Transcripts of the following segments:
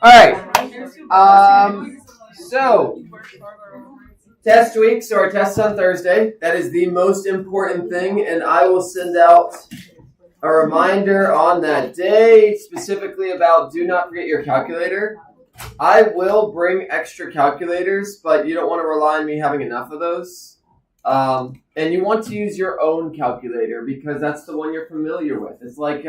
All right. So test week. So our test on Thursday. That is the most important thing, and I will send out a reminder on that day specifically about do not forget your calculator. I will bring extra calculators, but you don't want to rely on me having enough of those. And you want to use your own calculator because that's the one you're familiar with. It's like,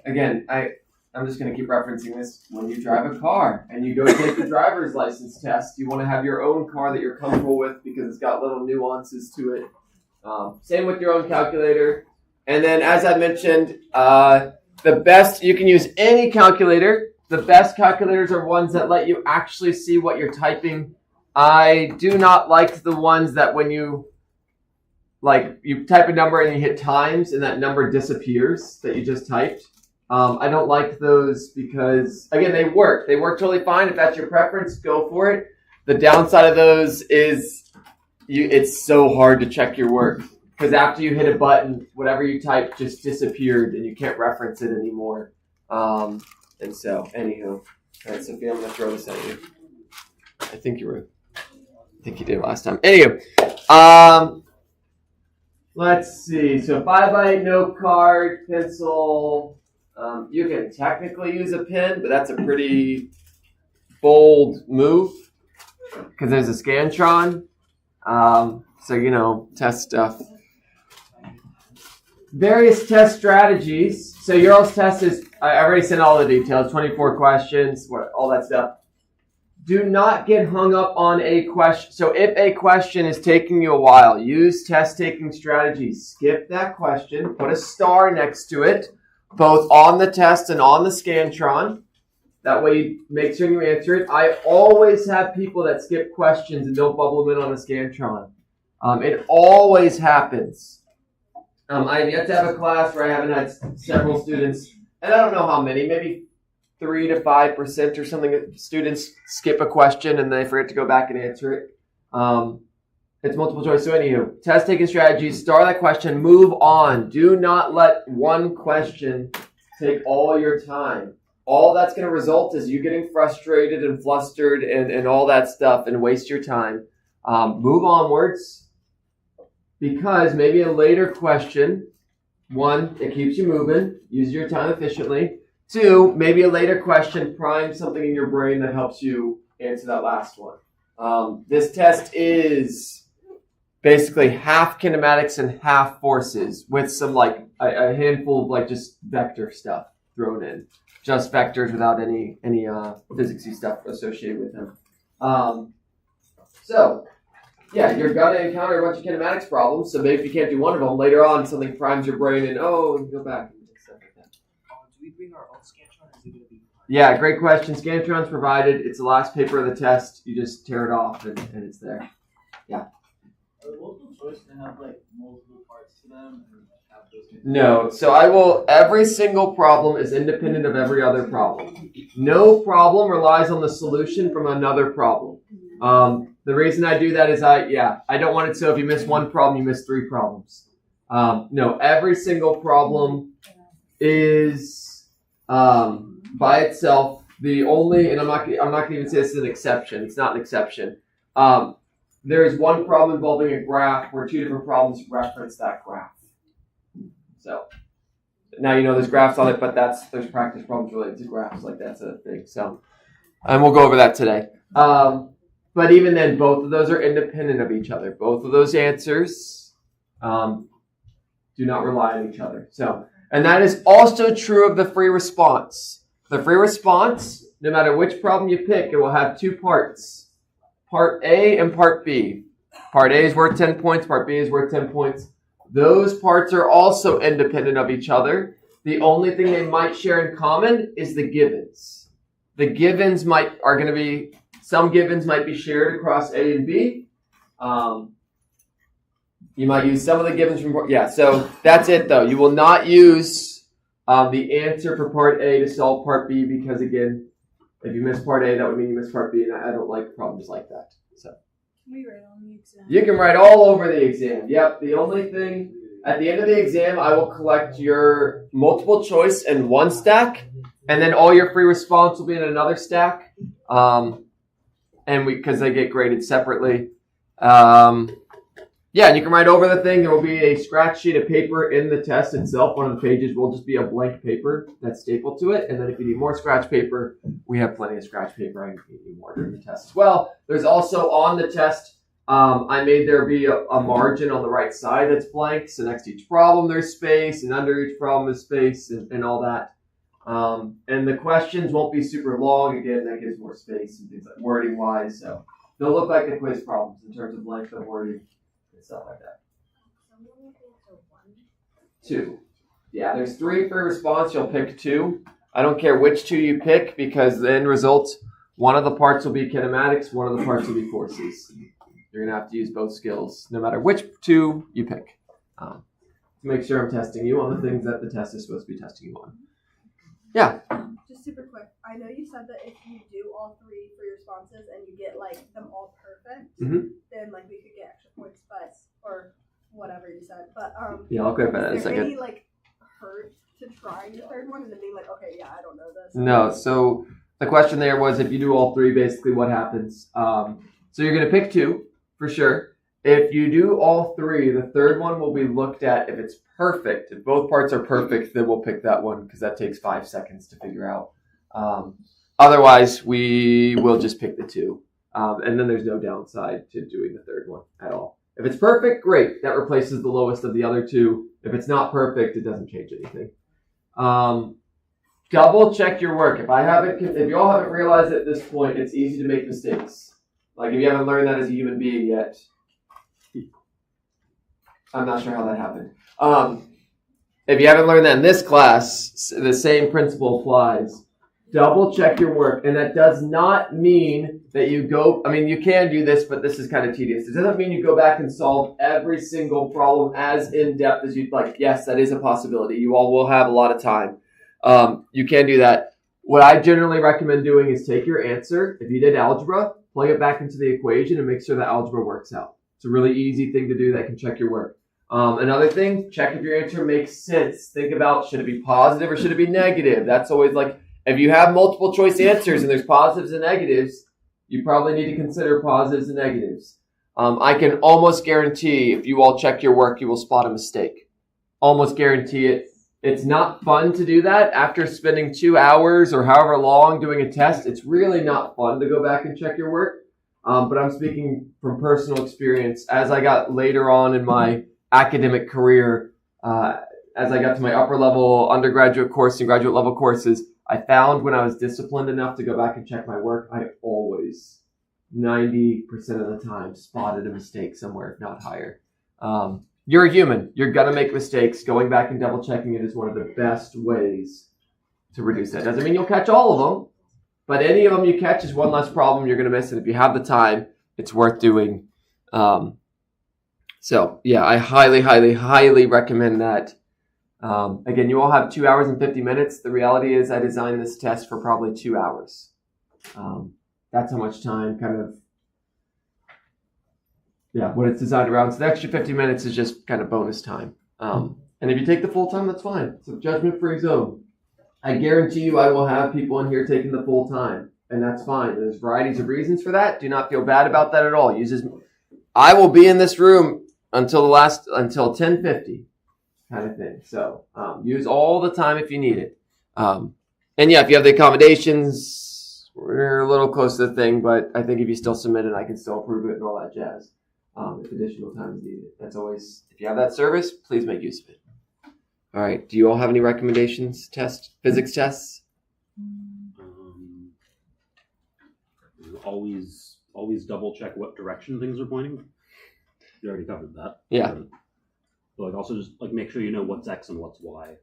again, I'm just going to keep referencing this. When you drive a car and you go take the driver's license test, you want to have your own car that you're comfortable with because it's got little nuances to it. Same with your own calculator. And then, as I mentioned, the best, you can use any calculator. The best calculators are ones that let you actually see what you're typing. I do not like the ones that when you type a number and you hit times and that number disappears that you just typed. I don't like those because, again, they work. They work totally fine. If that's your preference, go for it. The downside of those is it's so hard to check your work because after you hit a button, whatever you typed just disappeared and you can't reference it anymore. And so, anywho, all right, Sophia, I'm going to throw this at you. I think you did last time. Anywho, let's see. So 5x8 note card, pencil. You can technically use a pen, but that's a pretty bold move because there's a Scantron. So, test stuff. Various test strategies. So your all's test is, I already sent all the details, 24 questions, all that stuff. Do not get hung up on a question. So if a question is taking you a while, use test-taking strategies. Skip that question, put a star next to it, both on the test and on the Scantron. That way you make sure you answer it. I always have people that skip questions and don't bubble them in on the Scantron. It always happens. I have yet to have a class where I haven't had several students, and I don't know how many, maybe 3 to 5% or something, students skip a question and they forget to go back and answer it. It's multiple choice. So anywho, test-taking strategies, star that question, move on. Do not let one question take all your time. All that's going to result is you getting frustrated and flustered and all that stuff and waste your time. Move onwards. Because maybe a later question, 1, it keeps you moving, use your time efficiently. 2, maybe a later question primes something in your brain that helps you answer that last one. This test is basically half kinematics and half forces with some a handful of just vector stuff thrown in. Just vectors without any physicsy stuff associated with them. Yeah, you're going to encounter a bunch of kinematics problems, so maybe if you can't do one of them, later on something primes your brain and, go back and stuff like that. Do we bring our own Scantron, or is it going to be? Yeah, great question. Scantron's provided. It's the last paper of the test. You just tear it off and it's there. Yeah. Are the multiple choice to have multiple parts to them and have those? No. So every single problem is independent of every other problem. No problem relies on the solution from another problem. The reason I do that is I don't want it so if you miss one problem, you miss 3 problems. No, every single problem is by itself the only, and I'm not going to even say this is an exception. It's not an exception. There is one problem involving a graph where 2 different problems reference that graph. So now there's graphs on it, but there's practice problems related to graphs. That's a thing. So, and we'll go over that today. But even then, both of those are independent of each other. Both of those answers do not rely on each other. So, and that is also true of the free response. The free response, no matter which problem you pick, it will have 2 parts. Part A and Part B. Part A is worth 10 points. Part B is worth 10 points. Those parts are also independent of each other. The only thing they might share in common is the givens. The givens some givens might be shared across A and B. You might use some of the givens from, so that's it though. You will not use the answer for part A to solve part B because again, if you miss part A, that would mean you miss part B, and I don't like problems like that. So Can we write on the exam? you can write all over the exam. Yep, the only thing, At the end of the exam, I will collect your multiple choice in one stack, and then all your free response will be in another stack. And because they get graded separately. Yeah, and you can write over the thing. There will be a scratch sheet of paper in the test itself. One of the pages will just be a blank paper that's stapled to it. And then if you need more scratch paper, we have plenty of scratch paper. I can give you more during the test as well. There's also on the test, I made there be a margin on the right side that's blank. So next to each problem, there's space, and under each problem is space, and all that. And the questions won't be super long. Again, that gives more space and things like wording wise. So they'll look like the quiz problems in terms of length of wording and stuff like that. 2. Yeah, there's 3 for response. You'll pick 2. I don't care which 2 you pick because the end result, one of the parts will be kinematics, one of the parts will be forces. You're going to have to use both skills no matter which 2 you pick. To make sure I'm testing you on the things that the test is supposed to be testing you on. Yeah. Just super quick. I know you said that if you do all 3 for your responses and you get like them all perfect, then like we could get extra points, but or whatever you said. But yeah, I'll clarify that in a is there second. any like hurt to trying the third one and then being like, okay, yeah, I don't know this? No. So the question there was if you do all 3, basically what happens. So you're going to pick 2 for sure. If you do all 3, the third one will be looked at if it's perfect. If both parts are perfect, then we'll pick that one because that takes 5 seconds to figure out. Otherwise, we will just pick the 2. And then there's no downside to doing the third one at all. If it's perfect, great. That replaces the lowest of the other 2. If it's not perfect, it doesn't change anything. Double check your work. If you all haven't realized at this point, it's easy to make mistakes. Like if you haven't learned that as a human being yet. I'm not sure how that happened. If you haven't learned that in this class, the same principle applies. Double check your work. And that does not mean that you you can do this, but this is kind of tedious. It doesn't mean you go back and solve every single problem as in-depth as you'd like. Yes, that is a possibility. You all will have a lot of time. You can do that. What I generally recommend doing is take your answer. If you did algebra, plug it back into the equation and make sure that algebra works out. It's a really easy thing to do that can check your work. Another thing, check if your answer makes sense. Think about, should it be positive or should it be negative? That's always like, if you have multiple choice answers and there's positives and negatives, you probably need to consider positives and negatives. I can almost guarantee if you all check your work, you will spot a mistake. Almost guarantee it. It's not fun to do that. After spending 2 hours or however long doing a test, it's really not fun to go back and check your work. But I'm speaking from personal experience. As I got later on in my academic career, as I got to my upper level undergraduate course and graduate level courses, I found when I was disciplined enough to go back and check my work, I always, 90% of the time, spotted a mistake somewhere, if not higher. You're a human. You're going to make mistakes. Going back and double checking it is one of the best ways to reduce that. Doesn't mean you'll catch all of them, but any of them you catch is one less problem you're going to miss. And if you have the time, it's worth doing. So yeah, I highly, highly, highly recommend that. Again, you all have 2 hours and 50 minutes. The reality is I designed this test for probably 2 hours. That's how much time what it's designed around. So the extra 50 minutes is just kind of bonus time. And if you take the full time, that's fine. It's a judgment-free zone. I guarantee you I will have people in here taking the full time, and that's fine. There's varieties of reasons for that. Do not feel bad about that at all. I will be in this room until 10:50 kind of thing. So use all the time if you need it. And yeah, if you have the accommodations, we're a little close to the thing, but I think if you still submit it, I can still approve it and all that jazz. If additional time is needed. That's always, if you have that service, please make use of it. All right. Do you all have any recommendations? Physics tests? Always double check what direction things are pointing. You already covered that. Yeah. But also just make sure you know what's X and what's Y.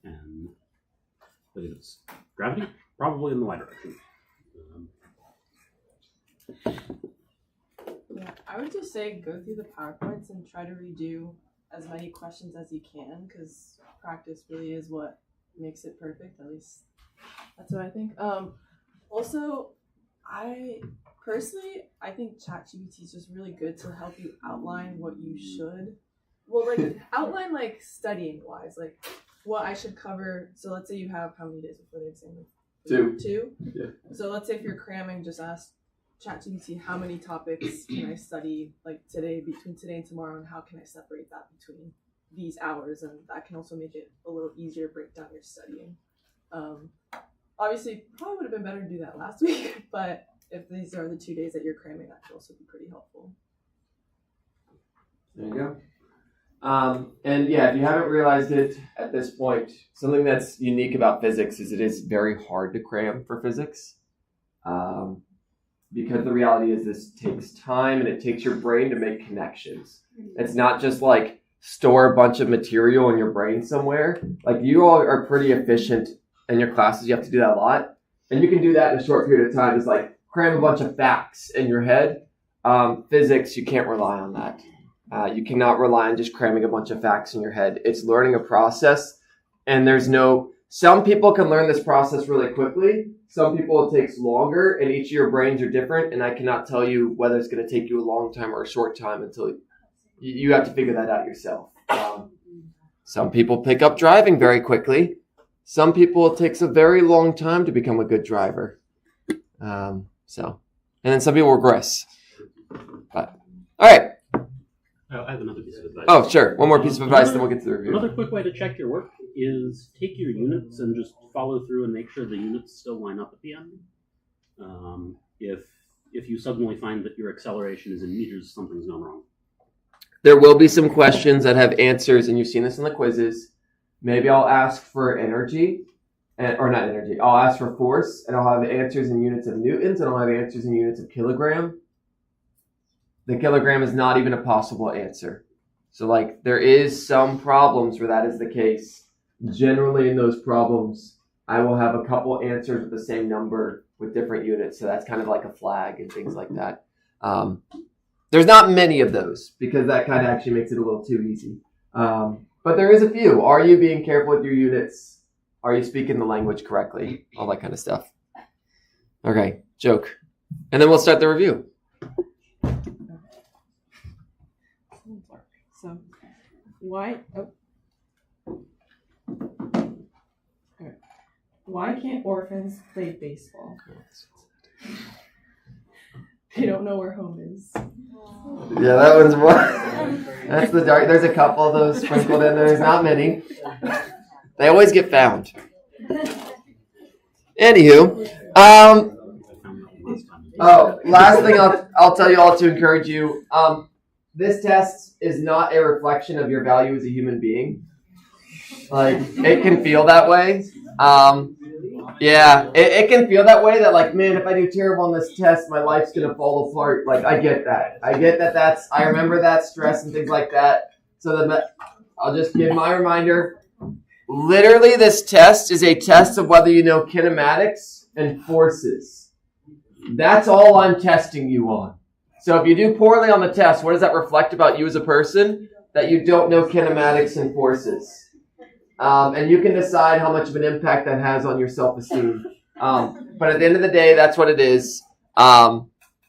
And if it's gravity, probably in the Y direction. Yeah, I would just say go through the PowerPoints and try to redo as many questions as you can, because practice really is what makes it perfect. At least that's what I think. Also, I think ChatGPT is just really good to help you outline what you should Well, like outline like studying wise, like what I should cover. So let's say you have how many days before the exam? 2. 2. Yeah. So let's say if you're cramming, just ask ChatGPT how many topics can I study like today between today and tomorrow, and how can I separate that between these hours, and that can also make it a little easier to break down your studying. Obviously, probably would have been better to do that last week, but if these are the 2 days that you're cramming, that could also be pretty helpful. There you go. And yeah, if you haven't realized it at this point, something that's unique about physics is it is very hard to cram for physics. Because the reality is this takes time and it takes your brain to make connections. It's not just like store a bunch of material in your brain somewhere. Like you all are pretty efficient in your classes. You have to do that a lot. And you can do that in a short period of time. It's like cram a bunch of facts in your head. Physics, you can't rely on that. You cannot rely on just cramming a bunch of facts in your head. It's learning a process, and some people can learn this process really quickly. Some people it takes longer, and each of your brains are different, and I cannot tell you whether it's going to take you a long time or a short time until you have to figure that out yourself. Some people pick up driving very quickly. Some people it takes a very long time to become a good driver. And then some people regress. But, all right. I have another piece of advice. Oh, sure. One more piece of advice, then we'll get to the review. Another quick way to check your work is take your units and just follow through and make sure the units still line up at the end. If you suddenly find that your acceleration is in meters, something's gone wrong. There will be some questions that have answers, and you've seen this in the quizzes. Maybe I'll ask for energy, or not energy. I'll ask for force, and I'll have answers in units of newtons, and I'll have answers in units of kilogram. The kilogram is not even a possible answer. So like there is some problems where that is the case. Generally in those problems, I will have a couple answers with the same number with different units. So that's kind of like a flag and things like that. There's not many of those because that kind of actually makes it a little too easy. But there is a few. Are you being careful with your units? Are you speaking the language correctly? All that kind of stuff. Okay, joke. And then we'll start the review. So, why can't orphans play baseball? They don't know where home is. Yeah, that one's one. That's the dark. There's a couple of those sprinkled in there. There's not many. They always get found. Anywho, last thing I'll tell you all to encourage you. This test is not a reflection of your value as a human being. Like, it can feel that way. Yeah, it can feel that way that, like, man, if I do terrible on this test, my life's going to fall apart. Like, I get that. I remember that stress and things like that. So then I'll just give my reminder. Literally, this test is a test of whether you know kinematics and forces. That's all I'm testing you on. So if you do poorly on the test, what does that reflect about you as a person? That you don't know kinematics and forces. And you can decide how much of an impact that has on your self-esteem. But at the end of the day, that's what it is.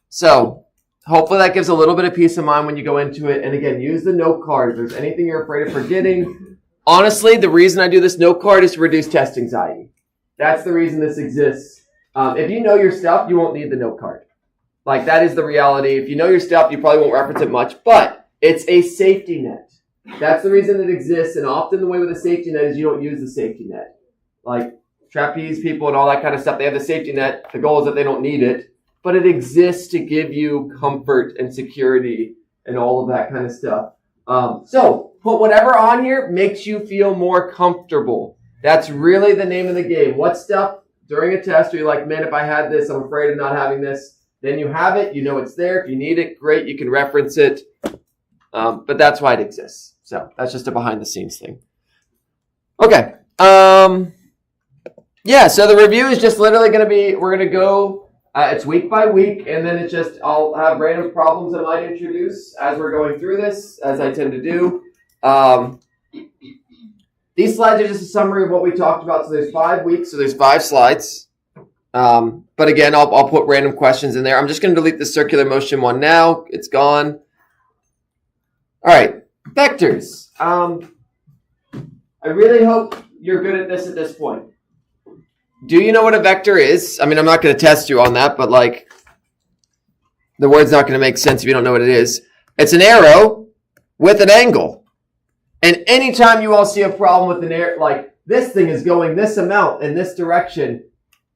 So hopefully that gives a little bit of peace of mind when you go into it. And again, use the note card. If there's anything you're afraid of forgetting. Honestly, the reason I do this note card is to reduce test anxiety. That's the reason this exists. If you know your stuff, you won't need the note card. Like, that is the reality. If you know your stuff, you probably won't reference it much, but it's a safety net. That's the reason it exists, and often the way with a safety net is you don't use the safety net. Like, trapeze people and all that kind of stuff, they have the safety net. The goal is that they don't need it, but it exists to give you comfort and security and all of that kind of stuff. So, put whatever on here makes you feel more comfortable. That's really the name of the game. What stuff during a test are you like, man, if I had this, I'm afraid of not having this. Then you have it, you know it's there. If you need it, great, you can reference it. But that's why it exists. So that's just a behind the scenes thing. Okay. Yeah, so the review is just literally going to be, we're going to go, it's week by week, and then it's just, I'll have random problems that I might introduce as we're going through this, as I tend to do. These slides are just a summary of what we talked about. So there's 5 weeks, so there's 5 slides. But again, I'll put random questions in there. I'm just going to delete the circular motion one now. It's gone. All right. Vectors. I really hope you're good at this point. Do you know what a vector is? I mean, I'm not going to test you on that, but like, the word's not going to make sense if you don't know what it is. It's an arrow with an angle. And anytime you all see a problem with an arrow, like this thing is going this amount in this direction,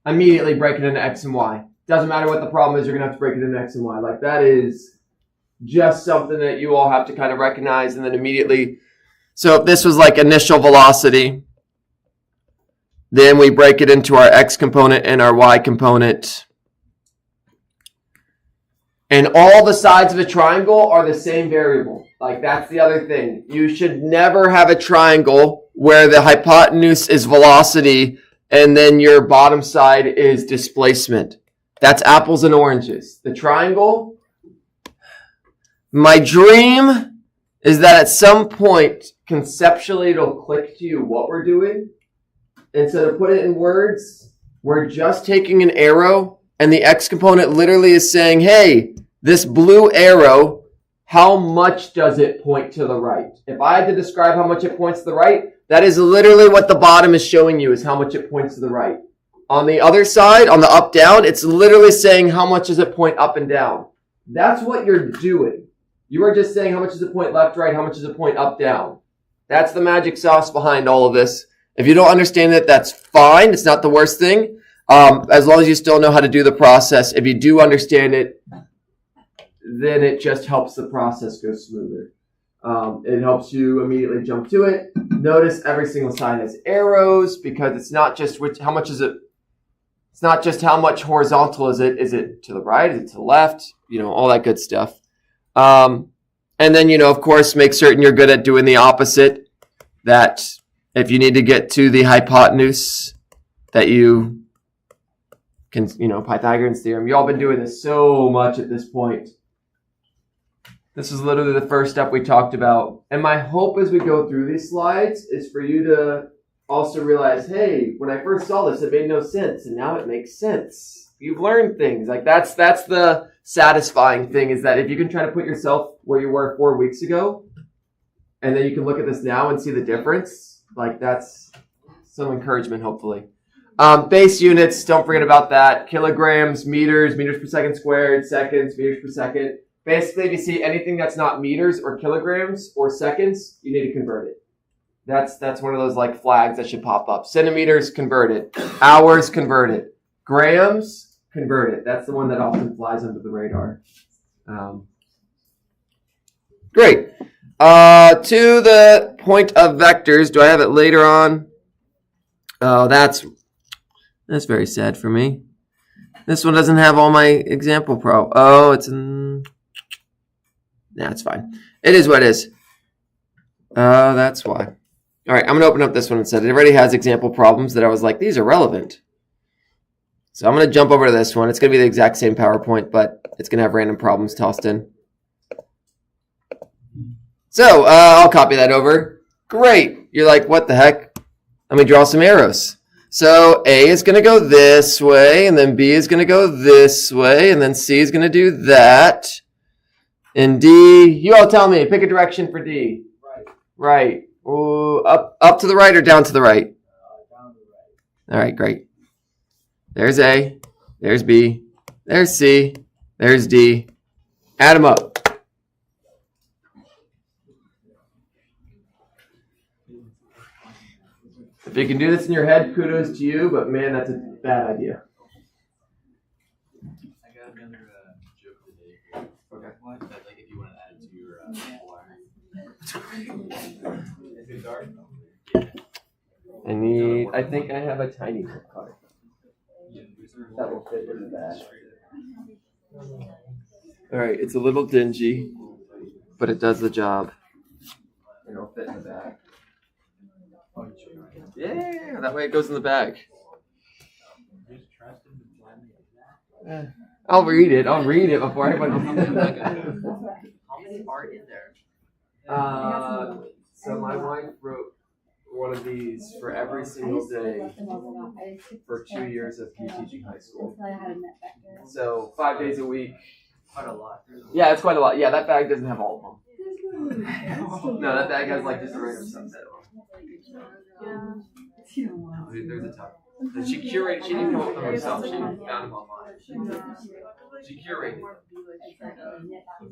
immediately break it into X and Y. Doesn't matter what the problem is, you're going to have to break it into X and Y. Like that is just something that you all have to kind of recognize and then immediately. So if this was like initial velocity, then we break it into our X component and our Y component. And all the sides of a triangle are the same variable. Like that's the other thing. You should never have a triangle where the hypotenuse is velocity and then your bottom side is displacement. That's apples and oranges. The triangle, my dream is that at some point, conceptually, it'll click to you what we're doing. And so to put it in words, we're just taking an arrow and the X component literally is saying, hey, this blue arrow, how much does it point to the right? If I had to describe how much it points to the right, that is literally what the bottom is showing you, is how much it points to the right. On the other side, on the up-down, it's literally saying how much does it point up and down. That's what you're doing. You are just saying how much does it point left, right, how much does it point up, down. That's the magic sauce behind all of this. If you don't understand it, that's fine. It's not the worst thing. As long as you still know how to do the process. If you do understand it, then it just helps the process go smoother. It helps you immediately jump to it. Notice every single side has arrows because it's not just how much is it. It's not just how much horizontal is it. Is it to the right? Is it to the left? You know, all that good stuff. And then, you know, of course, make certain you're good at doing the opposite. That if you need to get to the hypotenuse, that you can, you know, Pythagorean's theorem. You all been doing this so much at this point. This is literally the first step we talked about. And my hope as we go through these slides is for you to also realize, hey, when I first saw this, it made no sense. And now it makes sense. You've learned things. Like that's the satisfying thing, is that if you can try to put yourself where you were 4 weeks ago, and then you can look at this now and see the difference, like that's some encouragement, hopefully. Base units, don't forget about that. Kilograms, meters per second squared, seconds, meters per second. Basically, if you see anything that's not meters or kilograms or seconds, you need to convert it. That's one of those like flags that should pop up. Centimeters, convert it. Hours, convert it. Grams, convert it. That's the one that often flies under the radar. Great. To the point of vectors, do I have it later on? Oh, that's very sad for me. This one doesn't have all my example Oh, it's in... Nah, it's fine. It is what it is. That's why. All right, I'm going to open up this one instead. It already has example problems that I was like, these are relevant. So I'm going to jump over to this one. It's going to be the exact same PowerPoint, but it's going to have random problems tossed in. So I'll copy that over. Great. You're like, what the heck? Let me draw some arrows. So A is going to go this way, and then B is going to go this way, and then C is going to do that. And D, you all tell me, pick a direction for D. Right. Ooh, up to the right or down to the right? Down to the right. All right, great. There's A, there's B, there's C, there's D. Add them up. If you can do this in your head, kudos to you, but man, that's a bad idea. I got another joke today. Okay. What? That, like, if you want to add it to your Is it dark? I think I have a tiny clip card that will fit in the bag. All right, it's a little dingy, but it does the job. And it'll fit in the bag. Yeah, that way it goes in the bag. I'll read it before everybody. How many are in there? So my wife wrote one of these for every single day for 2 years of teaching high school. So 5 days a week. Quite a lot. Yeah, it's quite a lot. Yeah, that bag doesn't have all of them. No, that guy's like just a random subset. There's a ton. And she curated. She didn't come up with them herself. She found them online. She curated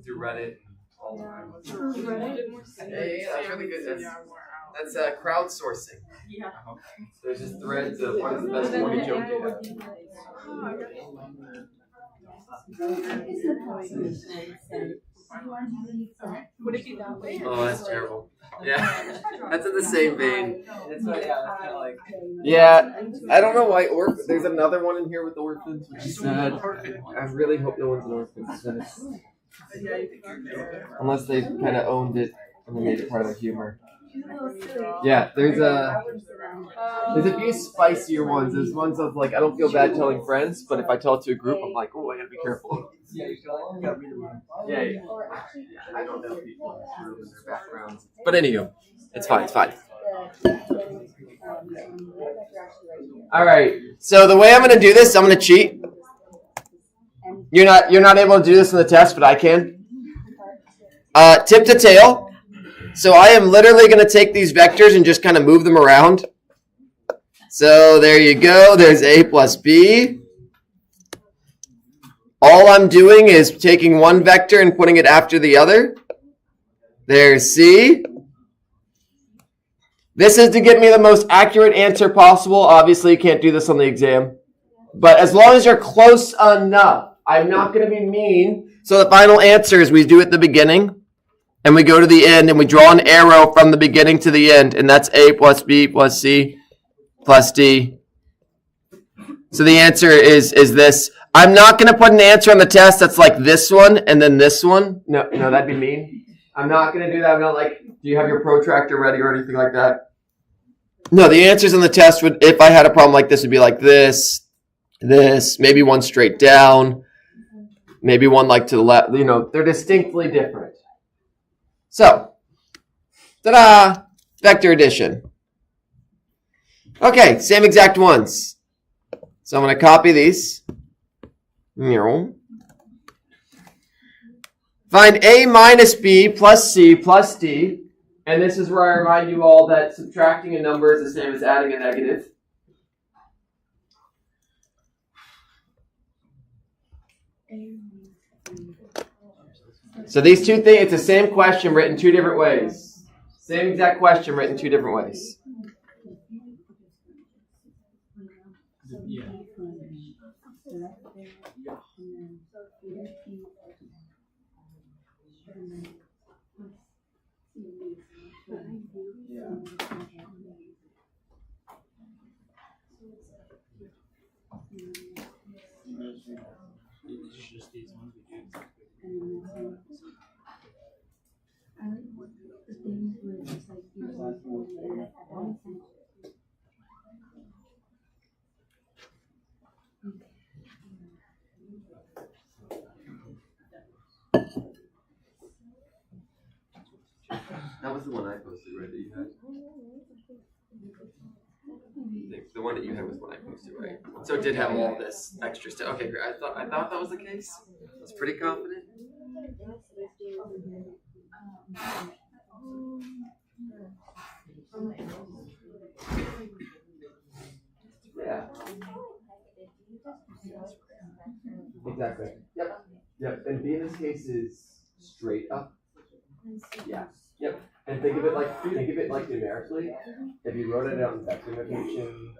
through Reddit. Hey, that's really good. That's crowdsourcing. There's just threads of what is the best morning joke you have. Would it be that way? Oh, that's terrible. Yeah, that's in the same vein. That's what, yeah, that's kind of like. Yeah, I don't know why there's another one in here with the orphans, which is sad. I really hope no one's an orphan. Unless they kind of owned it and they made it part of their humor. Yeah, there's a few spicier ones. There's ones of like, I don't feel bad telling friends, but if I tell it to a group, I'm like, oh, I gotta be careful. Yeah, you gotta read them. Yeah. I don't know people in their backgrounds. But anywho, it's fine. All right. So the way I'm gonna do this, I'm gonna cheat. You're not able to do this in the test, but I can. Tip to tail. So I am literally going to take these vectors and just kind of move them around. So there you go. There's A plus B. All I'm doing is taking one vector and putting it after the other. There's C. This is to get me the most accurate answer possible. Obviously, you can't do this on the exam. But as long as you're close enough, I'm not going to be mean. So the final answer is we do at the beginning. And we go to the end and we draw an arrow from the beginning to the end. And that's A plus B plus C plus D. So the answer is this. I'm not going to put an answer on the test that's like this one and then this one. No, that'd be mean. I'm not going to do that. I'm not like, do you have your protractor ready or anything like that? No, the answers on the test would, if I had a problem like this, would be like this, maybe one straight down, maybe one like to the left. You know, they're distinctly different. So, ta-da! Vector addition. Okay, same exact ones. So I'm going to copy these. Find A minus B plus C plus D. And this is where I remind you all that subtracting a number is the same as adding a negative. So these two things, it's the same question written two different ways. Same exact question written two different ways. Yeah. That was the one I posted, right? That you had. The one that you had was the one I posted, right? So it did have all this extra stuff. Okay, great. I thought that was the case. I was pretty confident. Yeah. Exactly. Yep. And B in this case is straight up. Yeah. Yep. And think of it like numerically. If you wrote it out in vector notation,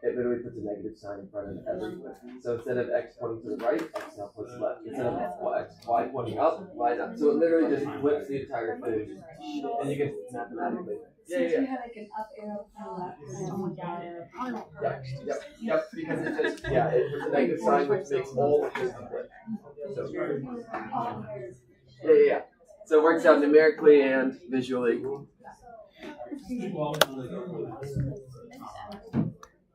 it literally puts a negative sign in front of everything. So instead of x pointing to the right, x now points left. Instead of y pointing up, y down. So it literally just flips the entire thing. And you can mathematically. Yeah. You had like an up arrow to the left and a down arrow. Yep. Because it just it puts a negative sign which makes all of this flip. So yeah. So it works out numerically and visually.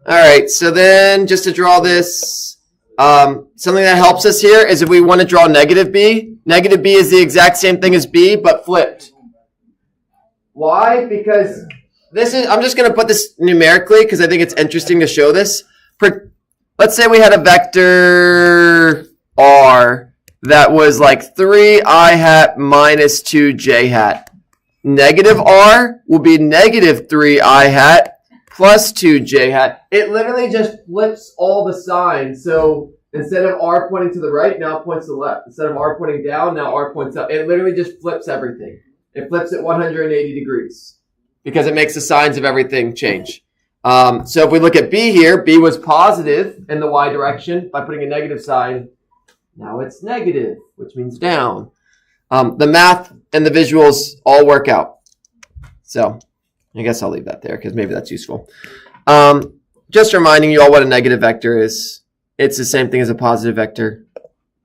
Alright, so then just to draw this, something that helps us here is if we want to draw negative b. Negative b is the exact same thing as b, but flipped. Why? Because this is, I'm just going to put this numerically because I think it's interesting to show this. Let's say we had a vector r that was like 3i hat minus 2j hat. negative r will be negative 3 I hat plus 2 j hat. It literally just flips all the signs. So instead of r pointing to the right, now it points to the left. Instead of r pointing down, now r points up. It literally just flips everything. It flips it 180 degrees because it makes the signs of everything change. So if we look at B here, B was positive in the y direction by putting a negative sign. Now it's negative, which means down. The math and the visuals all work out. So I guess I'll leave that there because maybe that's useful. Just reminding you all what a negative vector is. It's the same thing as a positive vector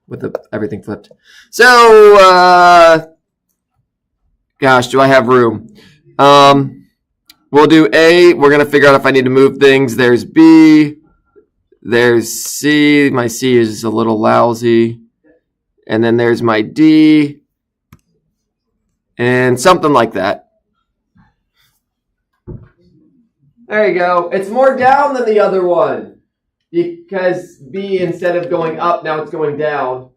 with everything flipped. So, gosh, do I have room? We'll do A. We're going to figure out if I need to move things. There's B. There's C. My C is a little lousy. And then there's my D. And something like that. There you go. It's more down than the other one. Because B, instead of going up, now it's going down.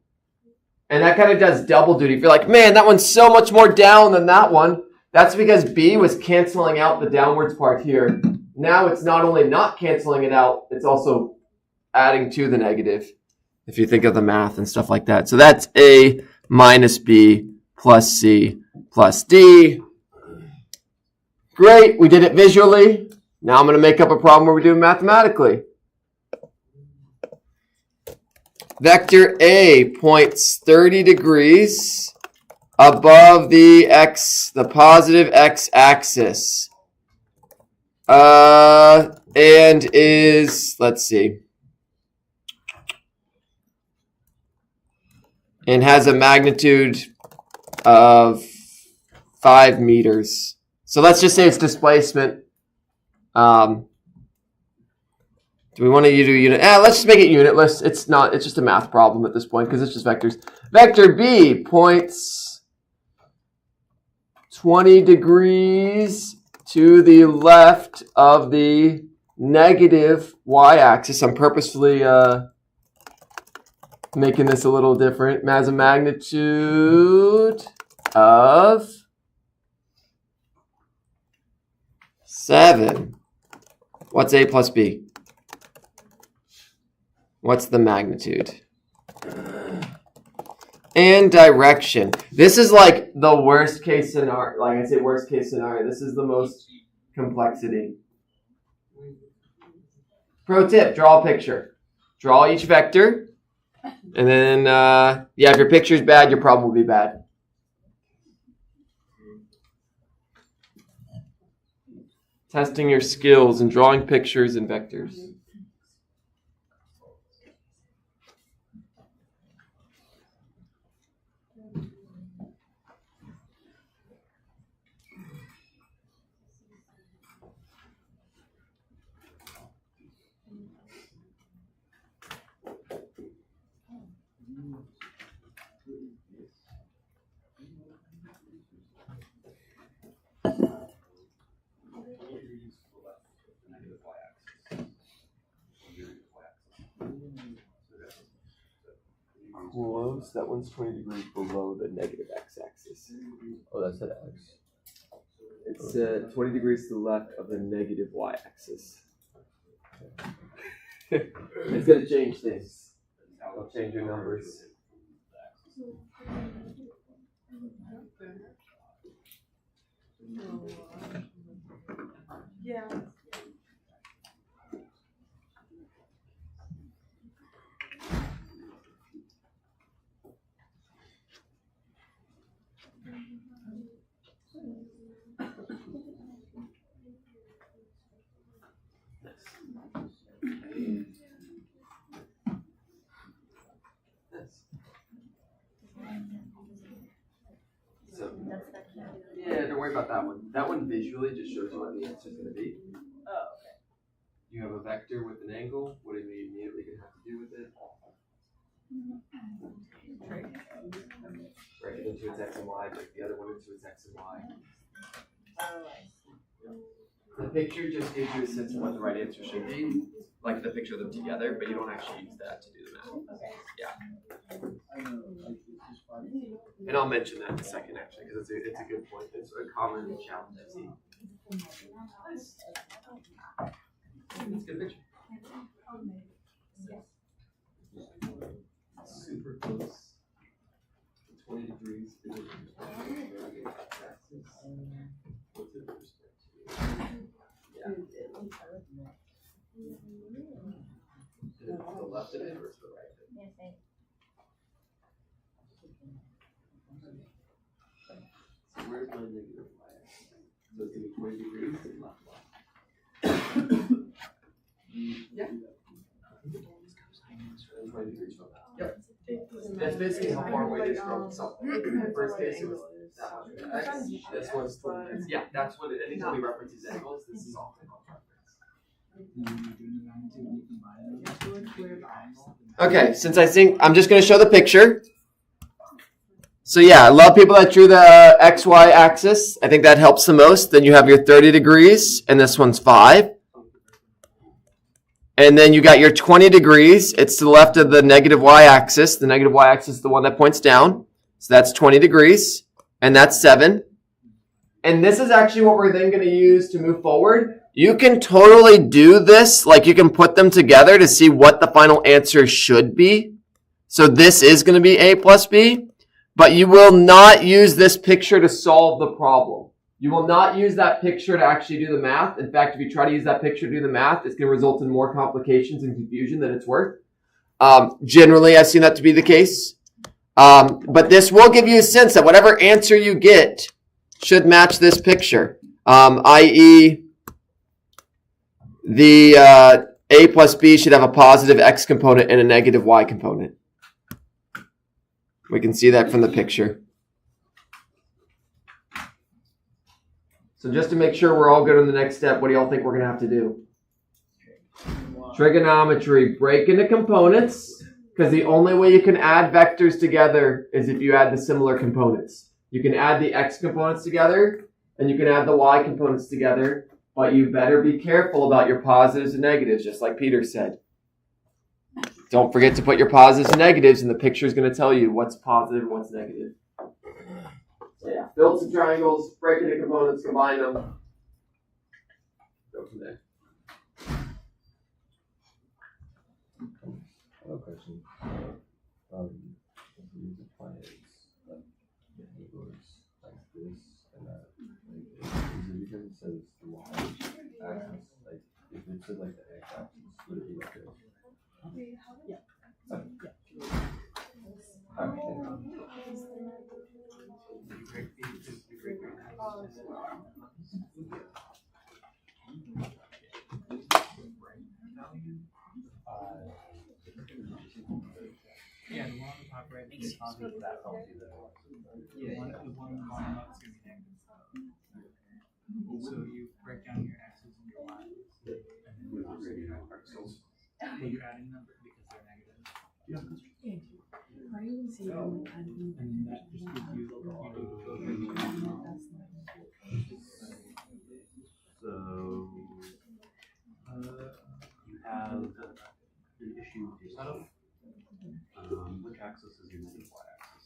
And that kind of does double duty. If you're like, man, that one's so much more down than that one. That's because B was canceling out the downwards part here. Now it's not only not canceling it out, it's also adding to the negative. If you think of the math and stuff like that. So that's A minus B plus C plus D. Great, we did it visually. Now I'm going to make up a problem where we do it mathematically. Vector A points 30 degrees above the positive x-axis. And is, let's see, and has a magnitude of 5 meters. So let's just say it's displacement. Do we want to do unit? Let's just make it unitless. It's not. It's just a math problem at this point because it's just vectors. Vector B points 20 degrees to the left of the negative y-axis. I'm purposefully making this a little different. It has a magnitude of 7. What's A plus B? What's the magnitude? And direction. This is like the worst case scenario. Like I say, worst case scenario. This is the most complexity. Pro tip, draw a picture. Draw each vector. And then, if your picture's bad, your problem will be bad. Testing your skills in drawing pictures and vectors. Close. That one's 20 degrees below the negative x-axis. Oh, that's at x. It's 20 degrees to the left of the negative y-axis. It's going to change things. It'll change your numbers. Yeah. So, yeah, don't worry about that one. That one visually just shows you what the answer is going to be. Oh, okay. You have a vector with an angle. What are you immediately going to have to do with it? Break it into its x and y, break the other one into its x and y. Oh, I see. The picture just gives you a sense of what the right answer should be. like the picture of them together, but you don't actually use that to do the math. I know, like, it's just fun. And I'll mention that in a second, actually, because it's a good point. It's a common challenge I see. It's a good picture. Super close. 20 degrees. What's it with respect to? Yeah. To the left of it or to the right of it? So where's my negative y-axis? So it's going to be 20 degrees and left y. Yeah. 20 degrees from that. Yep. That's basically how far away it is from something. In the first case, it was that much x. This one's 20 degrees. Yeah, that's what it. Anytime we reference these angles, this is all called reference. Okay, since I think I'm just going to show the picture. So yeah, I love people that drew the XY axis. I think that helps the most. Then you have your 30 degrees, and this one's 5. And then you got your 20 degrees. It's to the left of the negative y-axis. The negative y-axis is the one that points down. So that's 20 degrees, and that's 7. And this is actually what we're then going to use to move forward. You can totally do this, like you can put them together to see what the final answer should be. So this is going to be a plus b, but you will not use this picture to solve the problem. You will not use that picture to actually do the math. In fact, if you try to use that picture to do the math, it's going to result in more complications and confusion than it's worth. Generally, I've seen that to be the case. But this will give you a sense that whatever answer you get should match this picture, i.e., the a plus b should have a positive x component and a negative y component. We can see that from the picture. So just to make sure we're all good on the next step, what do y'all think we're going to have to do? Trigonometry. Break into components, because the only way you can add vectors together is if you add the similar components. You can add the x components together, and you can add the y components together, but you better be careful about your positives and negatives, just like Peter said. Don't forget to put your positives and negatives, and the picture is going to tell you what's positive and what's negative. So yeah, build some triangles, break into components, combine them. Go from there. I have a question. If we define it like neighbors like this and that, like, is it because it says the y-axis? Like, if it said like the x-axis, would it be like this? Yeah. Yeah, the one on the top right is positive. Yeah, the one on the bottom left is going to be negative. So you break down your x's and your y's, and then you're adding them because they're negative. And that just gives you So you have an issue with your setup. Which axis is your negative y-axis?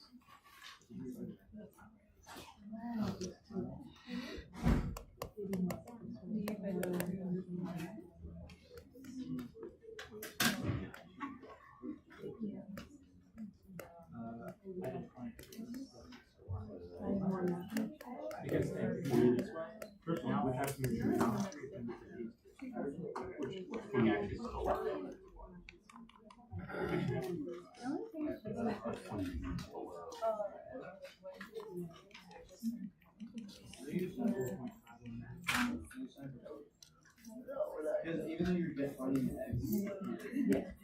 First now we have to measure geometry and which axis is the left. Because even though you're defining the x, it's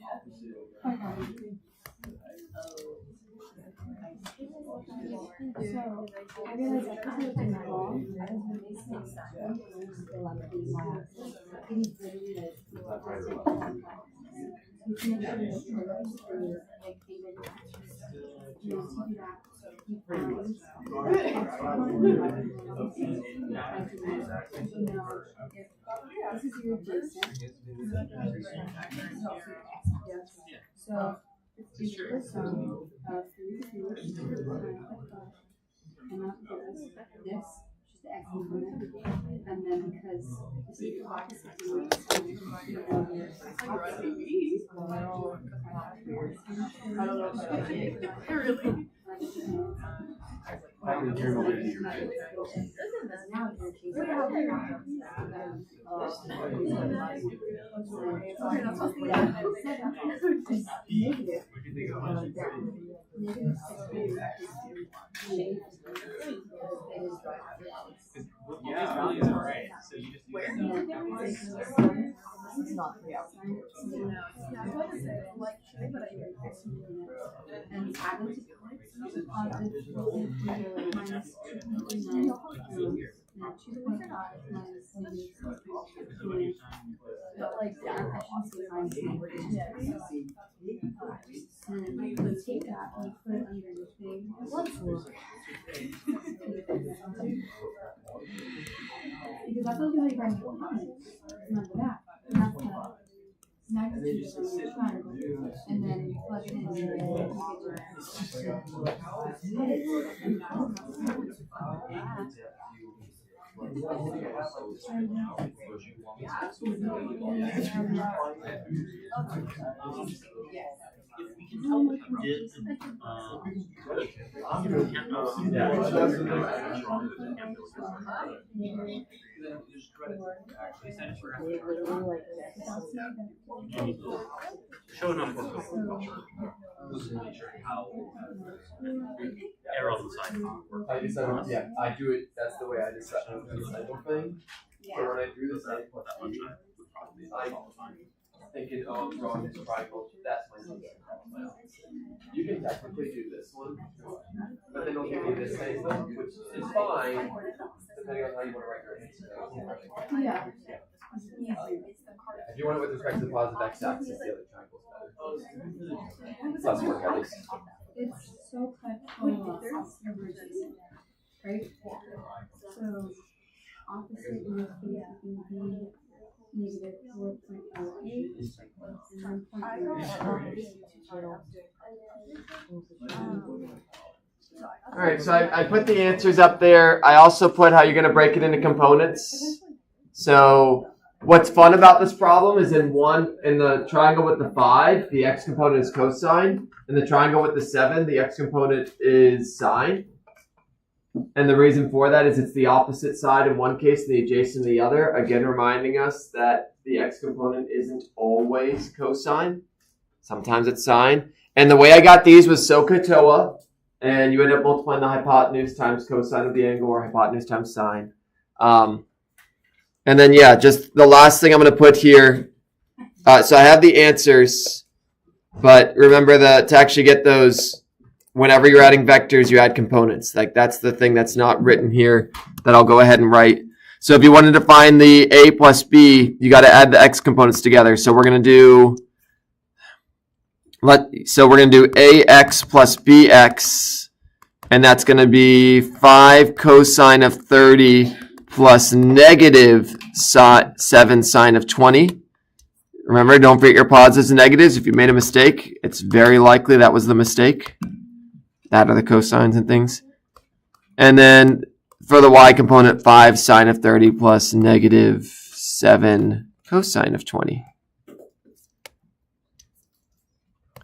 opposite over. I realized I couldn't do my law. I don't know these things. This is your adjacent. So let's do this sum of 3 and I'll give us this, which is the x component, and then because this is the opposite to what it's going to be, I don't know if I like it. Really? I can turn over to your Now you're choosing These values are right, so you just It's not 3 hours. and add them together. Positive 2.0 minus 2.9 now 2.5 minus negative 2.2. But like the efficiency minus negative 2. And you take that and you put it under the thing. Because that's also how you find your components. Remember that. And that's the magnitude of your triangle. And then you plug it in and then you Showing up arrow on the side. I decided, yeah, I do it. That's the way I decided the cycle thing. So when I do this, I'm thinking, oh, I'm drawing this triangle. That's my solution. You can technically do this one, but then it'll give you this thing, which is fine, depending on how you want to write your answer. Yeah. If you want it with respect to the positive x-axis, the other triangle's better. Less work, at least. It's so cut right? So opposite would be negative 4.08 and 1.08. All right, so I put the answers up there. I also put how you're going to break it into components. So what's fun about this problem is in the triangle with the 5, the x component is cosine. In the triangle with the 7, the x component is sine. And the reason for that is it's the opposite side in one case and the adjacent in the other. Again, reminding us that the x component isn't always cosine. Sometimes it's sine. And the way I got these was SOHCAHTOA. And you end up multiplying the hypotenuse times cosine of the angle or hypotenuse times sine. And then, yeah, just the last thing I'm going to put here. So I have the answers. But remember that to actually get those, whenever you're adding vectors, you add components. Like that's the thing that's not written here that I'll go ahead and write. So if you wanted to find the a plus b, you got to add the x components together. So we're going to do ax plus bx, and that's going to be 5 cosine of 30 plus negative 7 sine of 20. Remember, don't forget your positives and negatives. If you made a mistake, it's very likely that was the mistake. That are the cosines and things. And then for the y component, 5 sine of 30 plus negative 7 cosine of 20.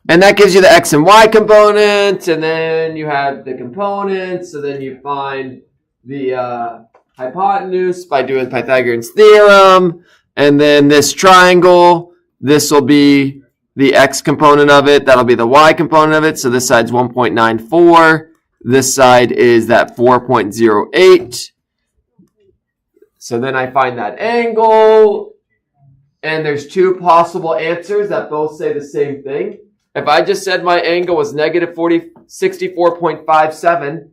And that gives you the x and y component, and then you have the components, so then you find the hypotenuse by doing Pythagorean's theorem, and then this triangle, this will be the x component of it, that'll be the y component of it, so this side's 1.94, this side is that 4.08, so then I find that angle, and there's 2 possible answers that both say the same thing. If I just said my angle was negative 64.57,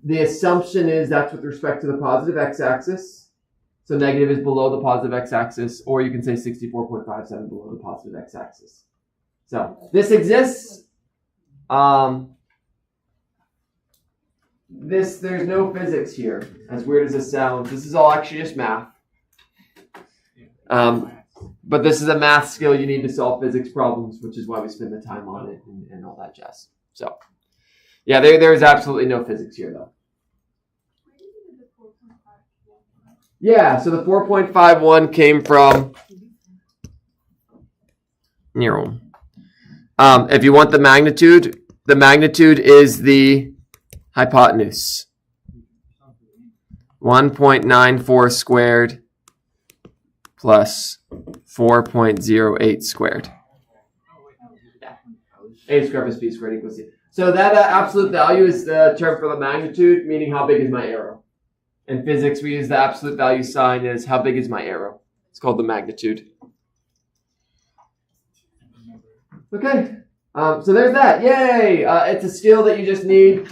the assumption is that's with respect to the positive x-axis. So negative is below the positive x-axis, or you can say 64.57 below the positive x-axis. So this exists. there's no physics here. As weird as this sounds, this is all actually just math. But this is a math skill you need to solve physics problems, which is why we spend the time on it and all that jazz. So, yeah, there is absolutely no physics here, though. Yeah, so the 4.51 came from Nero. If you want the magnitude is the hypotenuse. 1.94 squared plus 4.08 squared. A squared plus B squared equals C. So that absolute value is the term for the magnitude, meaning how big is my arrow. In physics, we use the absolute value sign as how big is my arrow. It's called the magnitude. Okay, so there's that. Yay! It's a skill that you just need.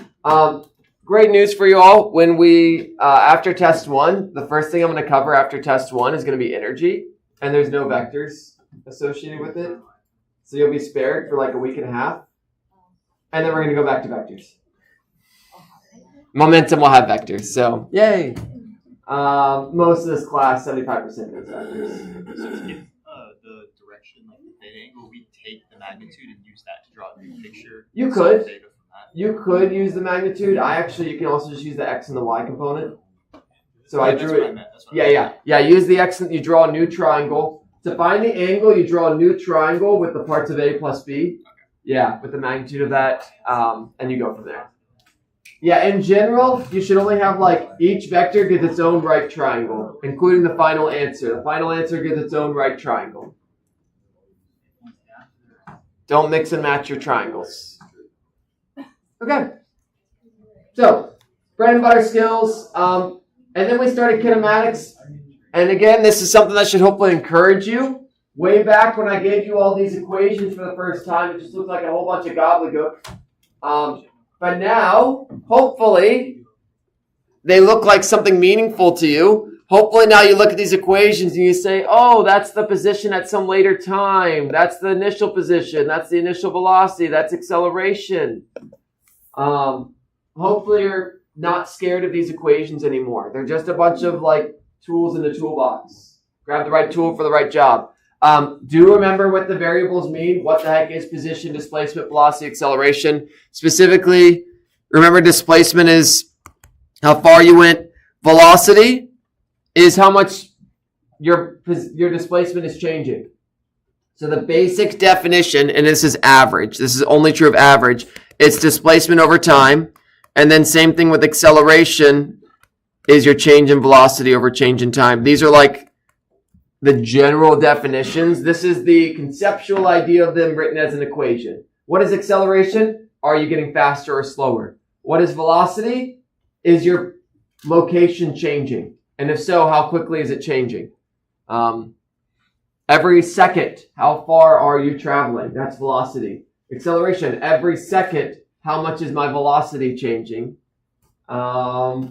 Great news for you all. When we, after test 1, the first thing I'm going to cover after test 1 is going to be energy. And there's no vectors associated with it. So you'll be spared for like a week and a half. And then we're going to go back to vectors. Momentum will have vectors. So, yay! Most of this class, 75% is vectors. So to get the direction, like the bit angle, we take the magnitude and use that to draw a new picture. You could. You could use the magnitude. You can also just use the x and the y component. So I drew it. Yeah. Use the x and you draw a new triangle. To find the angle, you draw a new triangle with the parts of A plus B. Yeah, with the magnitude of that, and you go from there. Yeah, in general, you should only have like each vector gets its own right triangle, including the final answer. The final answer gets its own right triangle. Don't mix and match your triangles. Okay. So, bread and butter skills. And then we started kinematics. And again, this is something that should hopefully encourage you. Way back when I gave you all these equations for the first time, it just looked like a whole bunch of gobbledygook. But now, hopefully, they look like something meaningful to you. Hopefully now you look at these equations and you say, oh, that's the position at some later time. That's the initial position. That's the initial velocity. That's acceleration. Hopefully you're not scared of these equations anymore. They're just a bunch of like tools in the toolbox. Grab the right tool for the right job. Do remember what the variables mean. What the heck is position, displacement, velocity, acceleration? Specifically, remember displacement is how far you went. Velocity is how much your displacement is changing. So the basic definition, and this is average. This is only true of average. It's displacement over time. And then same thing with acceleration is your change in velocity over change in time. These are like the general definitions. This is the conceptual idea of them written as an equation. What is acceleration? Are you getting faster or slower? What is velocity? Is your location changing? And if so, how quickly is it changing? Every second, how far are you traveling? That's velocity. Acceleration, every second, how much is my velocity changing? In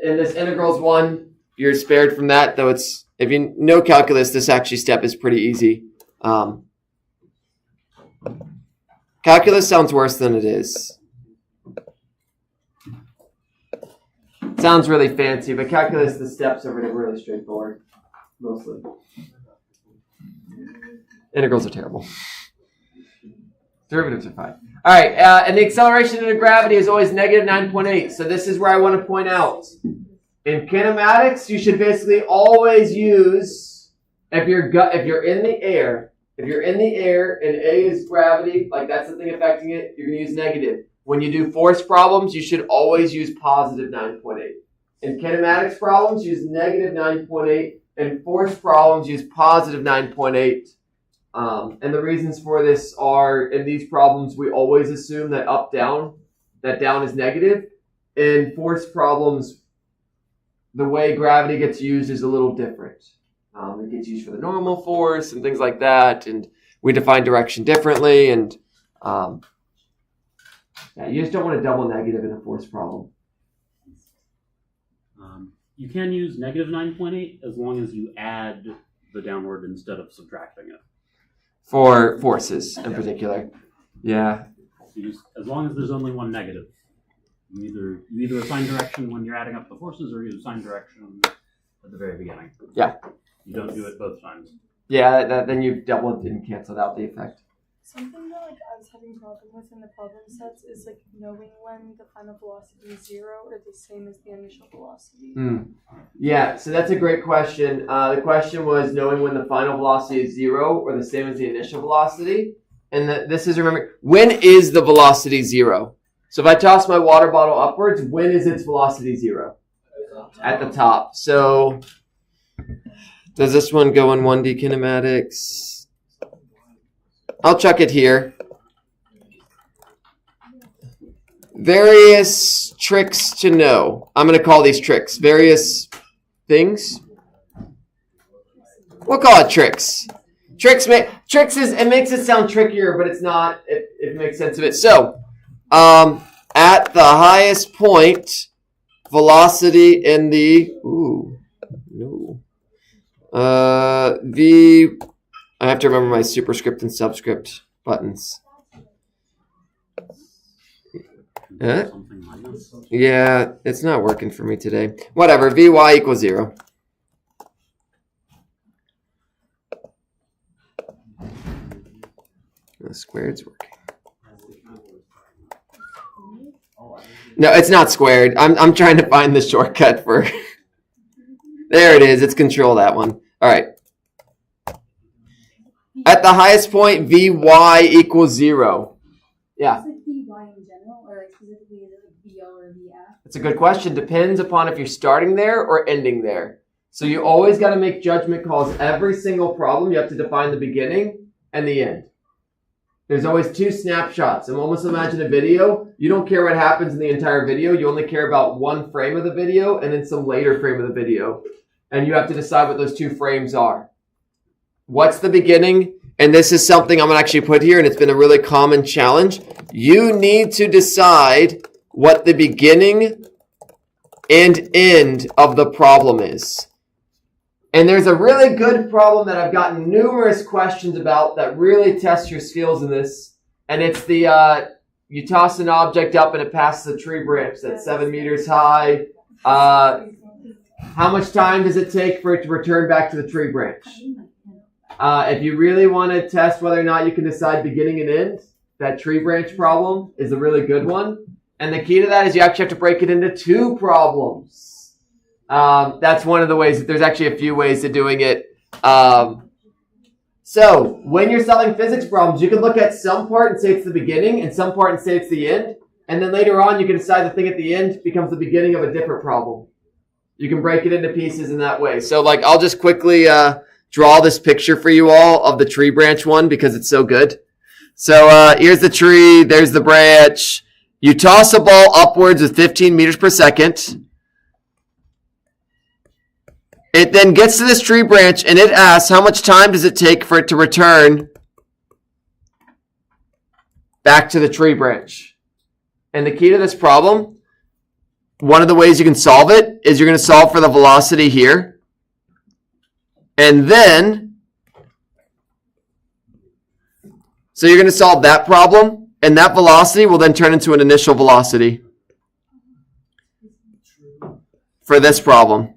this integrals one, you're spared from that, though it's, if you know calculus, this actually step is pretty easy. Calculus sounds worse than it is. It sounds really fancy, but calculus, the steps are really straightforward, mostly. Integrals are terrible. Derivatives are fine. All right, and the acceleration due to gravity is always negative 9.8. So this is where I want to point out. In kinematics, you should basically always use, if you're in the air and A is gravity, like that's the thing affecting it, you're going to use negative. When you do force problems, you should always use positive 9.8. In kinematics problems, use negative 9.8. In force problems, use positive 9.8. And the reasons for this are, in these problems, we always assume that that down is negative. In force problems, the way gravity gets used is a little different. It gets used for the normal force and things like that, and we define direction differently, and you just don't want to double negative in a force problem. You can use negative 9.8 as long as you add the downward instead of subtracting it. For forces in particular. Yeah. as long as there's only one negative. You either assign direction when you're adding up the forces, or you assign direction at the very beginning. Yeah. You don't do it both times. Yeah, then you've doubled and canceled out the effect. Something that like I was having problem with in the problem sets is like knowing when the final velocity is 0 or the same as the initial velocity. Yeah, so that's a great question. The question was knowing when the final velocity is 0 or the same as the initial velocity. And this is, remember, when is the velocity 0? So if I toss my water bottle upwards, when is its velocity 0? At the top. So does this one go in 1D kinematics? I'll chuck it here. Various tricks to know. I'm going to call these tricks. Various things. We'll call it tricks. Tricks is, it makes it sound trickier, but it's not. It makes sense of it. So, at the highest point, velocity in the I have to remember my superscript and subscript buttons. Yeah, it's not working for me today. Whatever, Vy equals 0. The squared's working. No, it's not squared. I'm trying to find the shortcut for... There it is. It's control that one. All right. At the highest point, Vy equals 0. Yeah. Is it Vy in general, or like specifically is it like VO or VF? That's a good question. Depends upon if you're starting there or ending there. So you always got to make judgment calls. Every single problem, you have to define the beginning and the end. There's always 2 snapshots. And almost imagine a video. You don't care what happens in the entire video. You only care about one frame of the video and then some later frame of the video. And you have to decide what those 2 frames are. What's the beginning? And this is something I'm going to actually put here, and it's been a really common challenge. You need to decide what the beginning and end of the problem is. And there's a really good problem that I've gotten numerous questions about that really tests your skills in this. And it's the, you toss an object up and it passes a tree branch that's 7 meters high. How much time does it take for it to return back to the tree branch? If you really want to test whether or not you can decide beginning and end, that tree branch problem is a really good one. And the key to that is you actually have to break it into 2 problems. That's one of the ways. There's actually a few ways of doing it. So when you're solving physics problems, you can look at some part and say it's the beginning and some part and say it's the end. And then later on, you can decide the thing at the end becomes the beginning of a different problem. You can break it into pieces in that way. So like, I'll just quickly draw this picture for you all of the tree branch one because it's so good. So here's the tree. There's the branch. You toss a ball upwards with 15 meters per second. It then gets to this tree branch and it asks how much time does it take for it to return back to the tree branch. And the key to this problem, one of the ways you can solve it is you're going to solve for the velocity here. And then, so you're going to solve that problem, and that velocity will then turn into an initial velocity for this problem.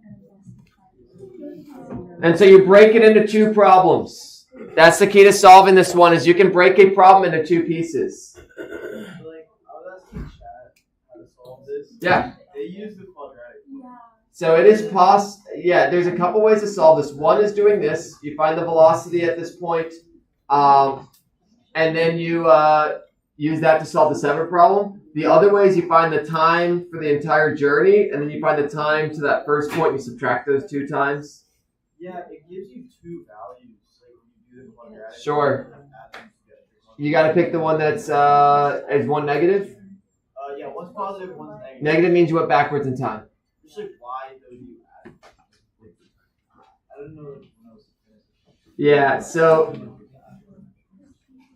And so you break it into 2 problems. That's the key to solving this one, is you can break a problem into 2 pieces. Like, I was asking chat how to solve this. Yeah. They use the quadratic. So it is yeah, there's a couple ways to solve this. One is doing this. You find the velocity at this point, and then you use that to solve the 7 problem. The other way is you find the time for the entire journey, and then you find the time to that first point, and you subtract those 2 times. Yeah, it gives you 2 values. Like when you do the quadratic. Sure. You got to pick the one that's is one negative. Yeah, one's positive, one's negative. Negative means you went backwards in time. Just like why do you add? I don't know when I was finished. Yeah, so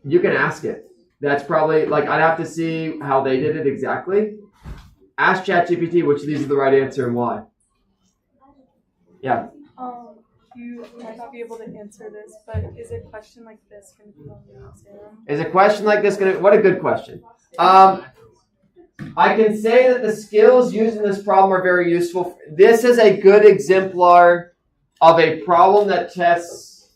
you can ask it. That's probably, like, I'd have to see how they did it exactly. Ask ChatGPT which of these are the right answer and why. Yeah. you might not be able to answer this, but is a question like this going to be on the exam? Is a question like this going to... What a good question. I can say that the skills used in this problem are very useful. This is a good exemplar of a problem that tests...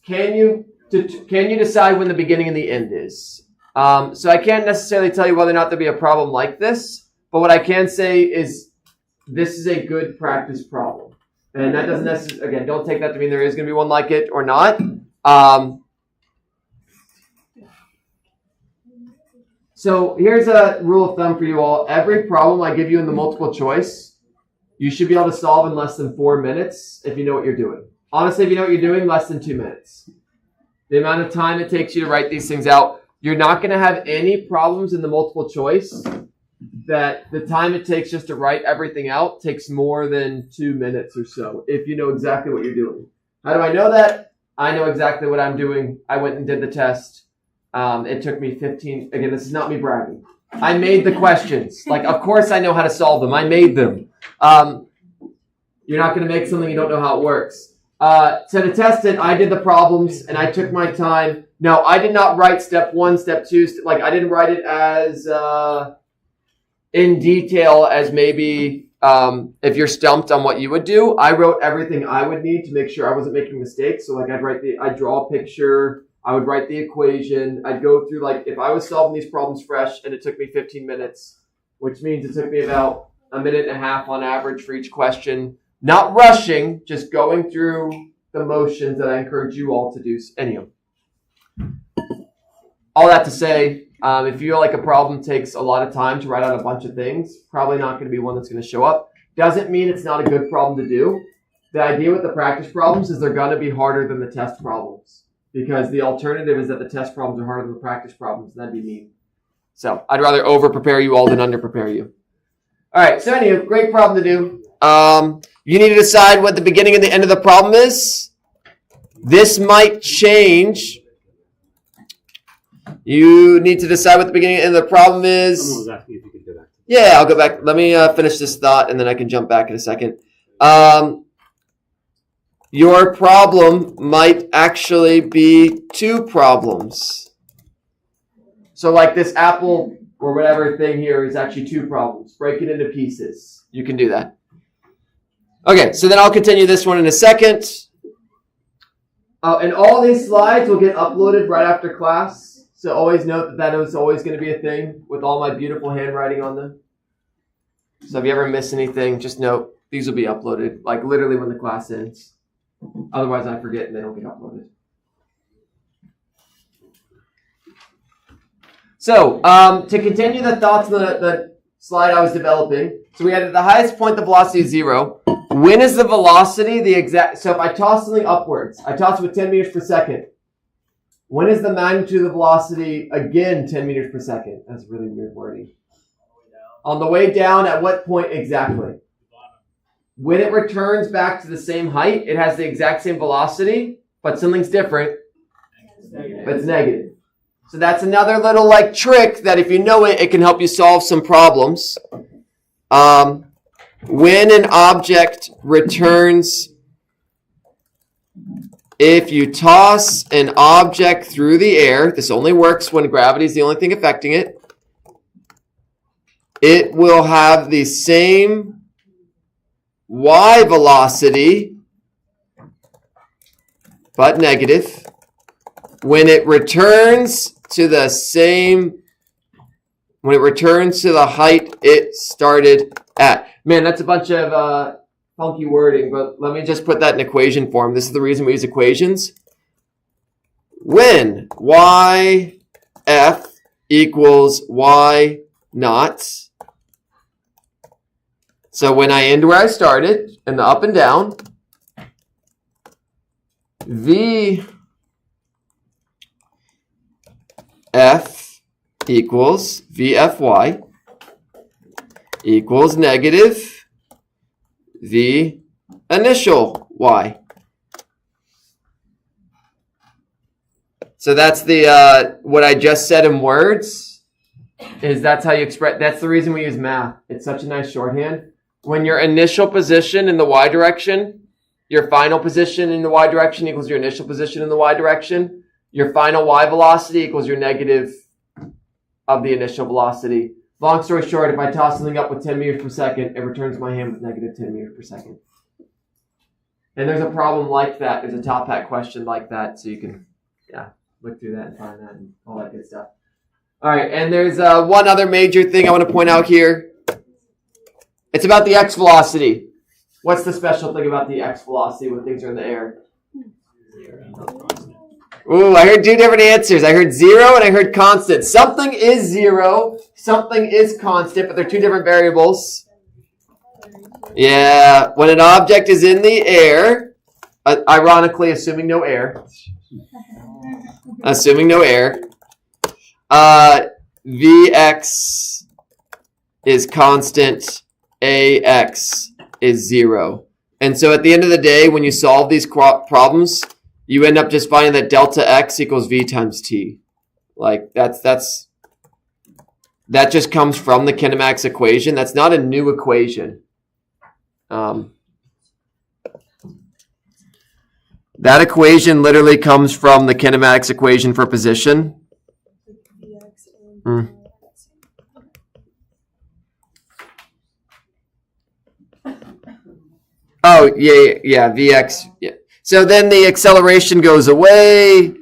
Can you decide when the beginning and the end is? So I can't necessarily tell you whether or not there'll be a problem like this, but what I can say is this is a good practice problem. And that doesn't necessarily, again, don't take that to mean there is going to be one like it or not. So here's a rule of thumb for you all. Every problem I give you in the multiple choice, you should be able to solve in less than 4 minutes if you know what you're doing. Honestly, if you know what you're doing, less than 2 minutes. The amount of time it takes you to write these things out, you're not going to have any problems in the multiple choice that the time it takes just to write everything out takes more than 2 minutes or so if you know exactly what you're doing. How do I know that? I know exactly what I'm doing. I went and did the test. It took me 15. Again, this is not me bragging. I made the questions. Like, of course I know how to solve them. I made them. You're not going to make something you don't know how it works. So to test it, I did the problems and I took my time. No, I did not write step 1, step 2. I didn't write it as in detail as maybe if you're stumped on what you would do. I wrote everything I would need to make sure I wasn't making mistakes. So I'd draw a picture. I would write the equation. I'd go through, if I was solving these problems fresh and it took me 15 minutes, which means it took me about a minute and a half on average for each question. Not rushing, just going through the motions that I encourage you all to do. Anyhow, all that to say, if you feel like a problem takes a lot of time to write out a bunch of things, probably not going to be one that's going to show up. Doesn't mean it's not a good problem to do. The idea with the practice problems is they're going to be harder than the test problems. Because the alternative is that the test problems are harder than the practice problems, and that'd be mean. So I'd rather over-prepare you all than under-prepare you. All right, so anyway, great problem to do. You need to decide what the beginning and the end of the problem is. This might change. You need to decide what the beginning and end of the problem is. Someone was asking if you could go back. Yeah, I'll go back. Let me finish this thought, and then I can jump back in a second. Your problem might actually be 2 problems. So like this apple or whatever thing here is actually 2 problems. Break it into pieces. You can do that. Okay, so then I'll continue this one in a second. And all these slides will get uploaded right after class. So always note that is always going to be a thing with all my beautiful handwriting on them. So if you ever miss anything, just note these will be uploaded literally when the class ends. Otherwise, I forget and they don't get uploaded. So, to continue the thoughts on the slide I was developing, so we had at the highest point the velocity is 0. When is the velocity the exact... So if I toss something upwards, I toss it with 10 meters per second. When is the magnitude of the velocity, again, 10 meters per second? That's really weird wording. On the way down, at what point exactly? When it returns back to the same height, it has the exact same velocity, but something's different. But it's negative. So that's another little trick that if you know it, it can help you solve some problems. When an object returns, if you toss an object through the air, this only works when gravity is the only thing affecting it, it will have the same y velocity, but negative, when it returns to the height it started at. Man, that's a bunch of funky wording, but let me just put that in equation form. This is the reason we use equations. When yf equals y naught, so when I end where I started, in the up and down, Vf equals Vfy equals negative V initial y. So that's the what I just said in words. That's how you express. That's the reason we use math. It's such a nice shorthand. When your initial position in the y direction your final position in the y direction equals your initial position in the y direction. Your final y velocity equals your negative of the initial velocity. Long story short, if I toss something up with 10 meters per second, it returns my hand with negative 10 meters per second. And there's a problem like that. There's a top hat question like that. So you can, look through that and find that and all that good stuff. All right. And there's one other major thing I want to point out here. It's about the x velocity. What's the special thing about the x velocity when things are in the air? Ooh, I heard 2 different answers. I heard 0 and I heard constant. Something is 0. Something is constant, but they're 2 different variables. Yeah, when an object is in the air, ironically assuming no air, Vx is constant, Ax is 0. And so at the end of the day, when you solve these problems, you end up just finding that delta x equals v times t. Like that just comes from the kinematics equation. That's not a new equation. That equation literally comes from the kinematics equation for position. Oh, yeah, Vx. Yeah. So then the acceleration goes away.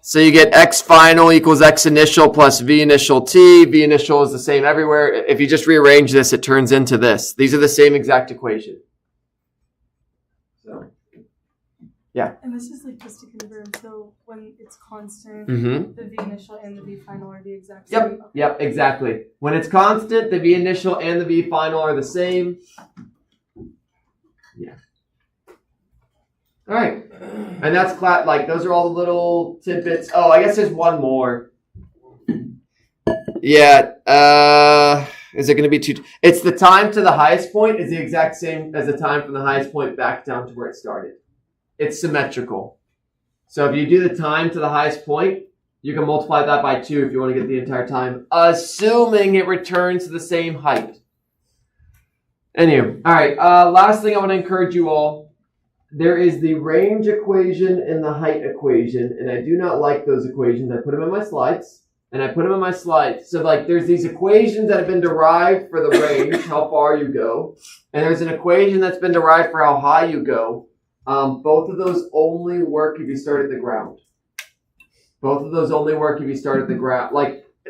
So you get x final equals x initial plus v initial t. V initial is the same everywhere. If you just rearrange this, it turns into this. These are the same exact equation. So, yeah. And this is like just to confirm. So when it's constant, Mm-hmm. the v initial and the v final are the exact same. Yep, exactly. When it's constant, the v initial and the v final are the same. Yeah. All right. And that's like those are all the little tidbits. Oh, I guess there's one more. Yeah. Is it going to be too? It's the time to the highest point is the exact same as the time from the highest point back down to where it started. It's symmetrical. So if you do the time to the highest point, you can multiply that by 2 if you want to get the entire time, assuming it returns to the same height. Anyway, all right. Last thing I want to encourage you all. There is the range equation and the height equation, and I do not like those equations. I put them in my slides, So, like, there's these equations that have been derived for the range, how far you go, and there's an equation that's been derived for how high you go. Both of those only work if you start at the ground. Like,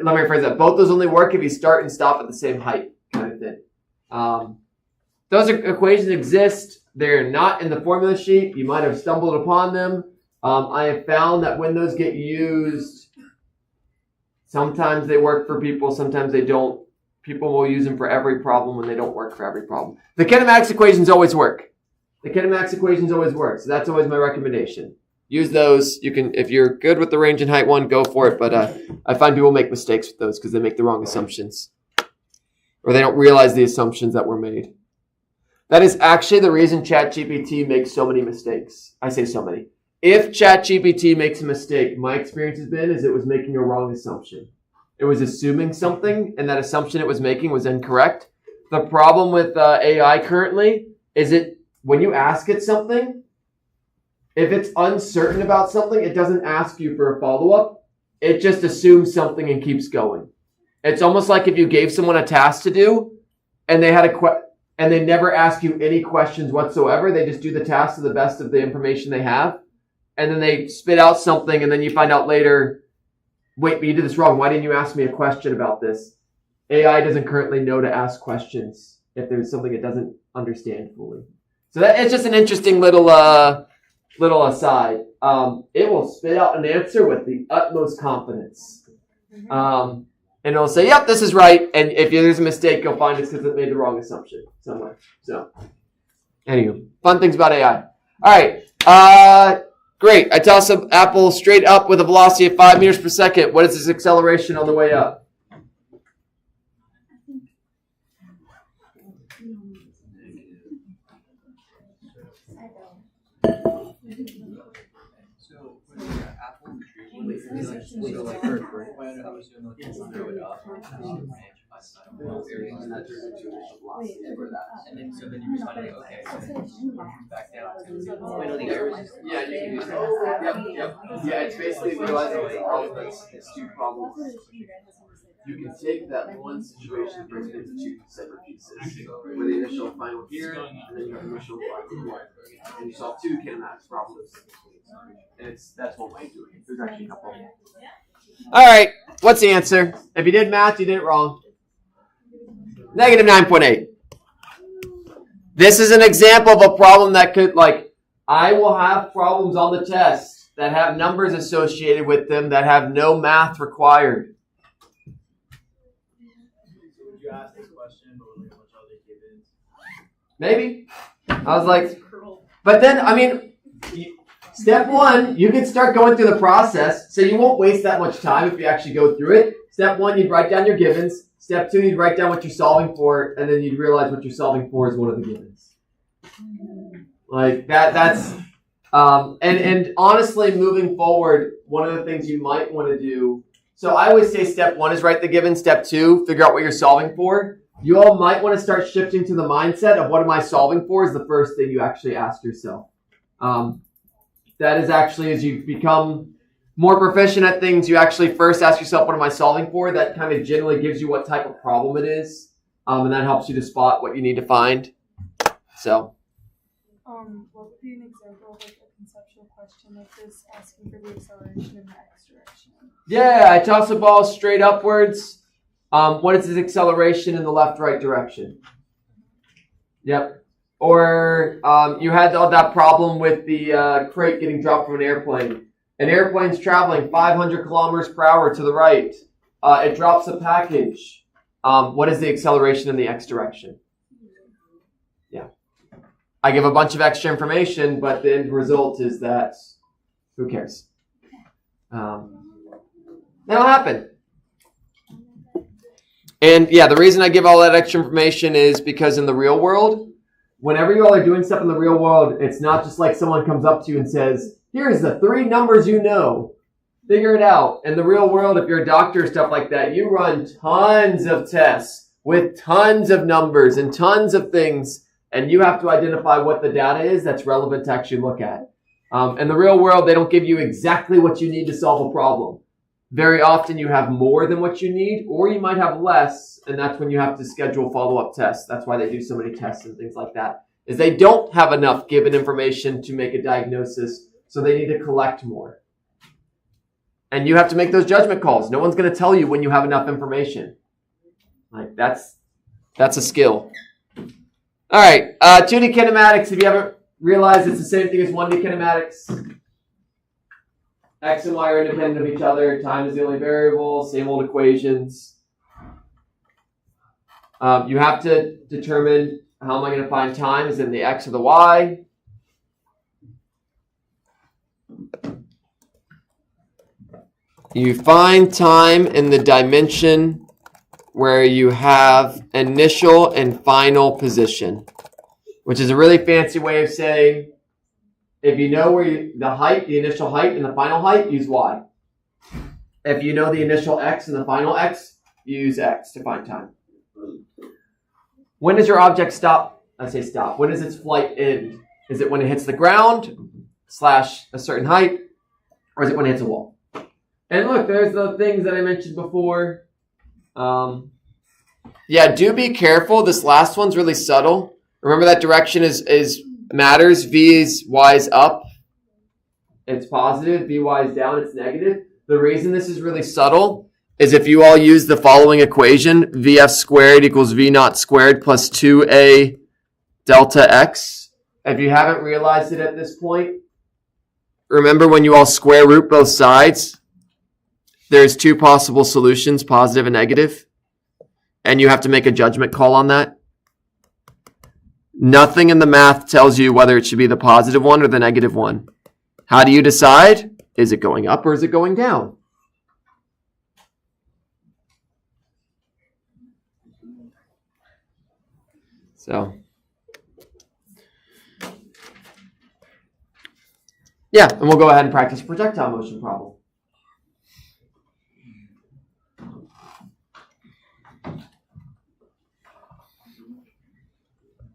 let me rephrase that. Both those only work if you start and stop at the same height, kind of thing. Those equations exist. They're not in the formula sheet. You might have stumbled upon them. I have found that when those get used, sometimes they work for people, sometimes they don't. People will use them for every problem when they don't work for every problem. The kinematics equations always work. So that's always my recommendation. Use those. You can, if you're good with the range and height one, go for it. But I find people make mistakes with those because they make the wrong assumptions. Or they don't realize the assumptions that were made. That is actually the reason ChatGPT makes so many mistakes. I say so many. If ChatGPT makes a mistake, my experience has been is it was making a wrong assumption. It was assuming something, and that assumption it was making was incorrect. The problem with AI currently is when you ask it something, if it's uncertain about something, it doesn't ask you for a follow-up. It just assumes something and keeps going. It's almost like if you gave someone a task to do, and they had and they never ask you any questions whatsoever. They just do the task to the best of the information they have. And then they spit out something, and then you find out later, wait, but you did this wrong. Why didn't you ask me a question about this? AI doesn't currently know to ask questions if there's something it doesn't understand fully. So it's just an interesting little aside. It will spit out an answer with the utmost confidence. And it'll say, yep, this is right. And if there's a mistake, you'll find it's because it made the wrong assumption somewhere. So, anywho, fun things about AI. All right. Great. I toss an apple straight up with a velocity of 5 meters per second. What is its acceleration on the way up? So when Apple retrieval. So like when I was doing the throw it up, and then so then you respond like, okay, so then back down to the errors. Yeah, you can use that. Yep. Yeah, it's basically realizing it's all of it's two problems. You can take that one situation and break it into two separate pieces. With the initial and final here, and then you have initial and final here. And you solve two kinematics problems. And that's one way of doing it. There's actually a couple. Alright, what's the answer? If you did math, you did it wrong. Negative 9.8. This is an example of a problem that could, like, I will have problems on the test that have numbers associated with them that have no math required. Would you ask this question, but with like a bunch of other givens? Maybe. I was like, but then, I mean, step one, you can start going through the process, so you won't waste that much time if you actually go through it. Step one, you'd write down your givens. Step two, you'd write down what you're solving for, and then you'd realize what you're solving for is one of the givens. Like, that's, and honestly, moving forward, one of the things you might want to do, so I always say step one is write the given, step two, figure out what you're solving for. You all might want to start shifting to the mindset of what am I solving for is the first thing you actually ask yourself. That is actually, as you become more proficient at things, you actually first ask yourself, what am I solving for? That kind of generally gives you what type of problem it is. And that helps you to spot what you need to find. So. What would be an example of like a conceptual question like this, asking for the acceleration in the x direction? Yeah, I toss a ball straight upwards. What is its acceleration in the left-right direction? Yep. Or you had all that problem with the crate getting dropped from an airplane. An airplane's traveling 500 kilometers per hour to the right. It drops a package. What is the acceleration in the x direction? Yeah. I give a bunch of extra information, but the end result is that, who cares? That'll happen. And yeah, the reason I give all that extra information is because in the real world, whenever you all are doing stuff in the real world, it's not just like someone comes up to you and says, here's the 3 numbers you know. Figure it out. In the real world, if you're a doctor or stuff like that, you run tons of tests with tons of numbers and tons of things, and you have to identify what the data is that's relevant to actually look at. In the real world, they don't give you exactly what you need to solve a problem. Very often you have more than what you need, or you might have less, and that's when you have to schedule follow-up tests. That's why they do so many tests and things like that, is they don't have enough given information to make a diagnosis, so they need to collect more. And you have to make those judgment calls. No one's going to tell you when you have enough information. Like, that's a skill. All right, 2D kinematics, if you haven't realized, it's the same thing as 1D kinematics. X and Y are independent of each other. Time is the only variable. Same old equations. You have to determine how am I going to find time? Is it in the X or the Y? You find time in the dimension where you have initial and final position, which is a really fancy way of saying, if you know where the height, the initial height and the final height, use Y. If you know the initial X and the final X, use X to find time. When does your object stop? I say stop. When does its flight end? Is it when it hits the ground / a certain height? Or is it when it hits a wall? And look, there's the things that I mentioned before. Yeah, do be careful. This last one's really subtle. Remember that direction is matters. V is Y is up. It's positive. Vy is down. It's negative. The reason this is really subtle is if you all use the following equation, Vf squared equals V naught squared plus 2a delta x. If you haven't realized it at this point, remember when you all square root both sides, there's 2 possible solutions, positive and negative. And you have to make a judgment call on that. Nothing in the math tells you whether it should be the positive one or the negative one. How do you decide? Is it going up or is it going down? So, Yeah, and we'll go ahead and practice projectile motion problem.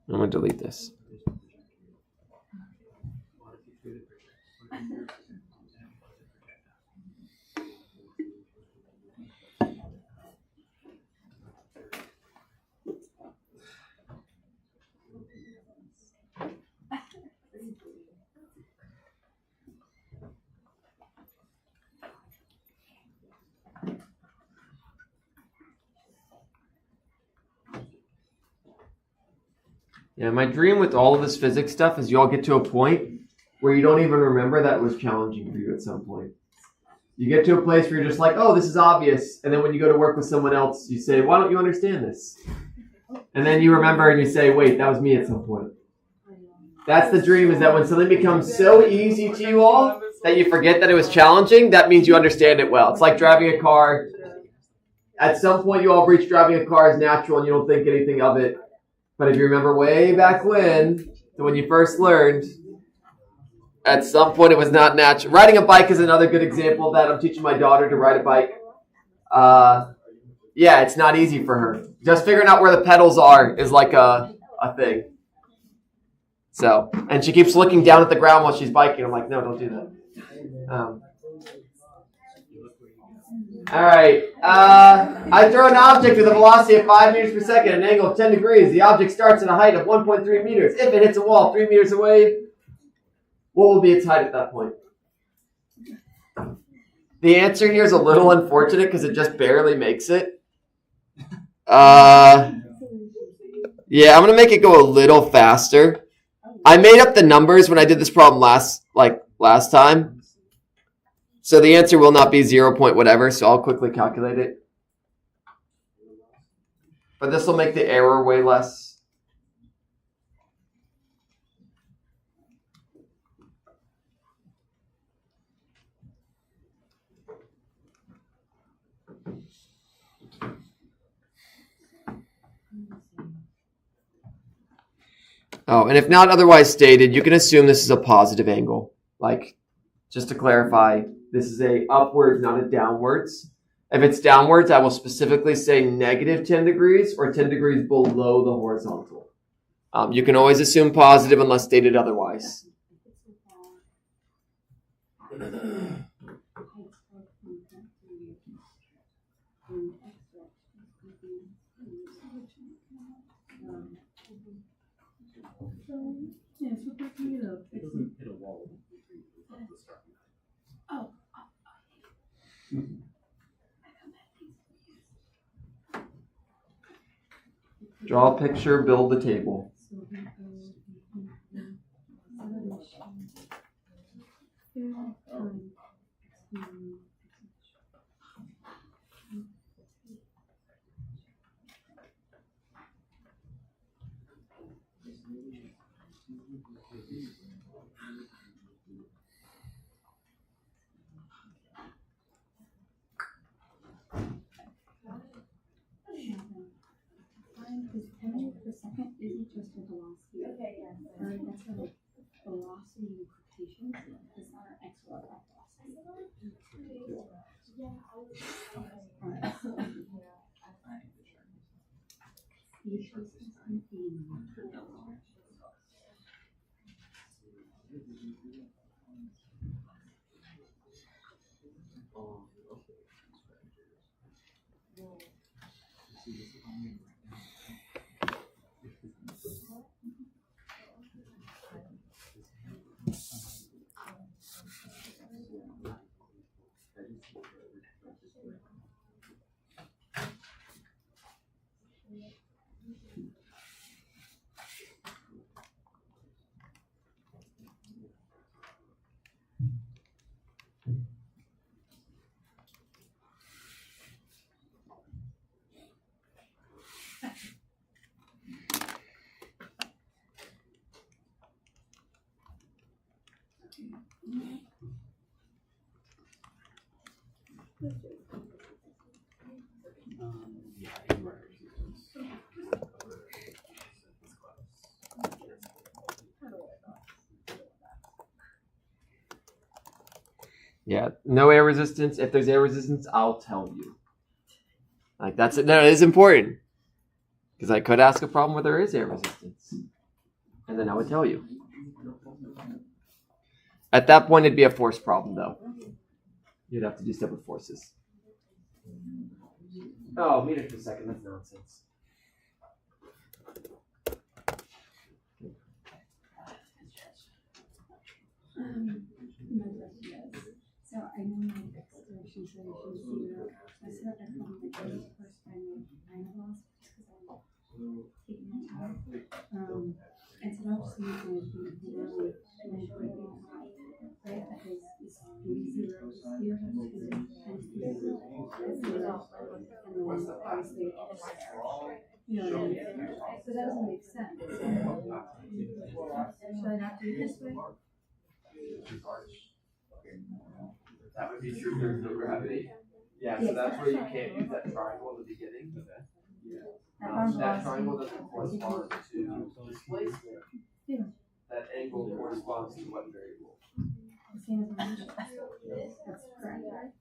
I'm going to delete this. Yeah, my dream with all of this physics stuff is you all get to a point where you don't even remember that it was challenging for you at some point. You get to a place where you're just like, oh, this is obvious. And then when you go to work with someone else, you say, why don't you understand this? And then you remember and you say, wait, that was me at some point. That's the dream, is that when something becomes so easy to you all that you forget that it was challenging, that means you understand it well. It's like driving a car. At some point, you all reach driving a car as natural and you don't think anything of it. But if you remember way back when you first learned, at some point it was not natural. Riding a bike is another good example of that. I'm teaching my daughter to ride a bike. Yeah, it's not easy for her. Just figuring out where the pedals are is like a thing. So, and she keeps looking down at the ground while she's biking. I'm like, no, don't do that. All right. I throw an object with a velocity of 5 meters per second at an angle of 10 degrees. The object starts at a height of 1.3 meters. If it hits a wall 3 meters away, what will be its height at that point? The answer here is a little unfortunate because it just barely makes it. Yeah, I'm going to make it go a little faster. I made up the numbers when I did this problem last time. So the answer will not be 0 point whatever, so I'll quickly calculate it. But this will make the error way less. Oh, and if not otherwise stated, you can assume this is a positive angle. Like, just to clarify, this is a upwards, not a downwards. If it's downwards, I will specifically say negative 10 degrees or 10 degrees below the horizontal. You can always assume positive unless stated otherwise. Draw a picture, build the table. Because 10 meters per second isn't just a velocity. Okay, yeah. Right, that's a velocity in quotations. It's not an actual velocity. Yeah, no air resistance. If there's air resistance, I'll tell you. Like that's it. No, it is important because I could ask a problem where there is air resistance, and then I would tell you. At that point, it'd be a force problem, though. You'd have to do stuff with forces. Oh, meter per second. That's nonsense. So I know my exploration solution zero. I set up from the first time I lost because I'm taking my time. And so I'll just use my really measure it high, right? Because it's zero, zero times two times zero. That's zero. And then obviously it's you know, so that doesn't make sense. Should I not do it this way? That would be true if there's no gravity. Yeah, so that's where you can't use that triangle in the beginning. That triangle doesn't correspond to displacement. That angle corresponds to what variable? The same as my initial. That's correct, right?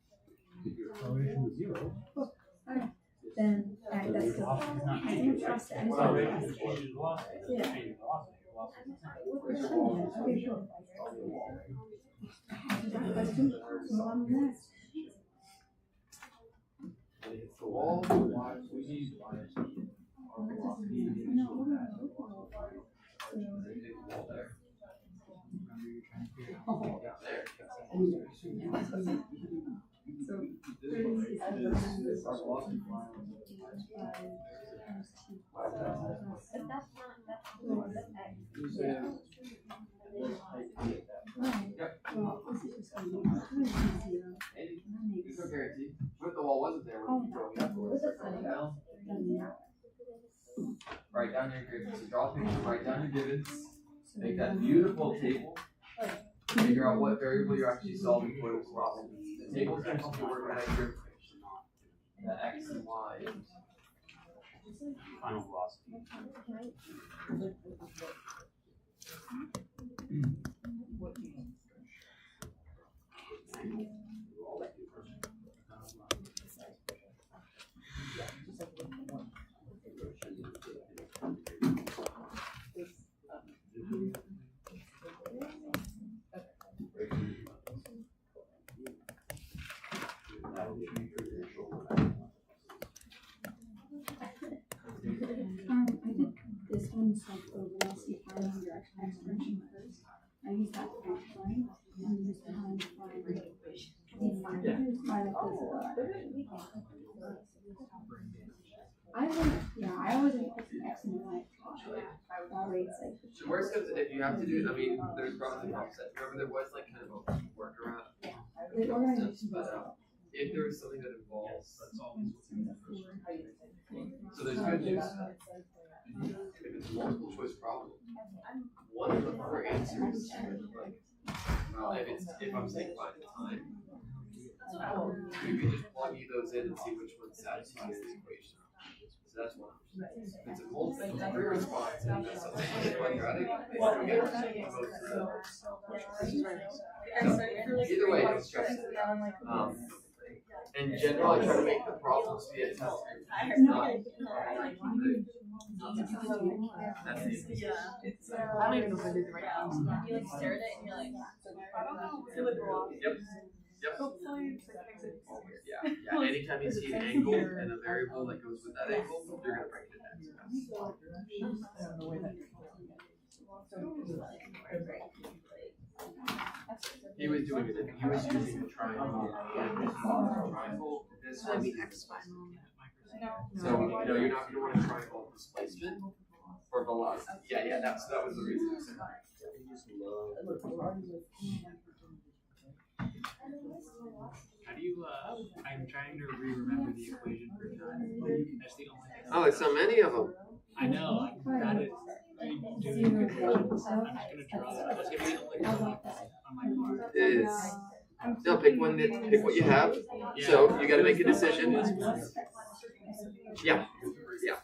Okay. Then that's still. I don't trust it. I just don't trust it. Yeah. Okay, sure. Question? So on next. It's the wall. We need There's no guarantee. What if the wall wasn't there? When you throw it up, down. Write down your gibbons. So draw a picture. Write down your gibbons. Make that beautiful table. Figure out what variable you're actually solving for this problem. The table's going to help you work out your the x and y. Final velocity. I did this one's like the velocity find your expression first. I used that for explain and use the time to find the I always put some X in my that way it's like So worst comes if you have to do, I mean, there's pros and cons. Remember there was like kind of a workaround. the organization But if there is something that involves, so there's good news. If it's a multiple choice problem, one of the four answers, well, if I'm saying find the time, you can just plug those in and see which one satisfies the equation. So that's one. If it's a multiple free response and that's something quadratic, either way, don't stress it. In general, I try to make the problems be a test. Not that's easy. I don't even know if I did it right now. You like stare at it and you're like, I don't know. Yep. Yeah. Anytime you see an angle and a variable that goes with that angle, you're gonna break it down. He was doing it. He was using a triangle. Triangle. This was so you're not gonna want a triangle displacement or velocity. Yeah. That was the reason. How do you, I'm trying to remember the equation for time. That's the only thing. Oh, there's so many of them. I know, I got it. Doing equations. I'm just gonna draw it. That's gonna be the only thing on my card. No, pick one. Pick what you have. Yeah. So you got to make a decision. Yeah. The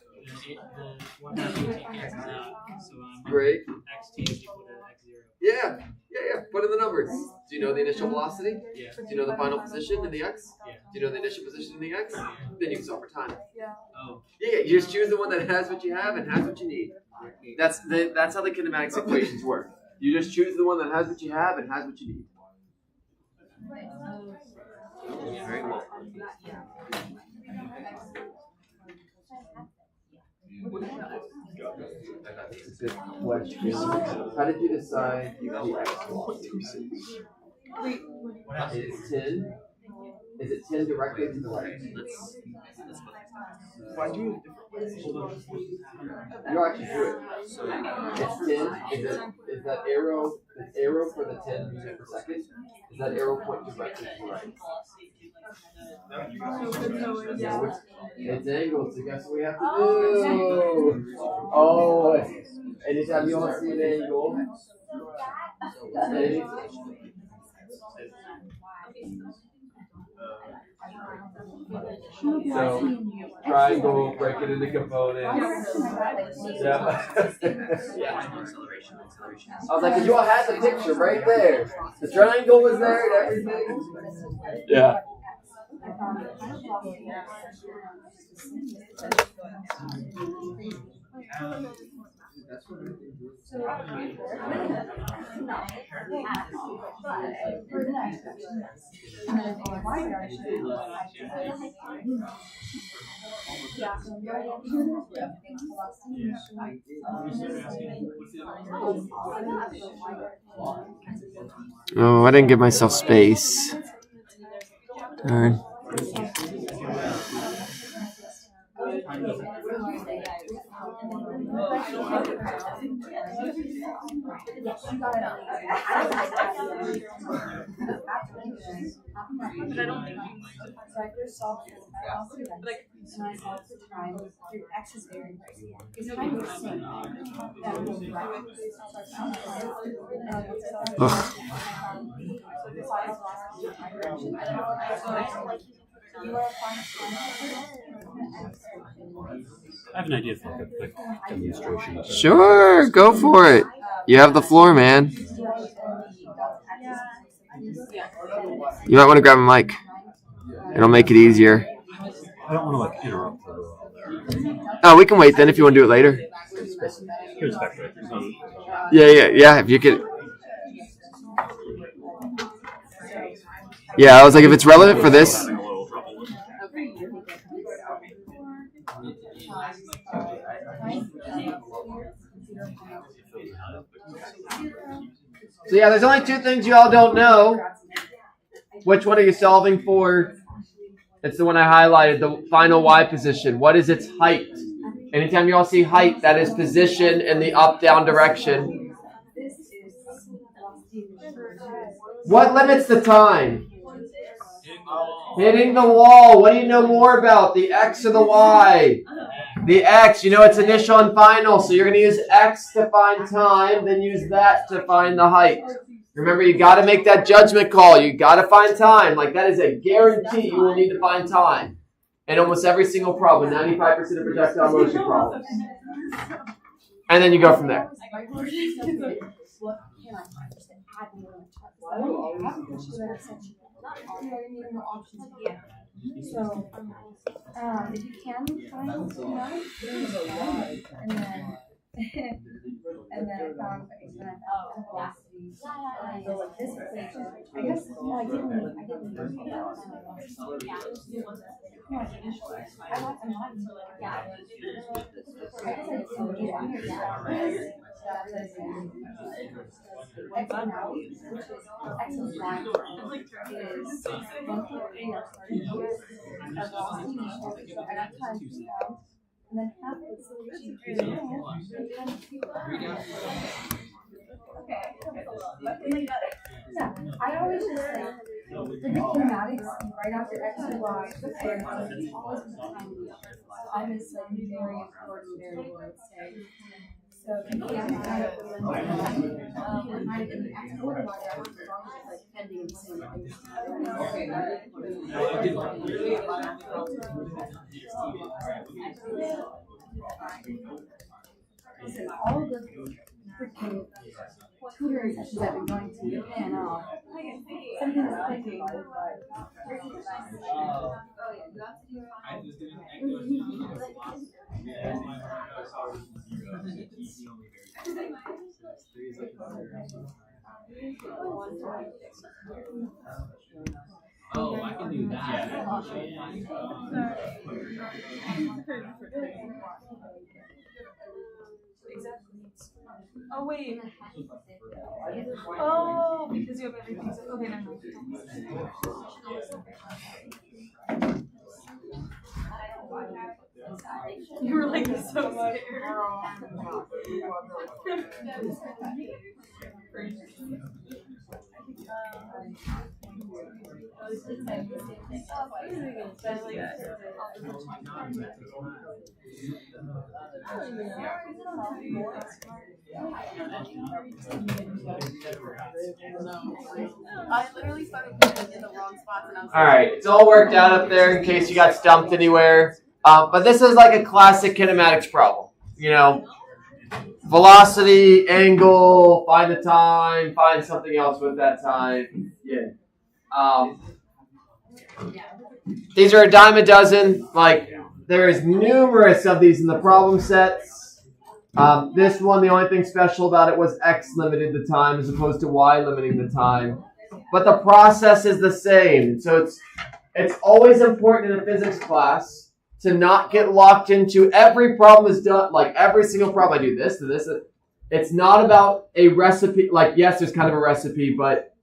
1 18 cancels out, so Great. xt is equal to x0. Yeah. Yeah. Put in the numbers. Do you know the initial velocity? Yeah. Do you know the final position in the x? Yeah. Do you know the initial position in the x? Then you can solve for time. Oh. Yeah, you just choose the one that has what you have and has what you need. That's how the kinematics equations work. You just choose the one that has what you have and has what you need. Very well. It's a good question. How did you decide the x velocity? Is 10? Is it 10 directly to the right? Why do you? You actually do it. So it's 10. Is that arrow for the 10 meters per second? Is that arrow point directly to the right? It's angled, so guess what we have to do? Oh, anytime you want to see an angle, so triangle, break it into components. Yeah. I was like, 'cause you all had the picture right there. The triangle was there and everything. Yeah. Oh, I didn't give myself space. Darn. I have an idea for like a quick demonstration. Sure, go for it. You have the floor, man. You might want to grab a mic. It'll make it easier. I don't want to like interrupt her. Oh, we can wait then if you want to do it later. Here's Vector. Yeah. If you could. Yeah, I was like, if it's relevant for this. So yeah, there's only two things you all don't know. Which one are you solving for? It's the one I highlighted, the final y position. What is its height? Anytime you all see height, that is position in the up-down direction. What limits the time? Hitting the wall. What do you know more about, the x or the y? The x, you know it's initial and final, so you're going to use x to find time, then use that to find the height. Remember, you got to make that judgment call. You got to find time. Like, that is a guarantee you will need to find time. In almost every single problem, 95% of projectile motion problems. And then you go from there. So, if you can find time, and then I found velocity. So like this equation, I guess I didn't and then half the solution yeah, I always just say the kinematics right after x and y, it's always the time. Time is like a very important variable, I'd say. So if you can't find it within the x or the y, as long as it's like pending in the same place. Listen, all the freaking tutoring sessions questions that we're going to and something that's clicking. Oh, I can do that. Oh wait. Oh, because you have everything. Okay, no. You were like so scared. I literally started putting in the wrong spots and I was All right, it's all worked out up there in case you got stumped anywhere. But this is like a classic kinematics problem. You know, velocity, angle, find the time, find something else with that time. Yeah. These are a dime a dozen. Like, there is numerous of these in the problem sets. This one, the only thing special about it was X limited the time as opposed to Y limiting the time. But the process is the same. So it's always important in a physics class to not get locked into every problem is done, like every single problem I do this to this. It's not about a recipe. Like, yes, there's kind of a recipe, but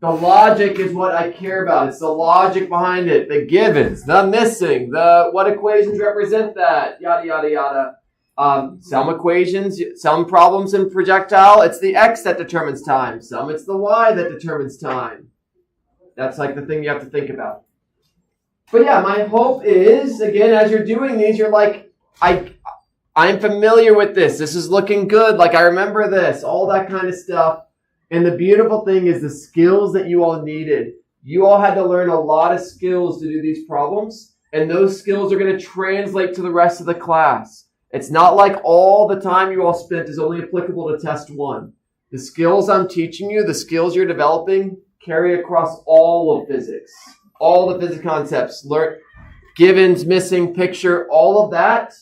the logic is what I care about. It's the logic behind it, the givens, the missing, what equations represent that, yada, yada, yada. Some equations, some problems in projectile, it's the X that determines time. Some, it's the Y that determines time. That's like the thing you have to think about. But yeah, my hope is, again, as you're doing these, you're like, I'm familiar with this. This is looking good. Like, I remember this, all that kind of stuff. And the beautiful thing is the skills that you all needed. You all had to learn a lot of skills to do these problems. And those skills are going to translate to the rest of the class. It's not like all the time you all spent is only applicable to test one. The skills I'm teaching you, the skills you're developing, carry across all of physics. All the physics concepts, learn givens, missing, picture, all of that.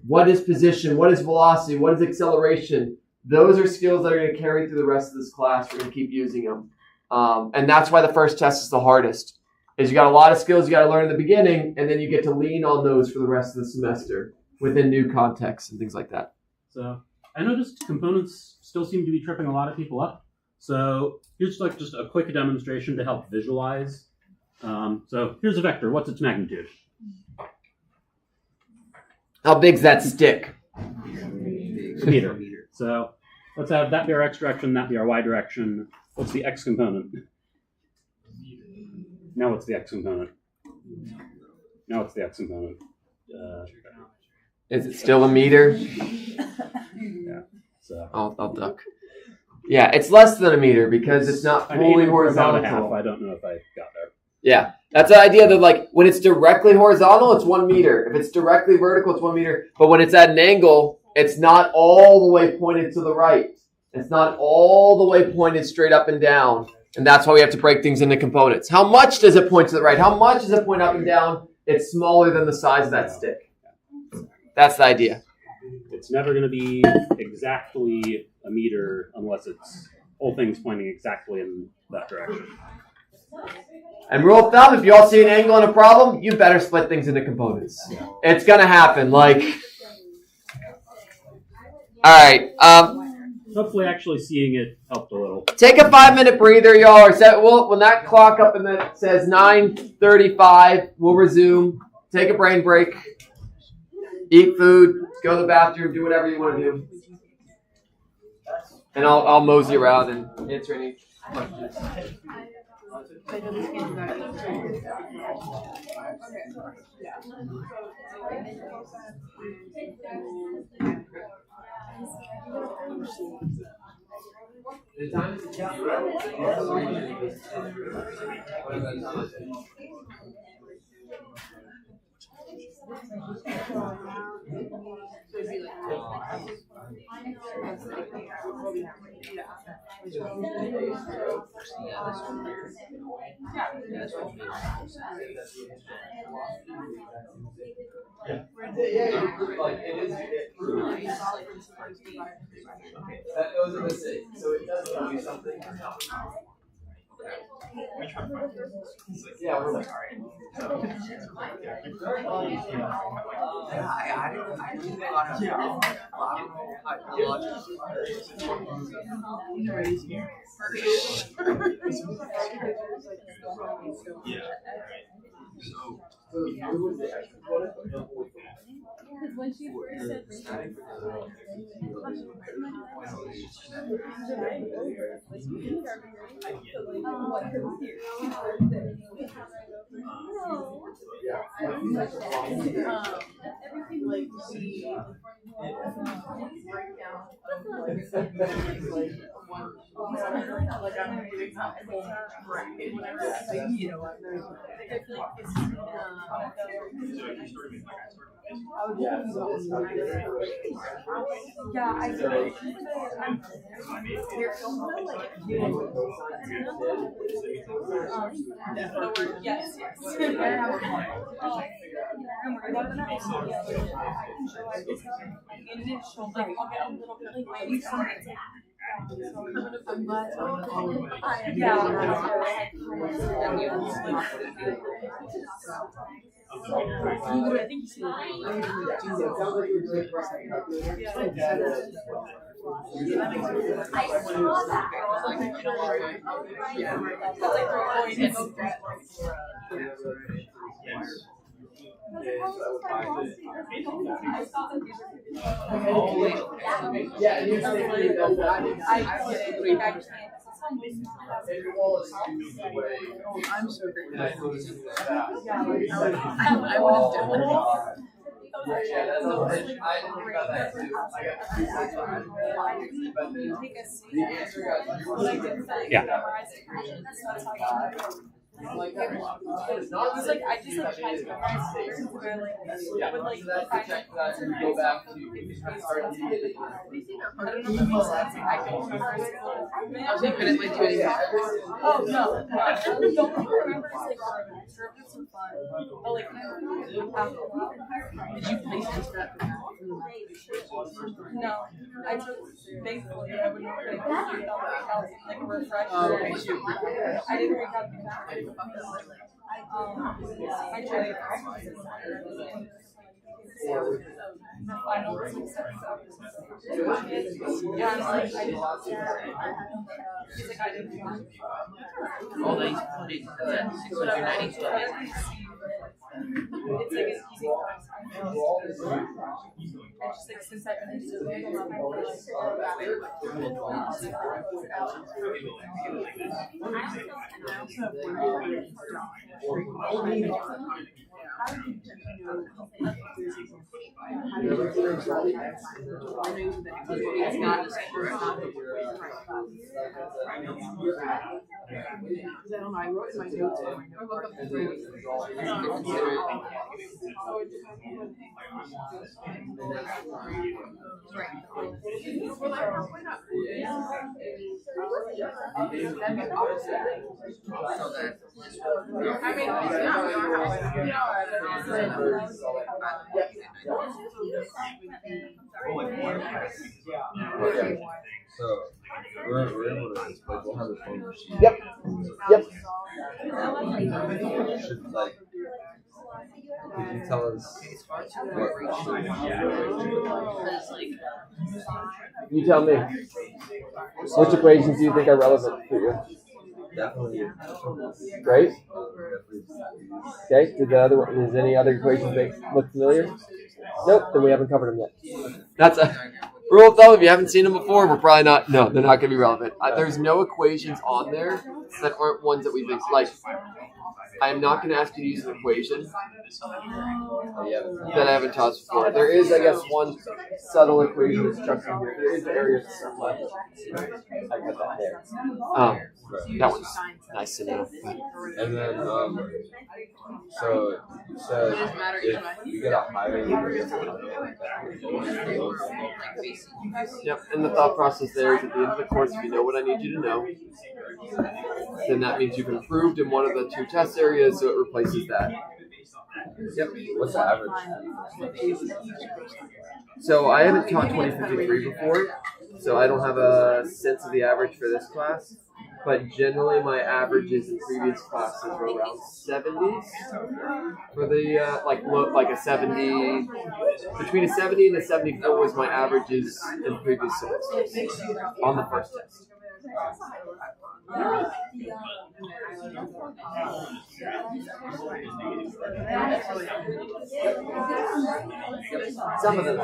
What is position? What is velocity? What is acceleration? Those are skills that are going to carry through the rest of this class. We're going to keep using them. And that's why the first test is the hardest. Is you got a lot of skills you got to learn in the beginning, and then you get to lean on those for the rest of the semester within new contexts and things like that. So I noticed components still seem to be tripping a lot of people up. So here's like just a quick demonstration to help visualize. So here's a vector. What's its magnitude? How big's that stick? Meter. So let's have that be our x direction, that be our y direction. What's the x component? Now what's the x component? Now what's the x component? Is it still a meter? Yeah. So I'll duck. Yeah, it's less than a meter because it's not fully horizontal. About a half. I don't know if I got there. Yeah, that's the idea that like when it's directly horizontal, it's 1 meter. If it's directly vertical, it's 1 meter. But when it's at an angle, it's not all the way pointed to the right. It's not all the way pointed straight up and down. And that's why we have to break things into components. How much does it point to the right? How much does it point up and down? It's smaller than the size of that stick. That's the idea. It's never going to be exactly a meter unless it's whole thing's pointing exactly in that direction. And rule of thumb, if you all see an angle in a problem, you better split things into components. Yeah. It's going to happen. Like, all right. Hopefully actually seeing it helped a little. Take a 5-minute breather, y'all. Or set, well, when that clock up and that says 9:35, we'll resume. Take a brain break. Eat food. Go to the bathroom. Do whatever you want to do. And I'll mosey around and answer any questions. Like it is. That was a mistake. So it does tell you something. Yeah, we're like, all right. Because when she first said yeah, I feel yes, Yeah, you I'm so grateful. I would have done it. Yeah, that's all. I didn't think about that too. I got 2 cents on it. But the answer got Yeah. it's like I just like tried to memorize it where yeah, would like so that's the check that you go back to. I don't know if it makes sense. I don't remember school. You couldn't like do anything. Oh no, I don't remember like derivatives were fun, but like Did you place this for that? no, I took thankfully I would not like a refresher. Oh, okay. I didn't recap the back. I tried to the final yeah, I'm like, I didn't he's like, I didn't want Oh, they put it at 692. it's like an easy concept. And just like since I've been into I don't know, I wrote in my notes. I woke up to So we're able to like we'll have a phone machine. Yep. Yep. Should like could you tell us what You tell me. Which equations do you think are relevant to you? definitely Right? Okay. Does any other equations look familiar? Nope. Then we haven't covered them yet. That's a rule of thumb. If you haven't seen them before, we're probably not. No, they're not going to be relevant. There's no equations on there that aren't ones that we've like. I'm not going to ask you to use an equation that I haven't taught before. There is, I guess, one subtle equation that's chucked in here. There is an area of stuff left. I got that there. That one's nice to know. and then so you said if you get a higher Yep, and the thought process there is at the end of the course, if you know what I need you to know, then that means you've improved in one of the two test areas, so it replaces that. Yep. What's the average? So I haven't taught 2053 before, so I don't have a sense of the average for this class. But generally, my averages in previous classes were around 70s for the like a 70, between a 70 and a 74 was my averages in previous semesters on the first test. Some of them.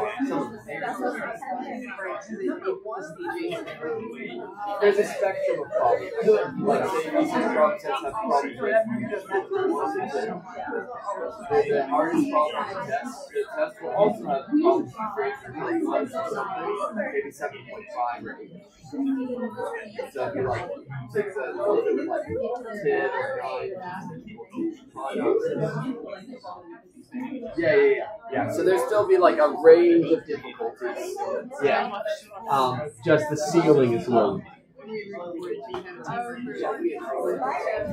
There's a spectrum of problems. Like say problem sets have problems with the hardest problem in the test. The test will also have problems with grades maybe 7.5 or 8. So if you like takes a little bit like 10 or 9. Yeah. So there'll still be like a range of difficulties. Yeah. Just the ceiling is low.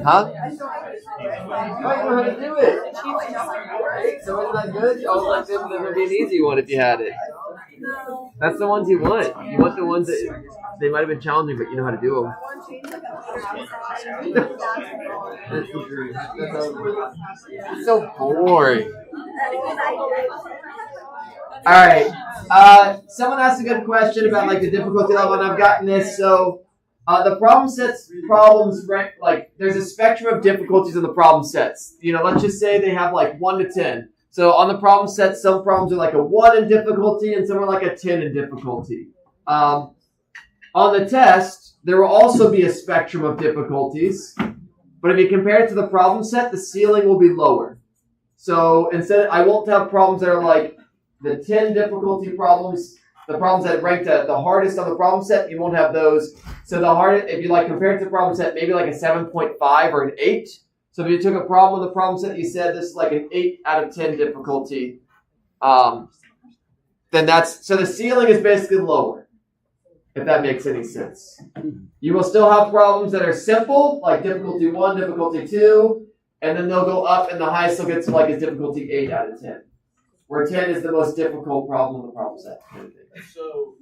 Huh? Oh, you know how to do it. So isn't that good? Oh, like that would be an easy one if you had it. That's the ones you want. You want the ones that they might have been challenging, but you know how to do them. That's so boring. All right. Someone asked a good question about like the difficulty level, and I've gotten this. So the problem sets problems rank like there's a spectrum of difficulties in the problem sets. You know, let's just say they have like 1 to 10. So on the problem set, some problems are like a 1 in difficulty, and some are like a 10 in difficulty. On the test, there will also be a spectrum of difficulties, but if you compare it to the problem set, the ceiling will be lower. So instead, I won't have problems that are like the 10 difficulty problems, the problems that ranked at the hardest on the problem set, you won't have those. So the hardest, if you like compare it to the problem set, maybe like a 7.5 or an 8. So if you took a problem on the problem set, you said this is like an 8 out of 10 difficulty, then so the ceiling is basically lower, if that makes any sense. You will still have problems that are simple, like difficulty 1, difficulty 2, and then they'll go up, and the highest they'll get to like is difficulty 8 out of 10, where 10 is the most difficult problem in the problem set. So,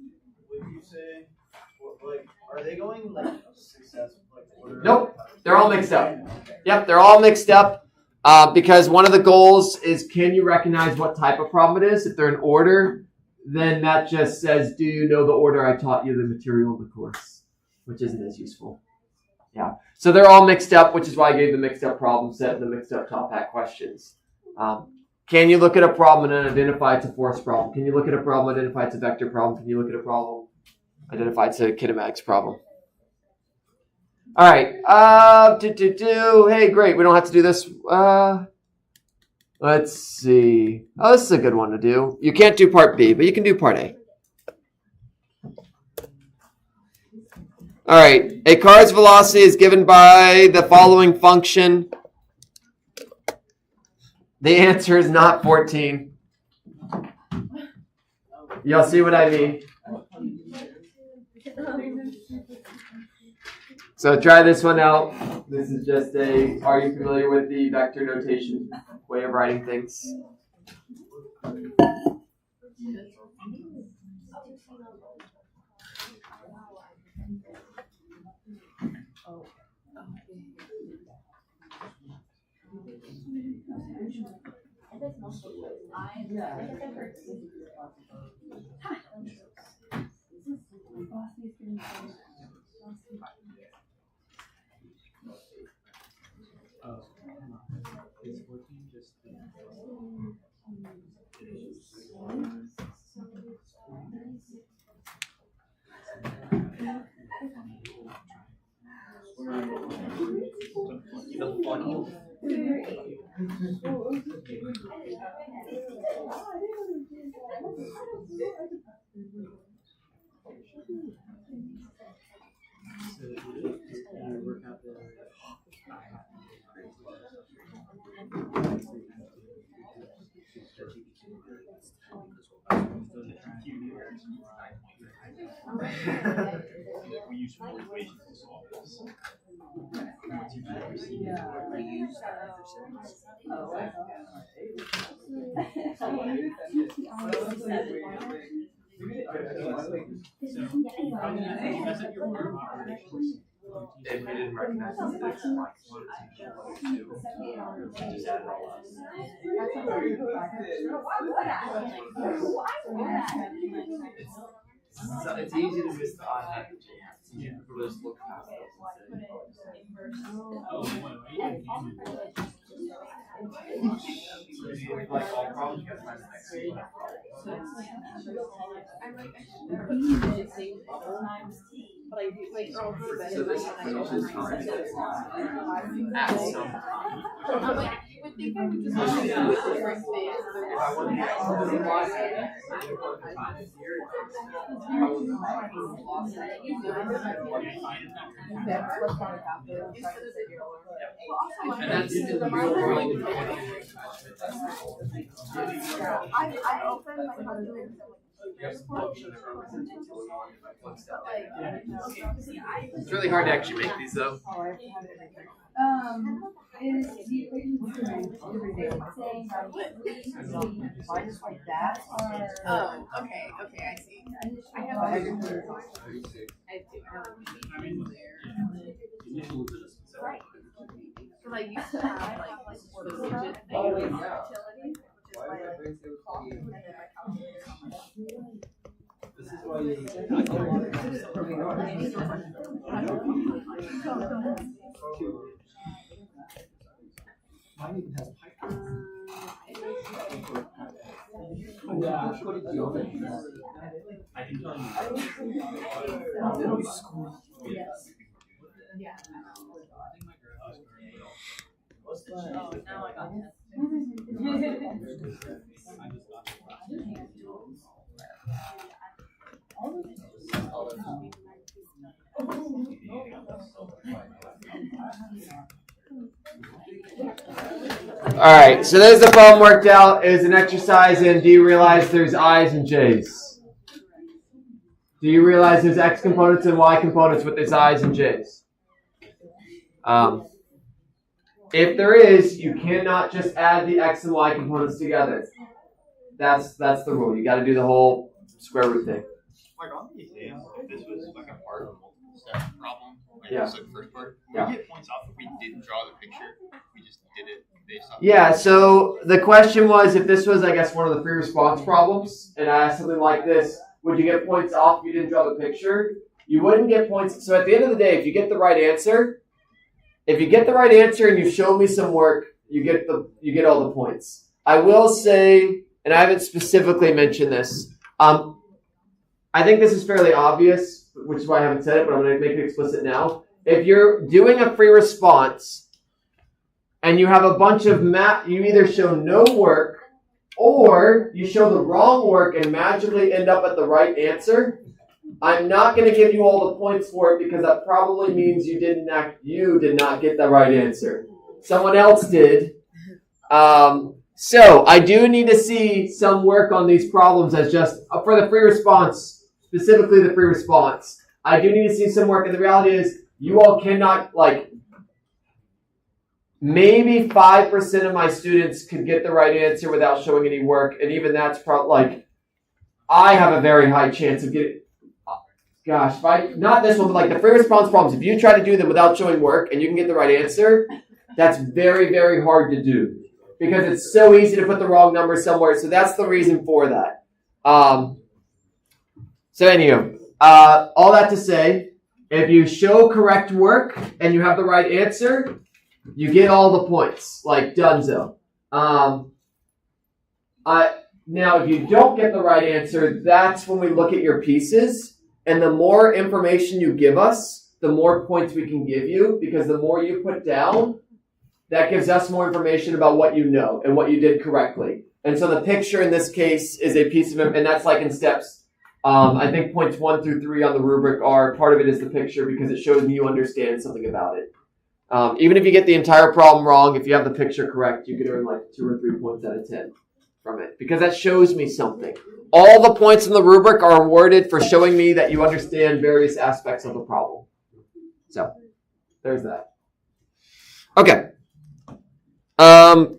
would you say, like, are they going like successful? Nope, they're all mixed up. Yep, they're all mixed up because one of the goals is can you recognize what type of problem it is? If they're in order, then that just says, do you know the order I taught you the material of the course? Which isn't as useful. Yeah, so they're all mixed up, which is why I gave the mixed up problem set and the mixed up top hat questions. Can you look at a problem and identify it's a force problem? Can you look at a problem and identify it's a vector problem? Can you look at a problem, identify it's a kinematics problem? All right. Hey, great. We don't have to do this. Let's see. Oh, this is a good one to do. You can't do part B, but you can do part A. All right. A car's velocity is given by the following function. The answer is not 14. Y'all see what I mean? So try this one out. This is just are you familiar with the vector notation way of writing things? Is 14 just work out the We use equations to solve this. That's at your firm operations. If you didn't recognize it, it's like 1, 2, 2, just add it all up. It's easy to miss the odd hat. People just look past those and say, like all problems, you gotta find the next So this finishes time. At some time. And that's in the real world. I opened my calculator. It's really hard to actually make these though. Is the equation saying minus like that or? Oh, okay, I see. I have I do. Right. Because I used to have like specific Oh, things. yeah. Utility, which is my cost, and then my calculator how much. This is why you. Mine even has Python. I can tell you. Yeah. Oh, now I got that. Alright, so there's the problem worked out. It was an exercise in, do you realize there's I's and J's? Do you realize there's X components and Y components with this I's and J's? If there is, you cannot just add the X and Y components together. That's the rule. You got to do the whole square root thing. Like on the exam, if this was like a part of a multiple step problem, like Yeah. this like the first part, Yeah. we get points off if we didn't draw the picture. We just did it based off. Yeah, so the question was if this was, I guess, one of the free response problems, and I asked something like this, would you get points off if you didn't draw the picture? You wouldn't get points. So at the end of the day, if you get the right answer, and you show me some work, you get all the points. I will say, and I haven't specifically mentioned this, I think this is fairly obvious, which is why I haven't said it, but I'm going to make it explicit now. If you're doing a free response and you have a bunch of you either show no work or you show the wrong work and magically end up at the right answer, I'm not going to give you all the points for it because that probably means you did not get the right answer. Someone else did. So I do need to see some work on these problems as just for the free response, specifically the free response. I do need to see some work, and the reality is you all cannot, maybe 5% of my students could get the right answer without showing any work, and even that's probably, I have a very high chance of getting, not this one, but the free response problems, if you try to do them without showing work and you can get the right answer, that's very, very hard to do because it's so easy to put the wrong number somewhere. So that's the reason for that. So anyway, all that to say, if you show correct work and you have the right answer, you get all the points, like Dunzo. Now, if you don't get the right answer, that's when we look at your pieces. And the more information you give us, the more points we can give you, because the more you put down, that gives us more information about what you know and what you did correctly. And so the picture in this case is a piece of, and that's in steps. I think points 1 through 3 on the rubric are, part of it is the picture because it shows me you understand something about it. Even if you get the entire problem wrong, if you have the picture correct, you could earn 2 or 3 points out of 10 from it because that shows me something. All the points in the rubric are awarded for showing me that you understand various aspects of the problem. So, there's that. Okay.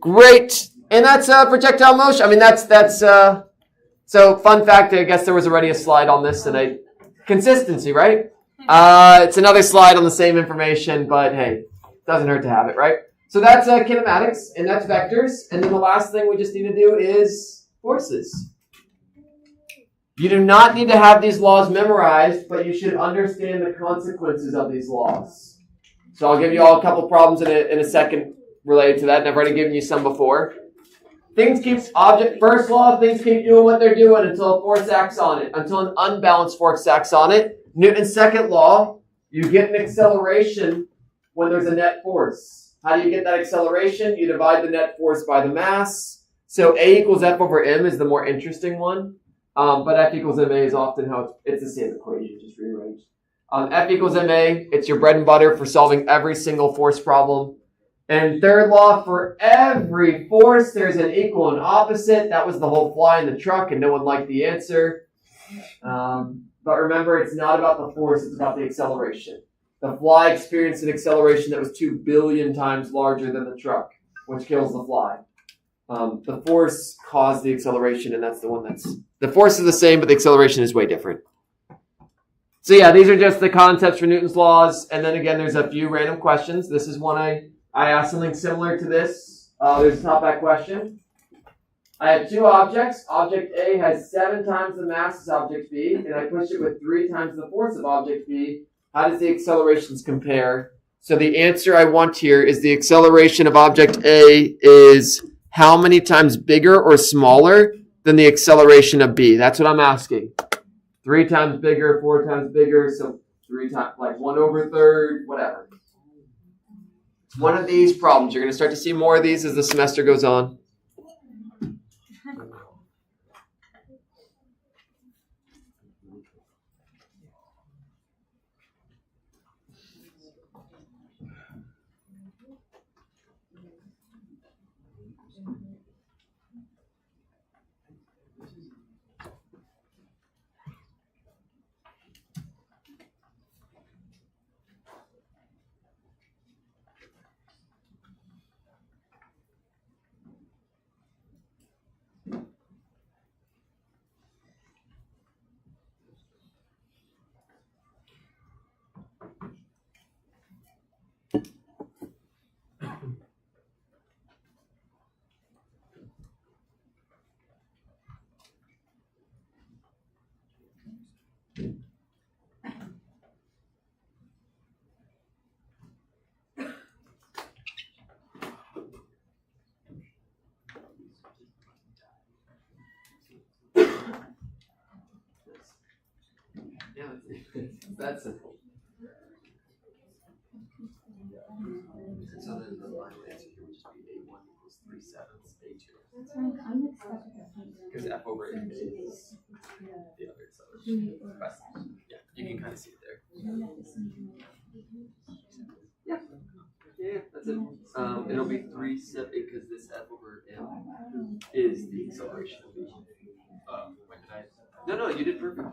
Great. And that's projectile motion. I mean, that's so fun fact, I guess there was already a slide on this tonight. Consistency, right? It's another slide on the same information, but hey, doesn't hurt to have it, right? So that's kinematics, and that's vectors. And then the last thing we just need to do is forces. You do not need to have these laws memorized, but you should understand the consequences of these laws. So I'll give you all a couple problems in a second related to that, and I've already given you some before. First law, things keep doing what they're doing until a force acts on it, until an unbalanced force acts on it. Newton's second law, you get an acceleration when there's a net force. How do you get that acceleration? You divide the net force by the mass. So A equals F over M is the more interesting one. But F equals ma is often how it's the same equation, just rearranged. F equals ma, it's your bread and butter for solving every single force problem. And third law, for every force, there's an equal and opposite. That was the whole fly in the truck, and no one liked the answer. But remember, it's not about the force, it's about the acceleration. The fly experienced an acceleration that was 2 billion times larger than the truck, which kills the fly. The force caused the acceleration, and that's the one that's... The force is the same, but the acceleration is way different. So yeah, these are just the concepts for Newton's laws. And then again, there's a few random questions. This is one I asked something similar to this. There's a top back question. I have two objects. Object A has 7 times the mass as object B, and I push it with 3 times the force of object B. How does the accelerations compare? So the answer I want here is the acceleration of object A is how many times bigger or smaller than the acceleration of B? That's what I'm asking. 3 times bigger, 4 times bigger, so 3 times, like 1/3, whatever. It's one of these problems. You're going to start to see more of these as the semester goes on. Yeah, that's simple. So then the final answer here would just be A1 equals 3/7 A2. Because F over A is the other acceleration. But, yeah, you can kind of see it there. Yeah, that's it. It'll be 3/7 because this F over M is the acceleration of B. No, you did perfect.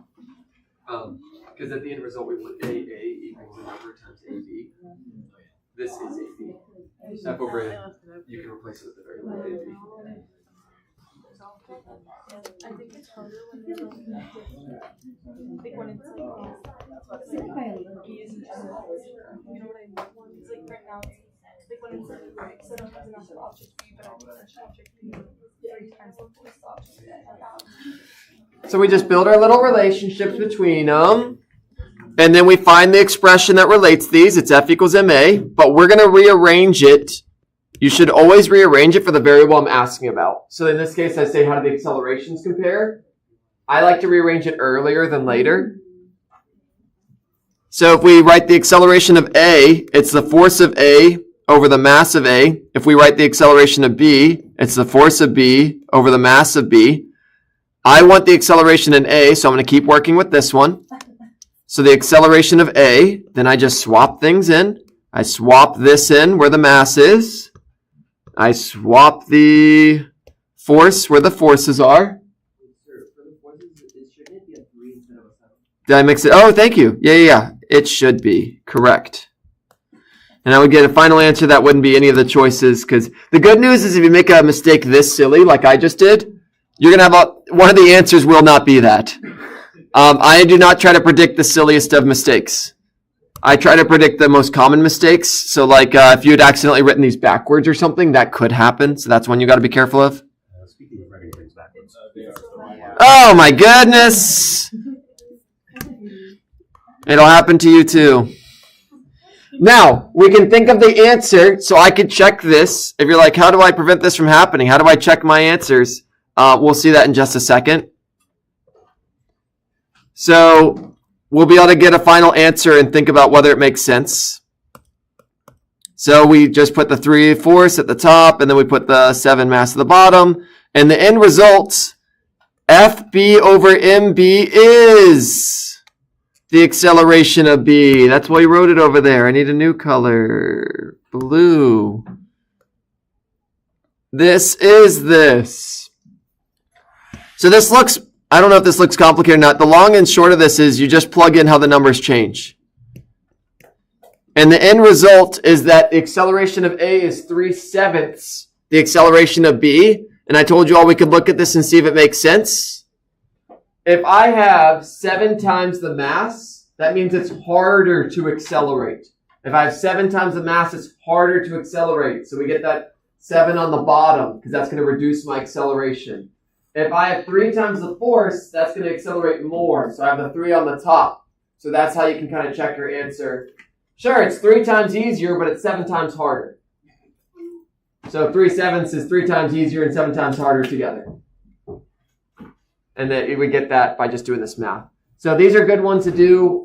Because at the end result we want AA equals a number times AB. This is AB. F over M, you can replace it with the variable AB. I think it's harder when there's like when it's like B isn't just you know what I mean? It's like right now it's like when it's like set up as an actual object B, but I push object B 3 times the force object B. So we just build our little relationships between them. And then we find the expression that relates these. It's F equals ma. But we're going to rearrange it. You should always rearrange it for the variable I'm asking about. So in this case, I say, how do the accelerations compare? I like to rearrange it earlier than later. So if we write the acceleration of A, it's the force of A over the mass of A. If we write the acceleration of B, it's the force of B over the mass of B. I want the acceleration in A, so I'm going to keep working with this one. So the acceleration of A, then I just swap things in. I swap this in where the mass is. I swap the force where the forces are. Did I mix it? Oh, thank you. Yeah. It should be. Correct. And I would get a final answer that wouldn't be any of the choices, because the good news is if you make a mistake this silly, like I just did, you're going to have one of the answers will not be that. I do not try to predict the silliest of mistakes. I try to predict the most common mistakes. So like if you had accidentally written these backwards or something, that could happen. So that's one you got to be careful of. Speaking of writing things backwards. Oh my goodness. It'll happen to you too. Now, we can think of the answer, so I could check this. If you're like, how do I prevent this from happening? How do I check my answers? We'll see that in just a second. So, we'll be able to get a final answer and think about whether it makes sense. So, we just put the 3/4 at the top, and then we put the 7 mass at the bottom. And the end result, FB over MB is the acceleration of B. That's why we wrote it over there. I need a new color. Blue. This is this. So this looks, I don't know if this looks complicated or not. The long and short of this is you just plug in how the numbers change. And the end result is that the acceleration of A is 3/7 the acceleration of B. And I told you all we could look at this and see if it makes sense. If I have 7 times the mass, that means it's harder to accelerate. If I have 7 times the mass, it's harder to accelerate. So we get that 7 on the bottom because that's going to reduce my acceleration. If I have 3 times the force, that's going to accelerate more. So I have the 3 on the top. So that's how you can kind of check your answer. Sure, it's 3 times easier, but it's 7 times harder. So 3/7 is 3 times easier and 7 times harder together. And then we get that by just doing this math. So these are good ones to do.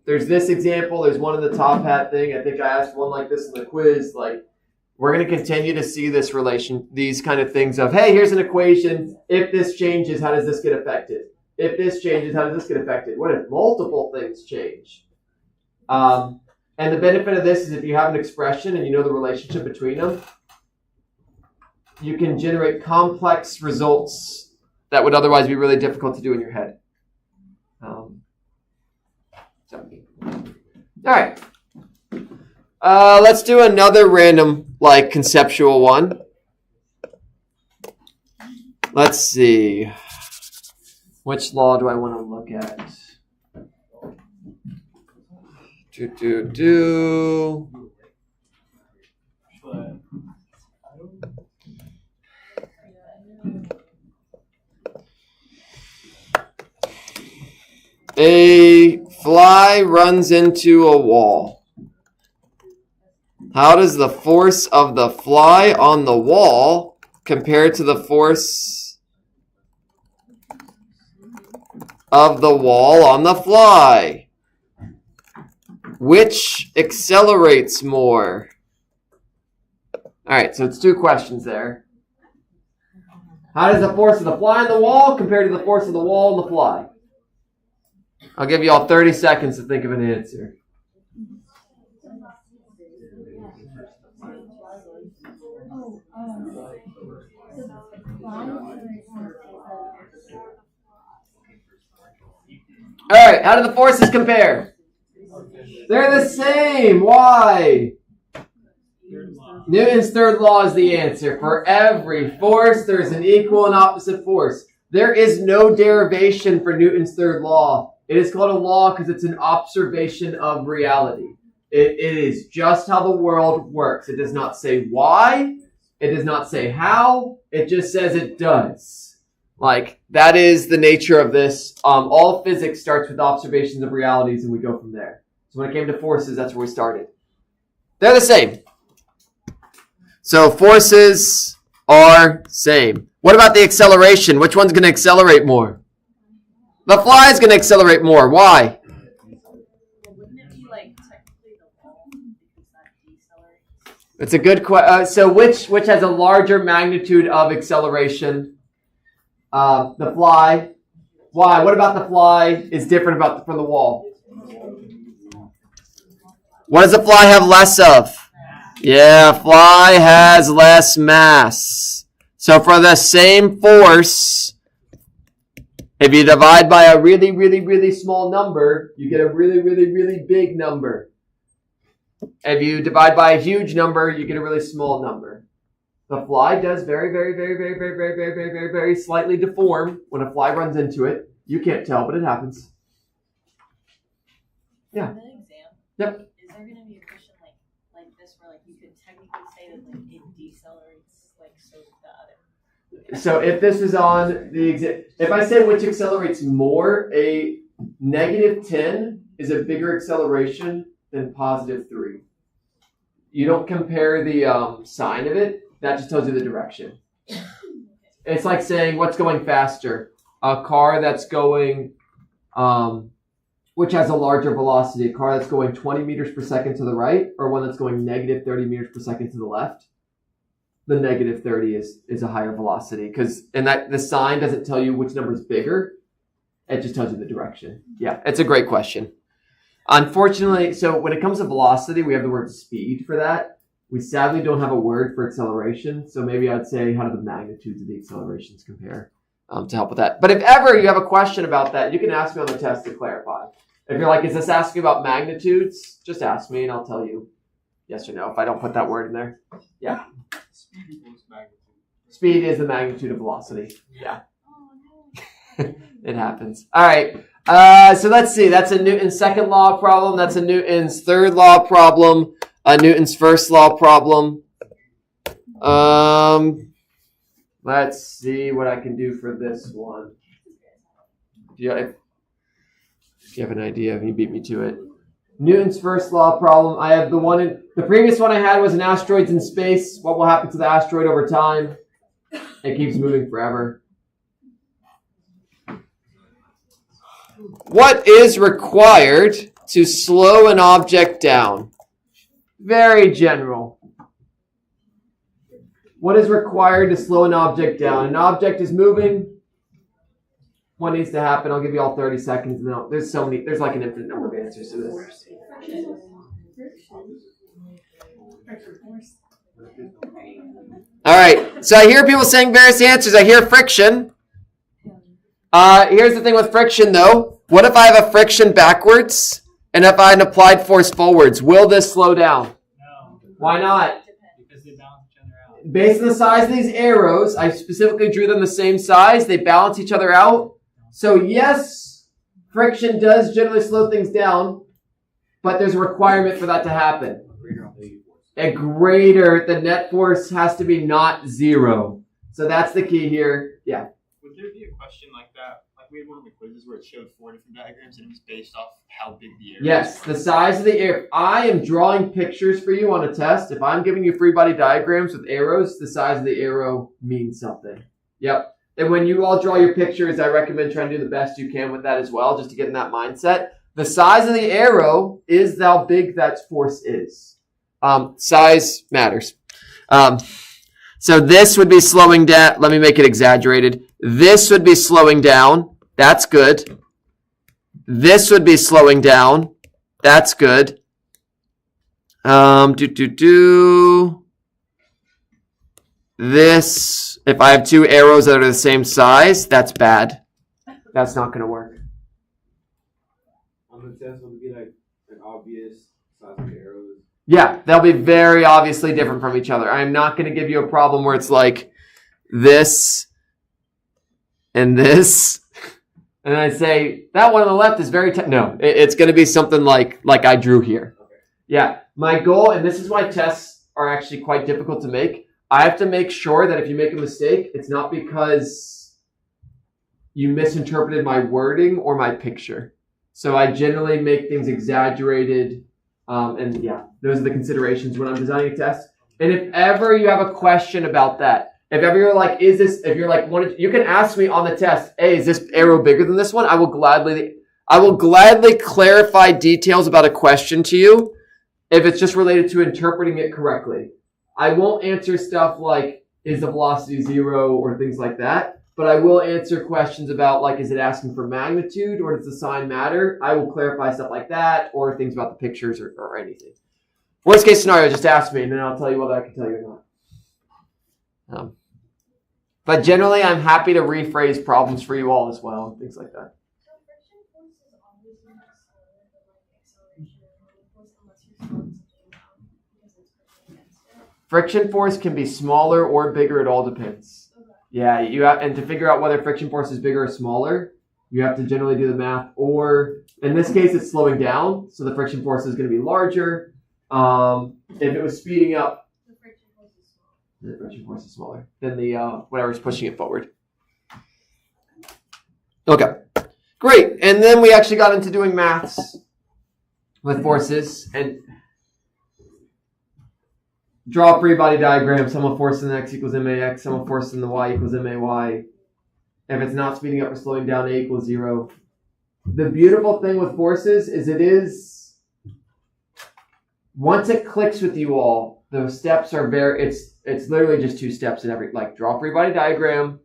There's this example. There's one in the top hat thing. I think I asked one like this in the quiz. Like, we're going to continue to see this relation, these kind of things of, hey, here's an equation. If this changes, how does this get affected? If this changes, how does this get affected? What if multiple things change? And the benefit of this is if you have an expression and you know the relationship between them, you can generate complex results that would otherwise be really difficult to do in your head. All right. Let's do another random, like, conceptual one. Let's see. Which law do I want to look at? A fly runs into a wall. How does the force of the fly on the wall compare to the force of the wall on the fly? Which accelerates more? All right, so it's 2 questions there. How does the force of the fly on the wall compare to the force of the wall on the fly? I'll give you all 30 seconds to think of an answer. All right, how do the forces compare? They're the same. Why? Newton's third law is the answer. For every force, there's an equal and opposite force. There is no derivation for Newton's third law. It is called a law because it's an observation of reality. It is just how the world works. It does not say why. It does not say how. It just says it does. Like, that is the nature of this. All physics starts with observations of realities, and we go from there. So when it came to forces, that's where we started. They're the same. So forces are same. What about the acceleration? Which one's going to accelerate more? The fly is going to accelerate more. Why? Wouldn't it be like technically the wall because that decelerates? It's a good question. So which has a larger magnitude of acceleration? The fly. Why? What about the fly is different from the wall? What does the fly have less of? Yeah, fly has less mass. So for the same force, if you divide by a really, really, really small number, you get a really, really, really big number. If you divide by a huge number, you get a really small number. The fly does very slightly deform when a fly runs into it. You can't tell, but it happens. Yeah. In the exam, Yep. is there going to be a question like this where like you could technically say that like it decelerates like so the other? So if this is on the exam, if I say which accelerates more, a -10 is a bigger acceleration than +3. You don't compare the sign of it. That just tells you the direction. It's like saying what's going faster. A car that's going, which has a larger velocity, a car that's going 20 meters per second to the right, or one that's going -30 meters per second to the left. The -30 is a higher velocity and that the sign doesn't tell you which number is bigger. It just tells you the direction. Yeah, it's a great question. Unfortunately, so when it comes to velocity, we have the word speed for that. We sadly don't have a word for acceleration. So maybe I'd say how do the magnitudes of the accelerations compare to help with that. But if ever you have a question about that, you can ask me on the test to clarify. If you're like, is this asking about magnitudes? Just ask me and I'll tell you yes or no if I don't put that word in there. Yeah. Speed equals magnitude. Speed is the magnitude of velocity. Yeah. It happens. All right. So let's see. That's a Newton's second law problem. That's a Newton's third law problem. A Newton's first law problem. Let's see what I can do for this one. If you have an idea, you beat me to it. Newton's first law problem. I have the previous one I had was an asteroid's in space. What will happen to the asteroid over time? It keeps moving forever. What is required to slow an object down? Very general. What is required to slow an object down? An object is moving. What needs to happen? I'll give you all 30 seconds. No, there's like an infinite number of answers to this. All right. So I hear people saying various answers. I hear friction. Here's the thing with friction, though. What if I have a friction backwards and if I had an applied force forwards? Will this slow down? No. Why not? Because they balance each other out. Based on the size of these arrows, I specifically drew them the same size. They balance each other out. So yes, friction does generally slow things down, but there's a requirement for that to happen. The net force has to be not 0. So that's the key here. Yeah. Would there be a question like that? Like we had one of the quizzes where it showed 4 different diagrams and it was based off how big the area Yes, the size of the arrow. I am drawing pictures for you on a test. If I'm giving you free body diagrams with arrows, the size of the arrow means something. Yep. And when you all draw your pictures, I recommend trying to do the best you can with that as well, just to get in that mindset. The size of the arrow is how big that force is. Size matters. So this would be slowing down. Let me make it exaggerated. This would be slowing down. That's good. This would be slowing down. That's good. This, if I have 2 arrows that are the same size, that's bad. That's not going to work. On the test, would it be like an obvious size of arrows? Yeah, they'll be very obviously different from each other. I'm not going to give you a problem where it's like this and this. And I say, that one on the left is very... No, it's going to be something like I drew here. Okay. Yeah, my goal, and this is why tests are actually quite difficult to make. I have to make sure that if you make a mistake, it's not because you misinterpreted my wording or my picture. So I generally make things exaggerated. And yeah, those are the considerations when I'm designing a test. And if ever you have a question about that, if ever you're like, you can ask me on the test, hey, is this arrow bigger than this one? I will gladly clarify details about a question to you if it's just related to interpreting it correctly. I won't answer stuff like, is the velocity 0 or things like that. But I will answer questions about, like, is it asking for magnitude or does the sign matter? I will clarify stuff like that or things about the pictures or anything. Worst case scenario, just ask me and then I'll tell you whether I can tell you or not. But generally, I'm happy to rephrase problems for you all as well and things like that. So friction force is always going to slow the acceleration of the force unless you're slowing something Friction force can be smaller or bigger. It all depends. Yeah, and to figure out whether friction force is bigger or smaller, you have to generally do the math. Or in this case, it's slowing down, so the friction force is going to be larger. If it was speeding up, the friction force is smaller than the whatever's pushing it forward. Okay, great. And then we actually got into doing maths with forces and draw a free body diagram. Sum of force in the x equals max. Sum of force in the y equals may. If it's not speeding up or slowing down, a equals 0. The beautiful thing with forces is once it clicks with you all, the steps are it's literally just 2 steps in every, like draw a free body diagram,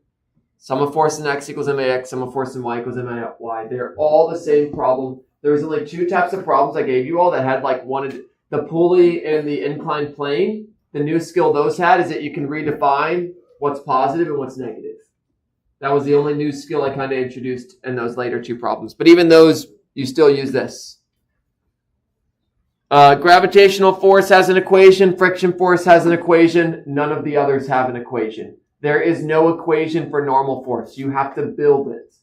sum of force in x equals max, sum of force in y equals may. They're all the same problem. There was only 2 types of problems I gave you all that had like the pulley and the inclined plane. The new skill those had is that you can redefine what's positive and what's negative. That was the only new skill I kind of introduced in those later 2 problems. But even those, you still use this. Gravitational force has an equation. Friction force has an equation. None of the others have an equation. There is no equation for normal force. You have to build it.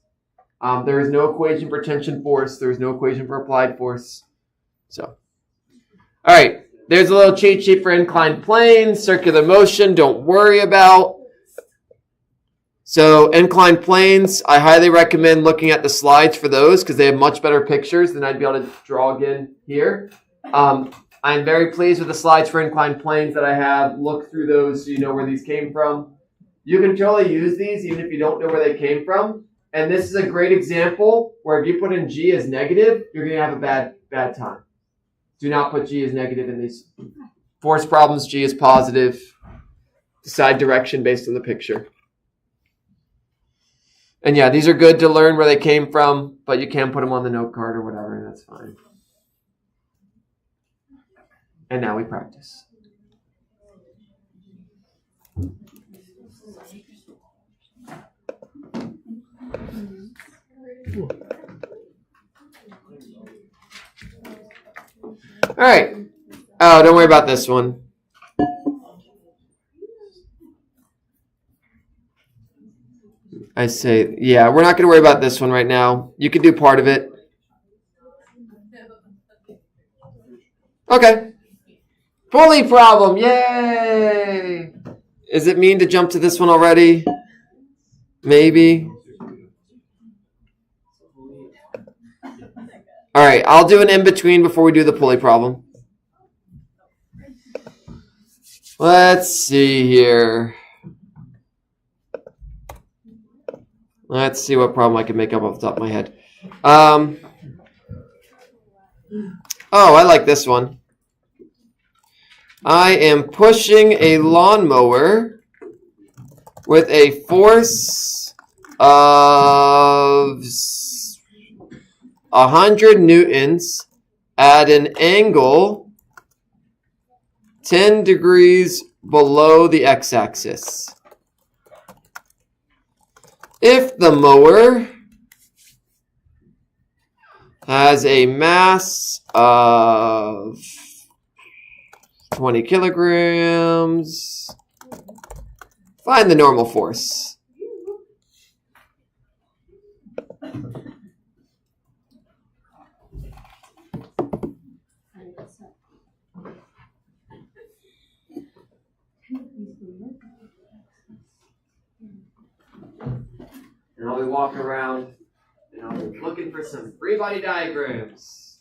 There is no equation for tension force. There is no equation for applied force. So, all right. There's a little cheat sheet for inclined plane, circular motion. Don't worry about. So inclined planes, I highly recommend looking at the slides for those because they have much better pictures than I'd be able to draw again here. I'm very pleased with the slides for inclined planes that I have. Look through those so you know where these came from. You can totally use these even if you don't know where they came from. And this is a great example where if you put in G as negative, you're going to have a bad time. Do not put G as negative in these force problems. G is positive. Decide direction based on the picture. And yeah, these are good to learn where they came from, but you can put them on the note card or whatever, and that's fine. And now we practice. All right. Oh, don't worry about this one. I say, yeah, we're not going to worry about this one right now. You can do part of it. Okay. Pulley problem. Yay. Is it mean to jump to this one already? Maybe. All right, I'll do an in-between before we do the pulley problem. Let's see here. Let's see what problem I can make up off the top of my head. Oh, I like this one. I am pushing a lawnmower with a force of 100 newtons at an angle 10 degrees below the x-axis. If the mower has a mass of 20 kilograms, find the normal force. And I'll be walking around and I'll be looking for some free body diagrams.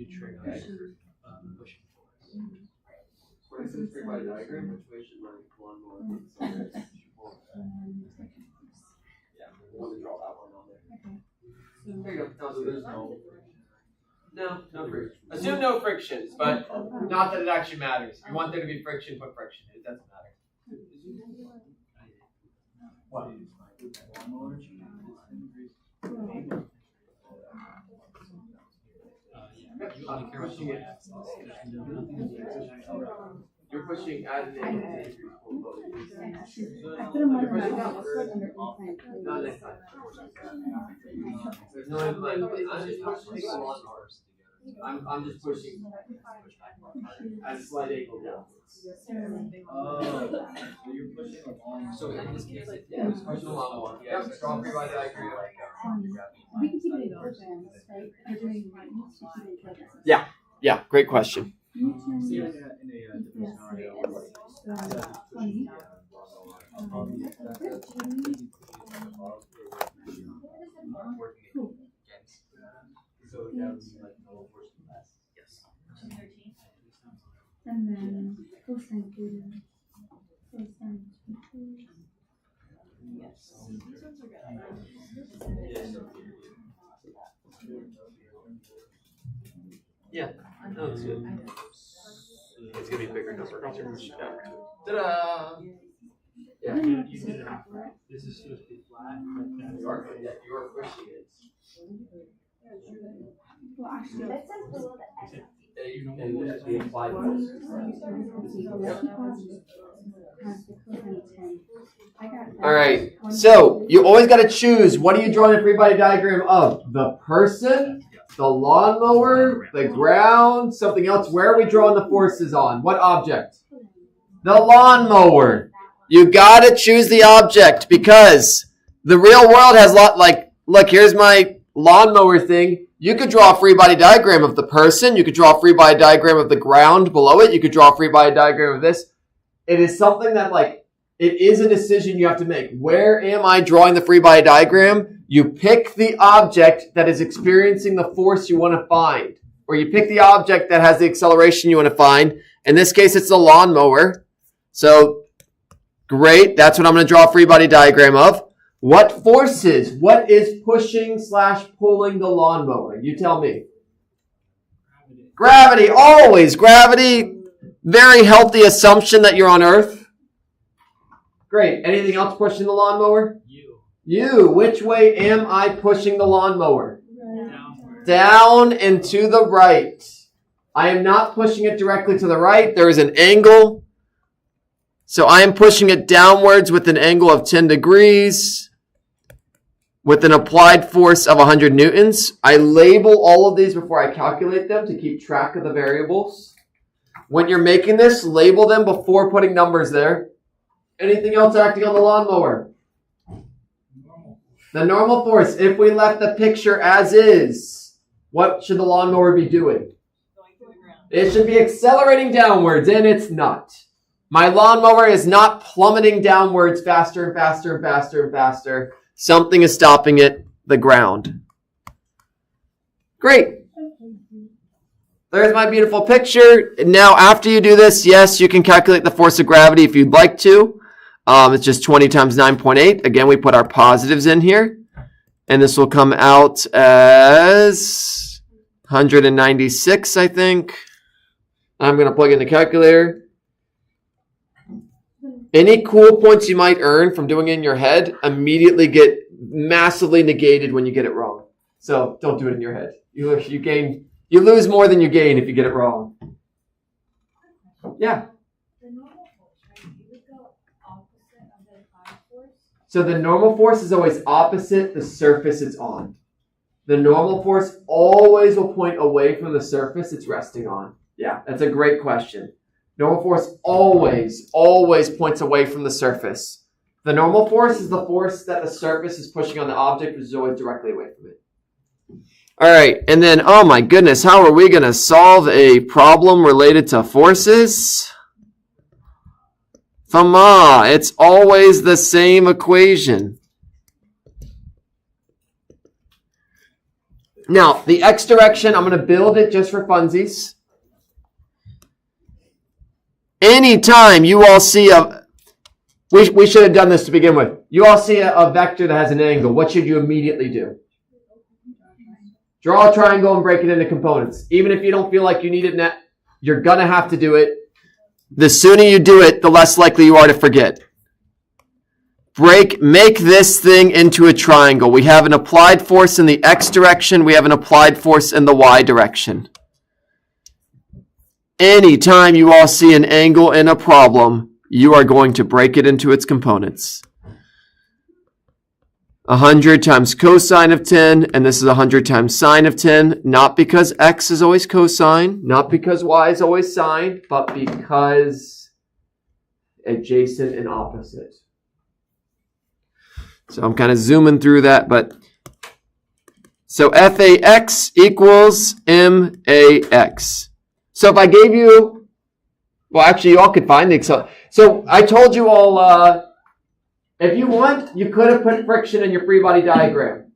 do trigger pushing force. What is this free body diagram? Which way should my lawnmower be? Yeah, we want to draw that one on there. There you go. No, so there's no friction. Assume no frictions, but not that it actually matters. If you want there to be friction, put friction. It doesn't matter. What? You're pushing at an angle. I put them under my house, under incline. There's no incline. I'm just pushing the lawnmower. I'm just pushing at a slight angle downwards. So you're pushing along. So in this case, Yeah, just pushing the lawnmower. Yeah, strong free body diagram. We can keep it in programs, right? You're doing maintenance, we keep it in programs. Yeah, great question. Newton, See, like in a different scenario, like, 20, 13. So that would be like no force less. Yes. 13. And then cosine theta, cosine 2. Yes. These ones are good. Yeah, no, that's good. It's gonna be a bigger number. Ta-da! Yeah. You did it. This is supposed to be flat. You are pushing it. Well, actually, that says below And that's the applied force. All right. So you always got to choose. What are you drawing a free body diagram of? The person, the lawnmower, the ground, something else. Where are we drawing the forces on? What object? The lawnmower. You got to choose the object because the real world has look, here's my lawnmower thing. You could draw a free body diagram of the person. You could draw a free body diagram of the ground below it. You could draw a free body diagram of this. It is something that it is a decision you have to make. Where am I drawing the free body diagram? You pick the object that is experiencing the force you want to find. Or you pick the object that has the acceleration you want to find. In this case, it's the lawnmower. So, great. That's what I'm going to draw a free body diagram of. What forces? What is pushing/pulling the lawnmower? You tell me. Gravity. Always gravity. Very healthy assumption that you're on Earth. Great. Anything else pushing the lawnmower? You. Which way am I pushing the lawnmower? Down and to the right. I am not pushing it directly to the right. There is an angle. So I am pushing it downwards with an angle of 10 degrees. With an applied force of 100 newtons. I label all of these before I calculate them to keep track of the variables. When you're making this, label them before putting numbers there. Anything else acting on the lawnmower? The normal force. If we left the picture as is, what should the lawnmower be doing? Going to the ground. It should be accelerating downwards, and it's not. My lawnmower is not plummeting downwards faster and faster and faster and faster. Something is stopping it, the ground. Great. There's my beautiful picture. Now, after you do this, yes, you can calculate the force of gravity if you'd like to. It's just 20 times 9.8. Again, we put our positives in here. And this will come out as 196, I think. I'm going to plug in the calculator. Any cool points you might earn from doing it in your head immediately get massively negated when you get it wrong. So don't do it in your head. You lose more than you gain if you get it wrong. Yeah. The normal force, right? You would go opposite of the applied force. So the normal force is always opposite the surface it's on. The normal force always will point away from the surface it's resting on. Yeah, that's a great question. Normal force always points away from the surface. The normal force is the force that the surface is pushing on the object, which is always directly away from it. All right, and then, oh my goodness, how are we going to solve a problem related to forces? It's always the same equation. Now, the x direction, I'm going to build it just for funsies. Anytime you all see we should have done this to begin with. You all see a vector that has an angle. What should you immediately do? Draw a triangle and break it into components. Even if you don't feel like you need it, you're going to have to do it. The sooner you do it, the less likely you are to forget. Make this thing into a triangle. We have an applied force in the x direction. We have an applied force in the y direction. Anytime you all see an angle in a problem, you are going to break it into its components. 100 times cosine of 10, and this is 100 times sine of 10, not because x is always cosine, not because y is always sine, but because adjacent and opposite. So I'm kind of zooming through that, but so FAX equals MAX. So if I gave you, well, actually, you all could find the Excel. So I told you all, if you want, you could have put friction in your free body diagram.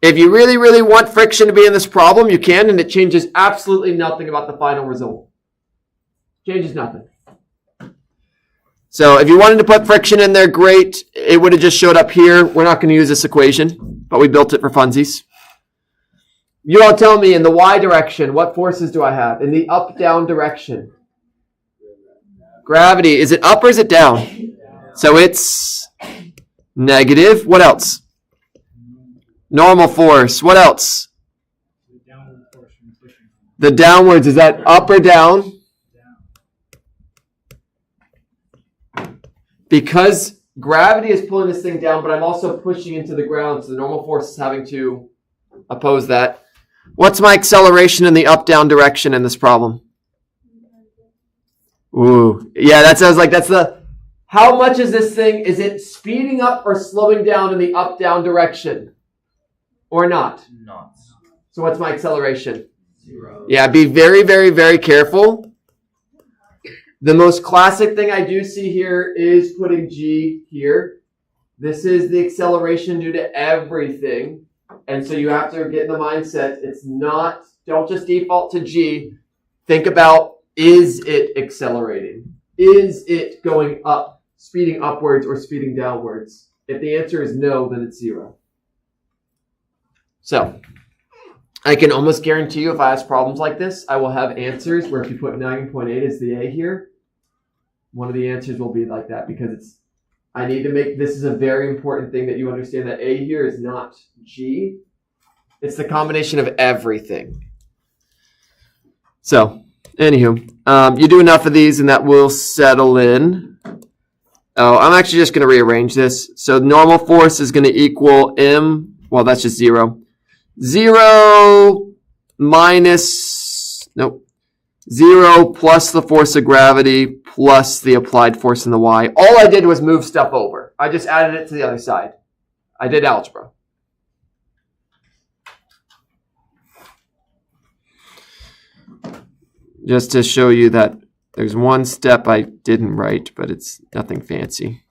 If you really, really want friction to be in this problem, you can, and it changes absolutely nothing about the final result. Changes nothing. So if you wanted to put friction in there, great. It would have just showed up here. We're not going to use this equation, but we built it for funsies. You all tell me in the y direction, what forces do I have? In the up-down direction. Gravity. Is it up or is it down? So it's negative. What else? Normal force. What else? The downwards. Is that up or down? Because gravity is pulling this thing down, but I'm also pushing into the ground, so the normal force is having to oppose that. What's my acceleration in the up-down direction in this problem? Ooh. Yeah, that sounds like that's the... How much is this thing? Is it speeding up or slowing down in the up-down direction? Or not? Not. So what's my acceleration? 0. Yeah, be very, very, very careful. The most classic thing I do see here is putting g here. This is the acceleration due to everything. And so you have to get in the mindset, it's not, don't just default to g. Think about, is it accelerating? Is it going up, speeding upwards or speeding downwards? If the answer is no, then it's 0. So, I can almost guarantee you if I ask problems like this, I will have answers where if you put 9.8 as the a here, one of the answers will be like that because it's, I need to make, this is a very important thing that you understand that a here is not g. It's the combination of everything. So, anywho, you do enough of these and that will settle in. Oh, I'm actually just going to rearrange this. So normal force is going to equal m, well, that's just 0. 0 minus, nope. 0 plus the force of gravity plus the applied force in the y. All I did was move stuff over. I just added it to the other side. I did algebra. Just to show you that there's one step I didn't write, but it's nothing fancy.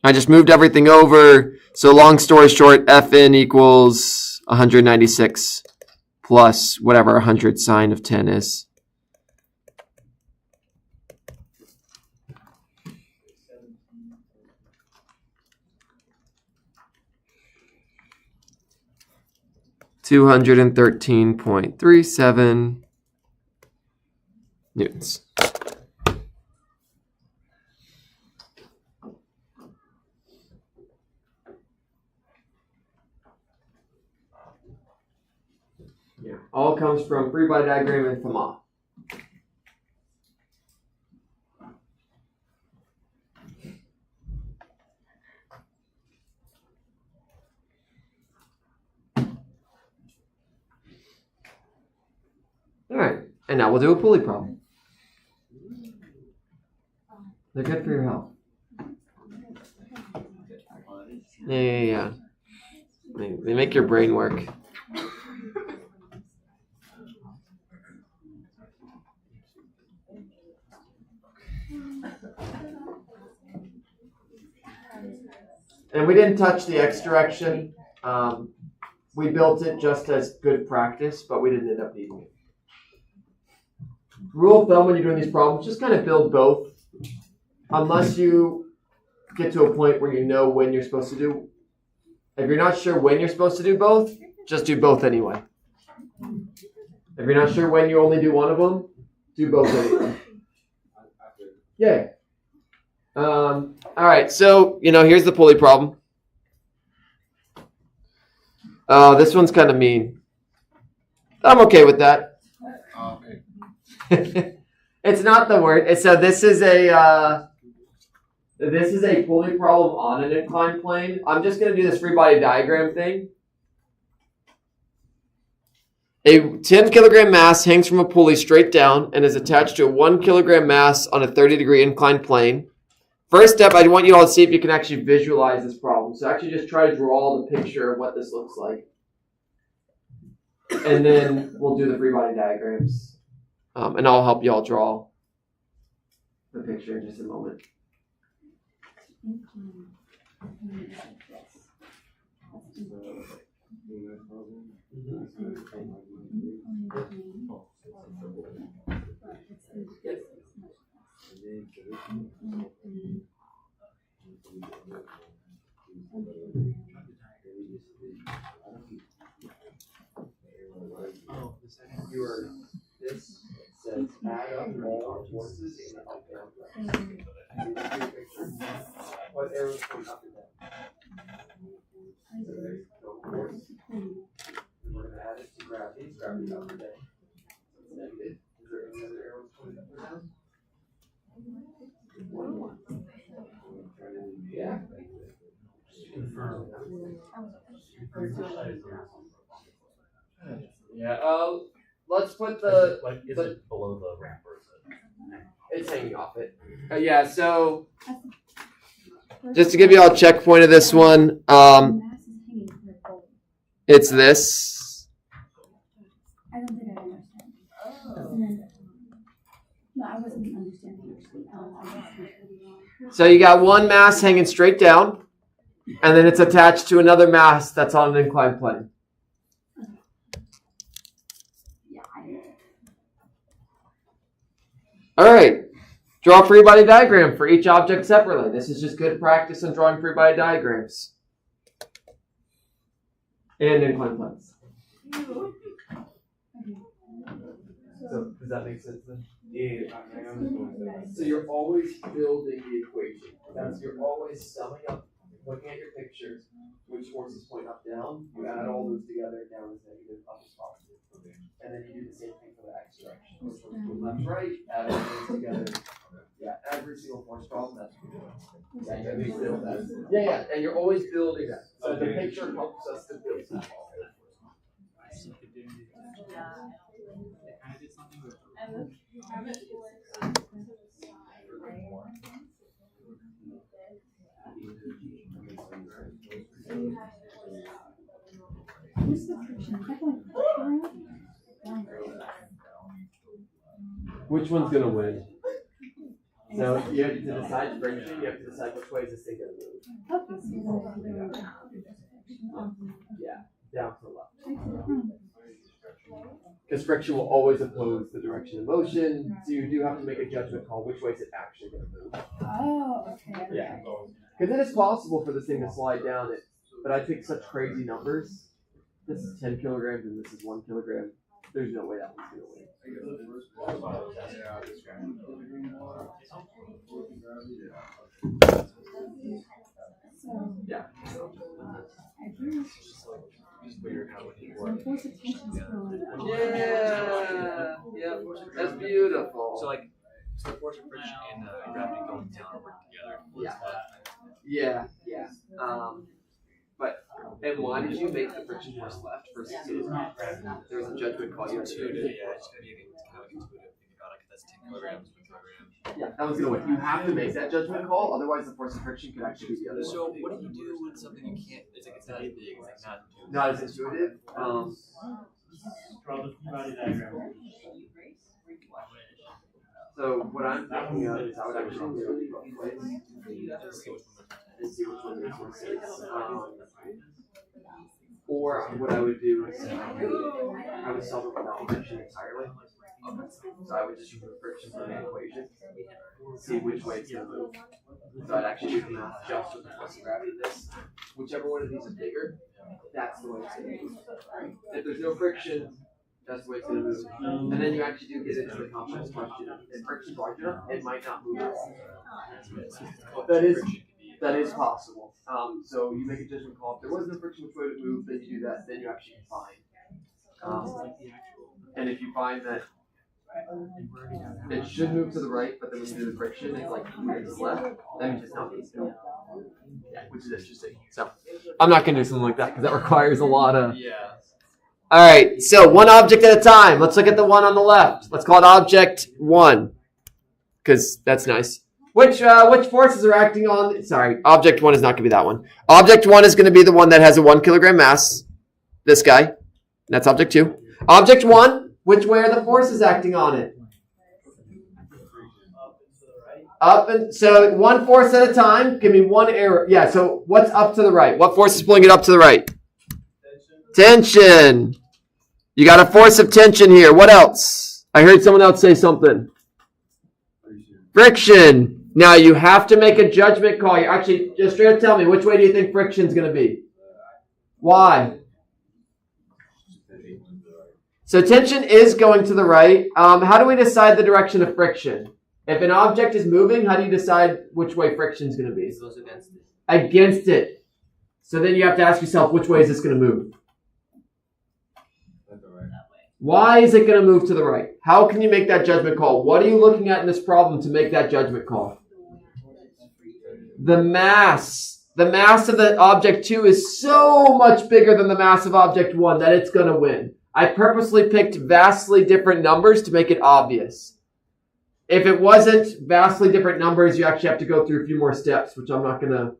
I just moved everything over. So long story short, Fn equals 196 plus whatever 100 sine of 10 is. $213.37 newtons. Yeah, all comes from free body diagram and Fermat. All right, and now we'll do a pulley problem. They're good for your health. Yeah. They make your brain work. And we didn't touch the x direction. we built it just as good practice, but we didn't end up needing it. Rule of thumb when you're doing these problems, just kind of build both. Unless you get to a point where you know when you're supposed to do. If you're not sure when you're supposed to do both, just do both anyway. If you're not sure when you only do one of them, do both anyway. Yay. All right, so, here's the pulley problem. This one's kind of mean. I'm okay with that. It's not the word. So this is a pulley problem on an inclined plane. I'm just going to do this free body diagram thing. A 10 kilogram mass hangs from a pulley straight down and is attached to a 1 kilogram mass on a 30-degree inclined plane. First step, I want you all to see if you can actually visualize this problem. So actually just try to draw the picture of what this looks like. And then we'll do the free body diagrams. And I'll help you all draw the picture in just a moment. This says add up all forces in the up and down. What arrows point up and down? So there's no force. We're going to add it to gravity. Gravity up and down. It's negative. Is there any other arrows pointing up or down? One. Yeah. Confirm. Yeah. Let's put the. Is it below the ramp or is it? It's hanging off it. Yeah. So, just to give you all a checkpoint of this one, it's this. I don't think I understand. No, I wasn't understanding actually. So you got one mass hanging straight down, and then it's attached to another mass that's on an inclined plane. All right, draw a free body diagram for each object separately. This is just good practice on drawing free body diagrams and inclined planes. So does that make sense then? Yeah. So you're always building the equation. You're always summing up, looking at your pictures, which forces point up, down. You add all those together, down is negative, up is positive. And then you do the same thing for the x direction. Which one's left, right, add all those together. Yeah, every single force problem, that's what you're doing. Yeah, you build that. Yeah, and you're always building that. So the picture helps us to build that. Which one's gonna win? So you have to decide friction. You have to decide which way is this thing gonna move. Yeah, down to the left. Because friction will always oppose the direction of motion, so you do have to make a judgment call which way is it actually going to move. Oh, okay. Yeah, because it is possible for this thing to slide down it, but I picked such crazy numbers. This is 10 kilograms and this is 1 kilogram. There's no way that one's going to win. Yeah. Yeah, that's beautiful. So the force of friction and gravity going down work together. Yeah. But and why did you make the friction force left versus there was a judgment call you had to do. It's gonna be kind of intuitive think about it because that's 10 kilograms per kilogram. Yeah, that was gonna win. You have to make that judgment call, otherwise the force of friction could actually be the other way. So what do you do when something you can't? It's not as big. It's not as intuitive. Draw the free body diagram. So what I'm thinking of is I would actually do it both ways and see which one makes more sense. Or what I would do is I would solve it without friction entirely. So I would just remove friction from the equation, see which way it's going to move. So I'd actually do the math just with the force of gravity of this. Whichever one of these is bigger, that's the way it's going to move. If there's no friction, that's the way it's going to move. And then you actually do get into the complex question. If friction's large enough, it might not move at all. That is possible. So you make a judgment call. If there was no friction, which way to move, then you do that. Then you actually find. And if you find that it should move to the right, but then when you do the friction, it's like moving to the left, that means it's not being built. Yeah, which is interesting. So I'm not going to do something like that because that requires a lot of. Yeah. All right, so one object at a time. Let's look at the one on the left. Let's call it object 1 because that's nice. Which forces are acting on? Sorry, object 1 is not going to be that one. Object 1 is going to be the one that has a 1 kilogram mass. This guy. That's object 2. Object 1, which way are the forces acting on it? Up and so one force at a time. Give me one error. Yeah, so what's up to the right? What force is pulling it up to the right? Tension. You got a force of tension here. What else? I heard someone else say something. Friction. Now you have to make a judgment call. You actually just straight up tell me which way do you think friction is going to be? Why? So tension is going to the right. How do we decide the direction of friction? If an object is moving, how do you decide which way friction is going to be? It goes against it. Against it. So then you have to ask yourself, which way is this going to move? Why is it going to move to the right? How can you make that judgment call? What are you looking at in this problem to make that judgment call? The mass. The mass of the object 2 is so much bigger than the mass of object 1 that it's going to win. I purposely picked vastly different numbers to make it obvious. If it wasn't vastly different numbers, you actually have to go through a few more steps, which I'm not going to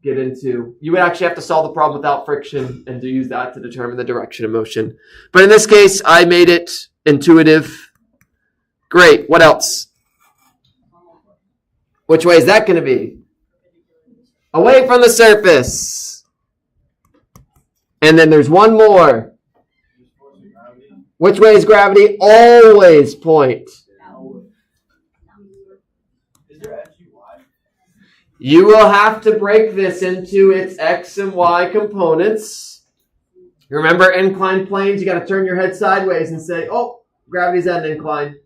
get into. You would actually have to solve the problem without friction and to use that to determine the direction of motion. But in this case, I made it intuitive. Great. What else? Which way is that going to be? Away from the surface. And then there's one more. Which way is gravity? Always point. Is there actually y? You will have to break this into its x and y components. Remember inclined planes, you got to turn your head sideways and say, oh, gravity's at an incline.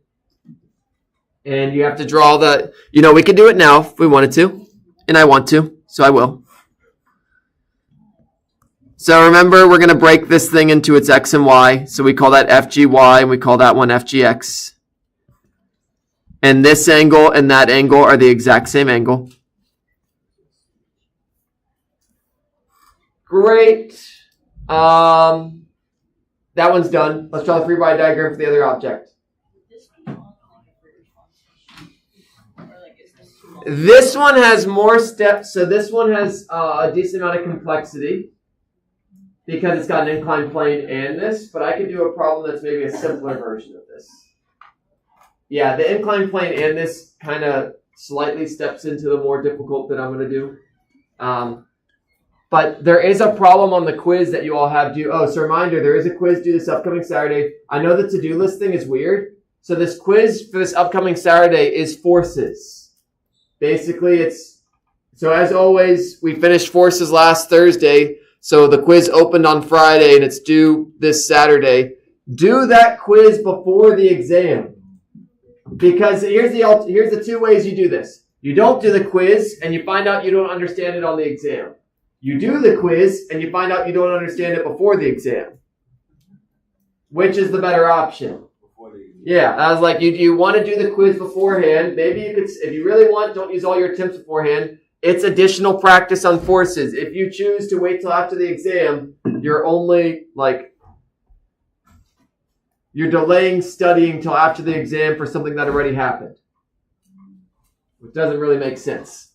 And you have to draw the, we could do it now if we wanted to. And I want to, so I will. So remember, we're going to break this thing into its x and y. So we call that FGY and we call that one FGX. And this angle and that angle are the exact same angle. Great. That one's done. Let's draw the free body diagram for the other object. This one has more steps. So this one has a decent amount of complexity because it's got an inclined plane and this. But I could do a problem that's maybe a simpler version of this. Yeah, the inclined plane and this kind of slightly steps into the more difficult that I'm going to do. But there is a problem on the quiz that you all have due. Oh, so reminder, there is a quiz due this upcoming Saturday. I know the to-do list thing is weird. So this quiz for this upcoming Saturday is forces. Basically, so as always, we finished forces last Thursday. So the quiz opened on Friday and it's due this Saturday. Do that quiz before the exam. Because here's the two ways you do this. You don't do the quiz and you find out you don't understand it on the exam. You do the quiz and you find out you don't understand it before the exam. Which is the better option? Yeah, I was like, you want to do the quiz beforehand. Maybe you could, if you really want, don't use all your attempts beforehand. It's additional practice on forces. If you choose to wait till after the exam, you're only you're delaying studying till after the exam for something that already happened. Which doesn't really make sense.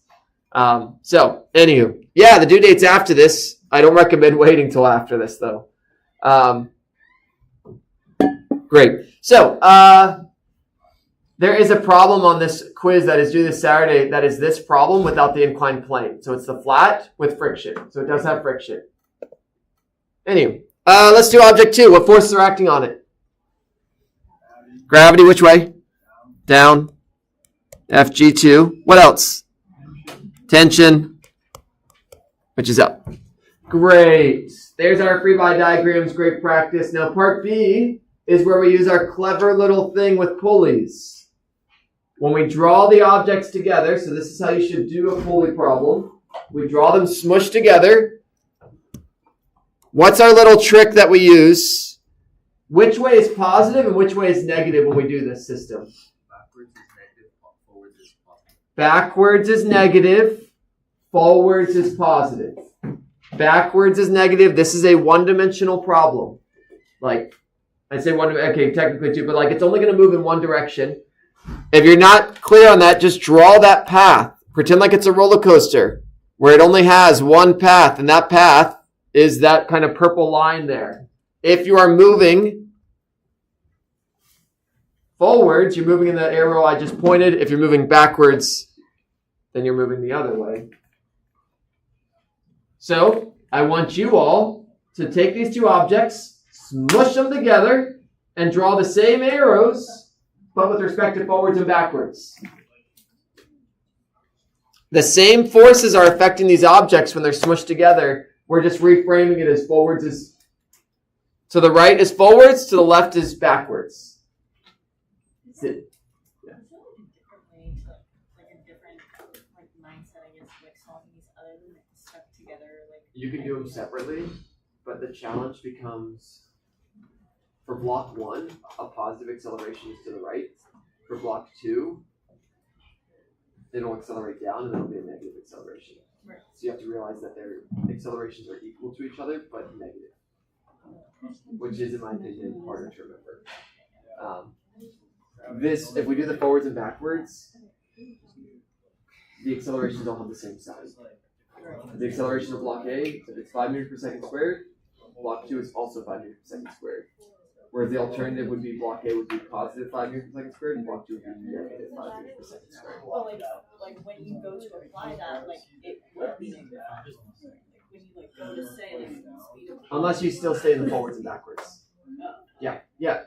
So, anywho. Yeah, the due date's after this. I don't recommend waiting till after this, though. Great. So, there is a problem on this quiz that is due this Saturday that is this problem without the inclined plane. So, it's the flat with friction. So, it does have friction. Anyway, let's do object 2. What forces are acting on it? Gravity, which way? Down. FG2. What else? Tension, which is up. Great. There's our free body diagrams. Great practice. Now, part B is where we use our clever little thing with pulleys. When we draw the objects together, so this is how you should do a pulley problem. We draw them smushed together. What's our little trick that we use? Which way is positive and which way is negative when we do this system? Backwards is negative, forwards is positive. Backwards is negative. This is a one-dimensional problem. Like, I say one, okay, technically two, but like it's only going to move in one direction. If you're not clear on that, just draw that path. Pretend like it's a roller coaster where it only has one path, and that path is that kind of purple line there. If you are moving forwards, you're moving in that arrow I just pointed. If you're moving backwards, then you're moving the other way. So I want you all to take these two objects, smush them together, and draw the same arrows, but with respect to forwards and backwards. The same forces are affecting these objects when they're smushed together. We're just reframing it as forwards is to the right is forwards, to the left is backwards. That's it. Yeah. Is there like a different way to like a different like mindset, I guess, like solving these other than stuck together like You can do them separately, but the challenge becomes for block 1, a positive acceleration is to the right. For block 2, it'll accelerate down and it'll be a negative acceleration. Right. So you have to realize that their accelerations are equal to each other, but negative. Which is, in my opinion, harder to remember. This, if we do the forwards and backwards, the accelerations don't have the same sign. The acceleration of block A, if it's 5 meters per second squared, block 2 is also 5 meters per second squared. Whereas the alternative would be block A would be positive 5 meters per second squared, and block 2 would be negative 5 meters per second squared. well like when you go to apply that, like it would be negative. Like when you like go to say like speed of Unless you still stay in the forwards and backwards. Yeah.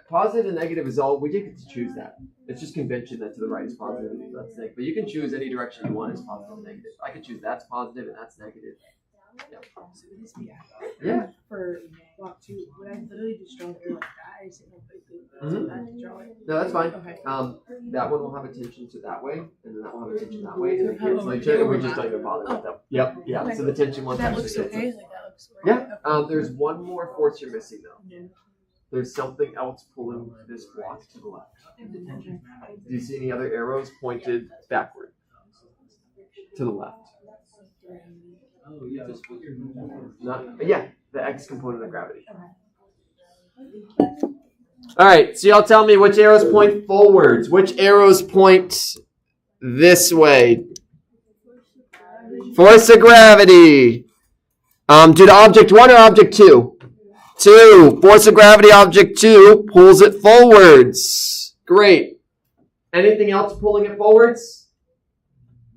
Positive and negative is all, we didn't get to choose that. It's just convention that to the right is positive and that's negative. But you can choose any direction you want as positive and negative. I can choose that's positive and that's negative. Yeah. So would this be accurate? Yeah. For block 2, would I literally just draw it like that? I just like Mhm. I have to draw it. No, that's fine. Okay. That one will have attention to that way, and then that will have attention that way, and they cancel each other, and we just don't even bother with them. Yep, yeah. Okay. So the tension one's That actually looks cancel. okay. Like that looks great. Yeah. There's one more force you're missing though. Yeah. There's something else pulling this block to the left. Do you see any other arrows pointed backward? To the left. Oh, yeah. Yeah, the X component of gravity. All right, so y'all tell me which arrows point forwards, which arrows point this way. Force of gravity. Due to object 1 or object 2? 2. Force of gravity, object 2 pulls it forwards. Great. Anything else pulling it forwards?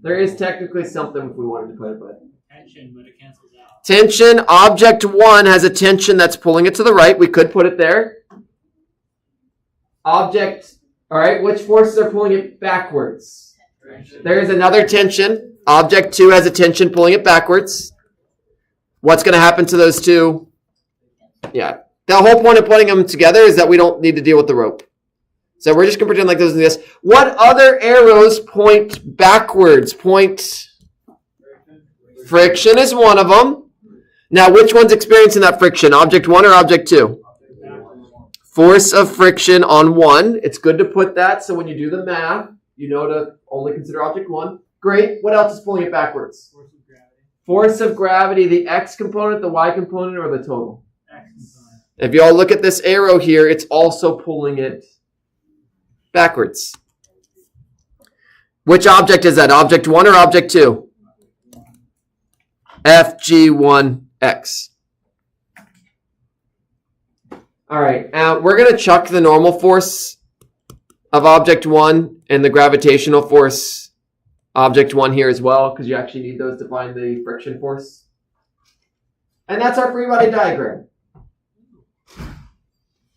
There is technically something if we wanted to put it, but Tension, but it cancels out. tension, object 1 has a tension that's pulling it to the right. We could put it there. Object, all right, which forces are pulling it backwards? There is another tension. Object 2 has a tension pulling it backwards. What's going to happen to those two? Yeah. The whole point of putting them together is that we don't need to deal with the rope. So we're just going to pretend like those are this. What other arrows point backwards? Friction is one of them. Now, which one's experiencing that friction? Object 1 or object 2? Force of friction on 1. It's good to put that so when you do the math, you know to only consider object 1. Great. What else is pulling it backwards? Force of gravity. Force of gravity, the X component, the Y component, or the total? X component. If you all look at this arrow here, it's also pulling it backwards. Which object is that? Object 1 or object 2? FG1X. All right, we're going to chuck the normal force of object 1 and the gravitational force object 1 here as well, because you actually need those to find the friction force. And that's our free body diagram.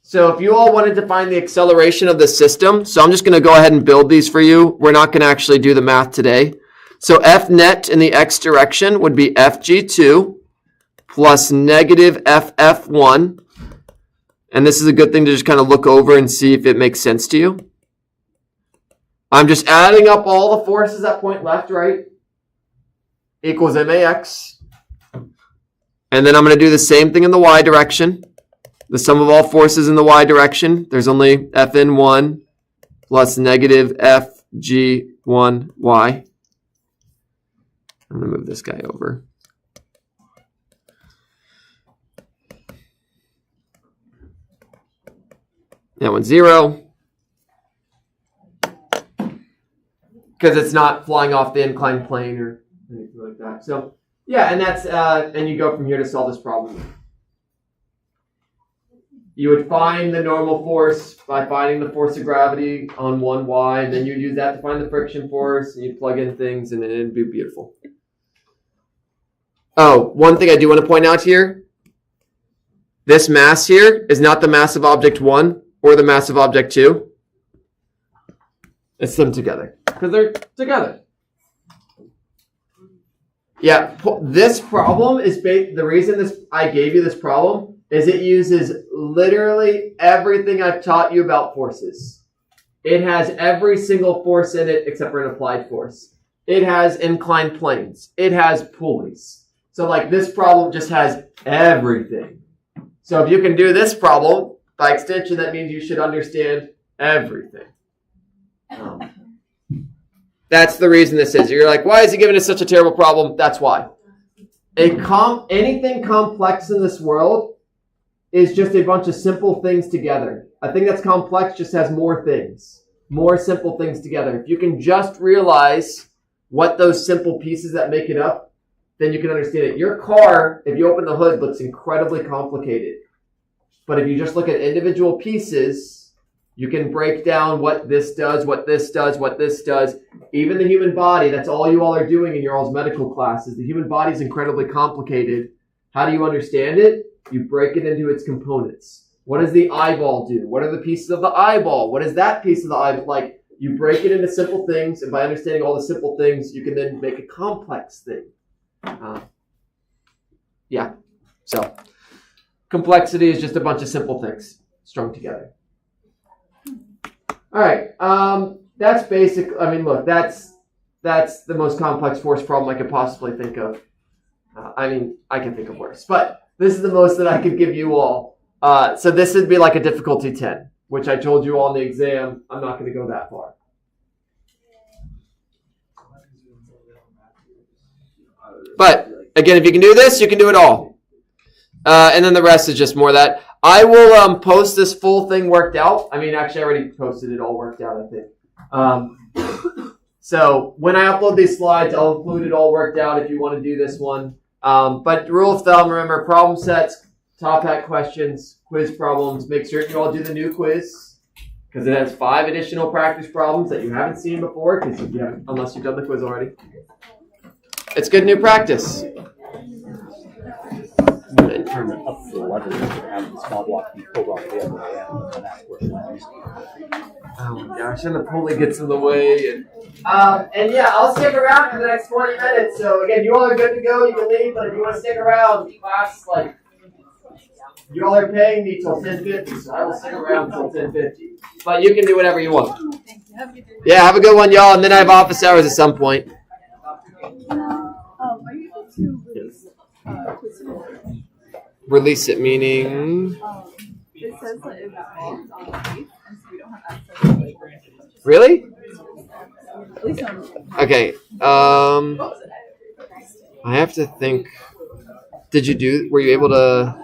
So if you all wanted to find the acceleration of the system, so I'm just going to go ahead and build these for you. We're not going to actually do the math today. So F net in the x direction would be FG2 plus negative FF1. And this is a good thing to just kind of look over and see if it makes sense to you. I'm just adding up all the forces that point left, right, equals MAX. And then I'm going to do the same thing in the y direction. The sum of all forces in the y direction, there's only Fn1 plus negative Fg1y. I'm going to move this guy over. That one's 0. Because it's not flying off the inclined plane or anything like that. So, yeah, and that's and you go from here to solve this problem. You would find the normal force by finding the force of gravity on 1y, and then you'd use that to find the friction force, and you'd plug in things, and it'd be beautiful. Oh, one thing I do want to point out here. This mass here is not the mass of object 1 or the mass of object 2. It's them together. Because they're together. Yeah, this problem is the reason I gave you this problem is it uses literally everything I've taught you about forces. It has every single force in it except for an applied force. It has inclined planes. It has pulleys. So like this problem just has everything. So if you can do this problem, by extension, that means you should understand everything. That's the reason this is. You're like, why is he giving us such a terrible problem? That's why. Anything complex in this world is just a bunch of simple things together. A thing that's complex just has more things, more simple things together. If you can just realize what those simple pieces that make it up, then you can understand it. Your car, if you open the hood, looks incredibly complicated. But if you just look at individual pieces, you can break down what this does, what this does, what this does. Even the human body, that's all you all are doing in your all's medical classes. The human body is incredibly complicated. How do you understand it? You break it into its components. What does the eyeball do? What are the pieces of the eyeball? What is that piece of the eyeball? Like, you break it into simple things, and by understanding all the simple things, you can then make a complex thing. Yeah. So, complexity is just a bunch of simple things strung together. All right, that's basic. I mean, look, that's the most complex force problem I could possibly think of. I mean, I can think of worse, but this is the most that I could give you all. So this would be like a difficulty 10, which I told you all in the exam. I'm not going to go that far. But again, if you can do this, you can do it all. And then the rest is just more of that. I will post this full thing worked out. I mean, actually, I already posted it all worked out, I think. So when I upload these slides, I'll include it all worked out if you want to do this one. But rule of thumb, remember, problem sets, top hat questions, quiz problems. Make sure you all do the new quiz because it has 5 additional practice problems that you haven't seen before, unless you've done the quiz already. It's good new practice. Turn it up to 11 and have the small block be pulled off the other end and that's where it is. Oh my gosh, and the pulley gets in the way. And yeah, I'll stick around for the next 20 minutes. So again, you all are good to go. You can leave, but if you want to stick around, class, like, you all are paying me till 10:50, so I will stick around till 10:50. But you can do whatever you want. Yeah, have a good one, y'all. And then I have office hours at some point. Are you able to release quiz score? Release it, meaning? It says that it's logged on tape, and so we don't have access to it. Really? At least on. Okay. I have to think. Were you able to?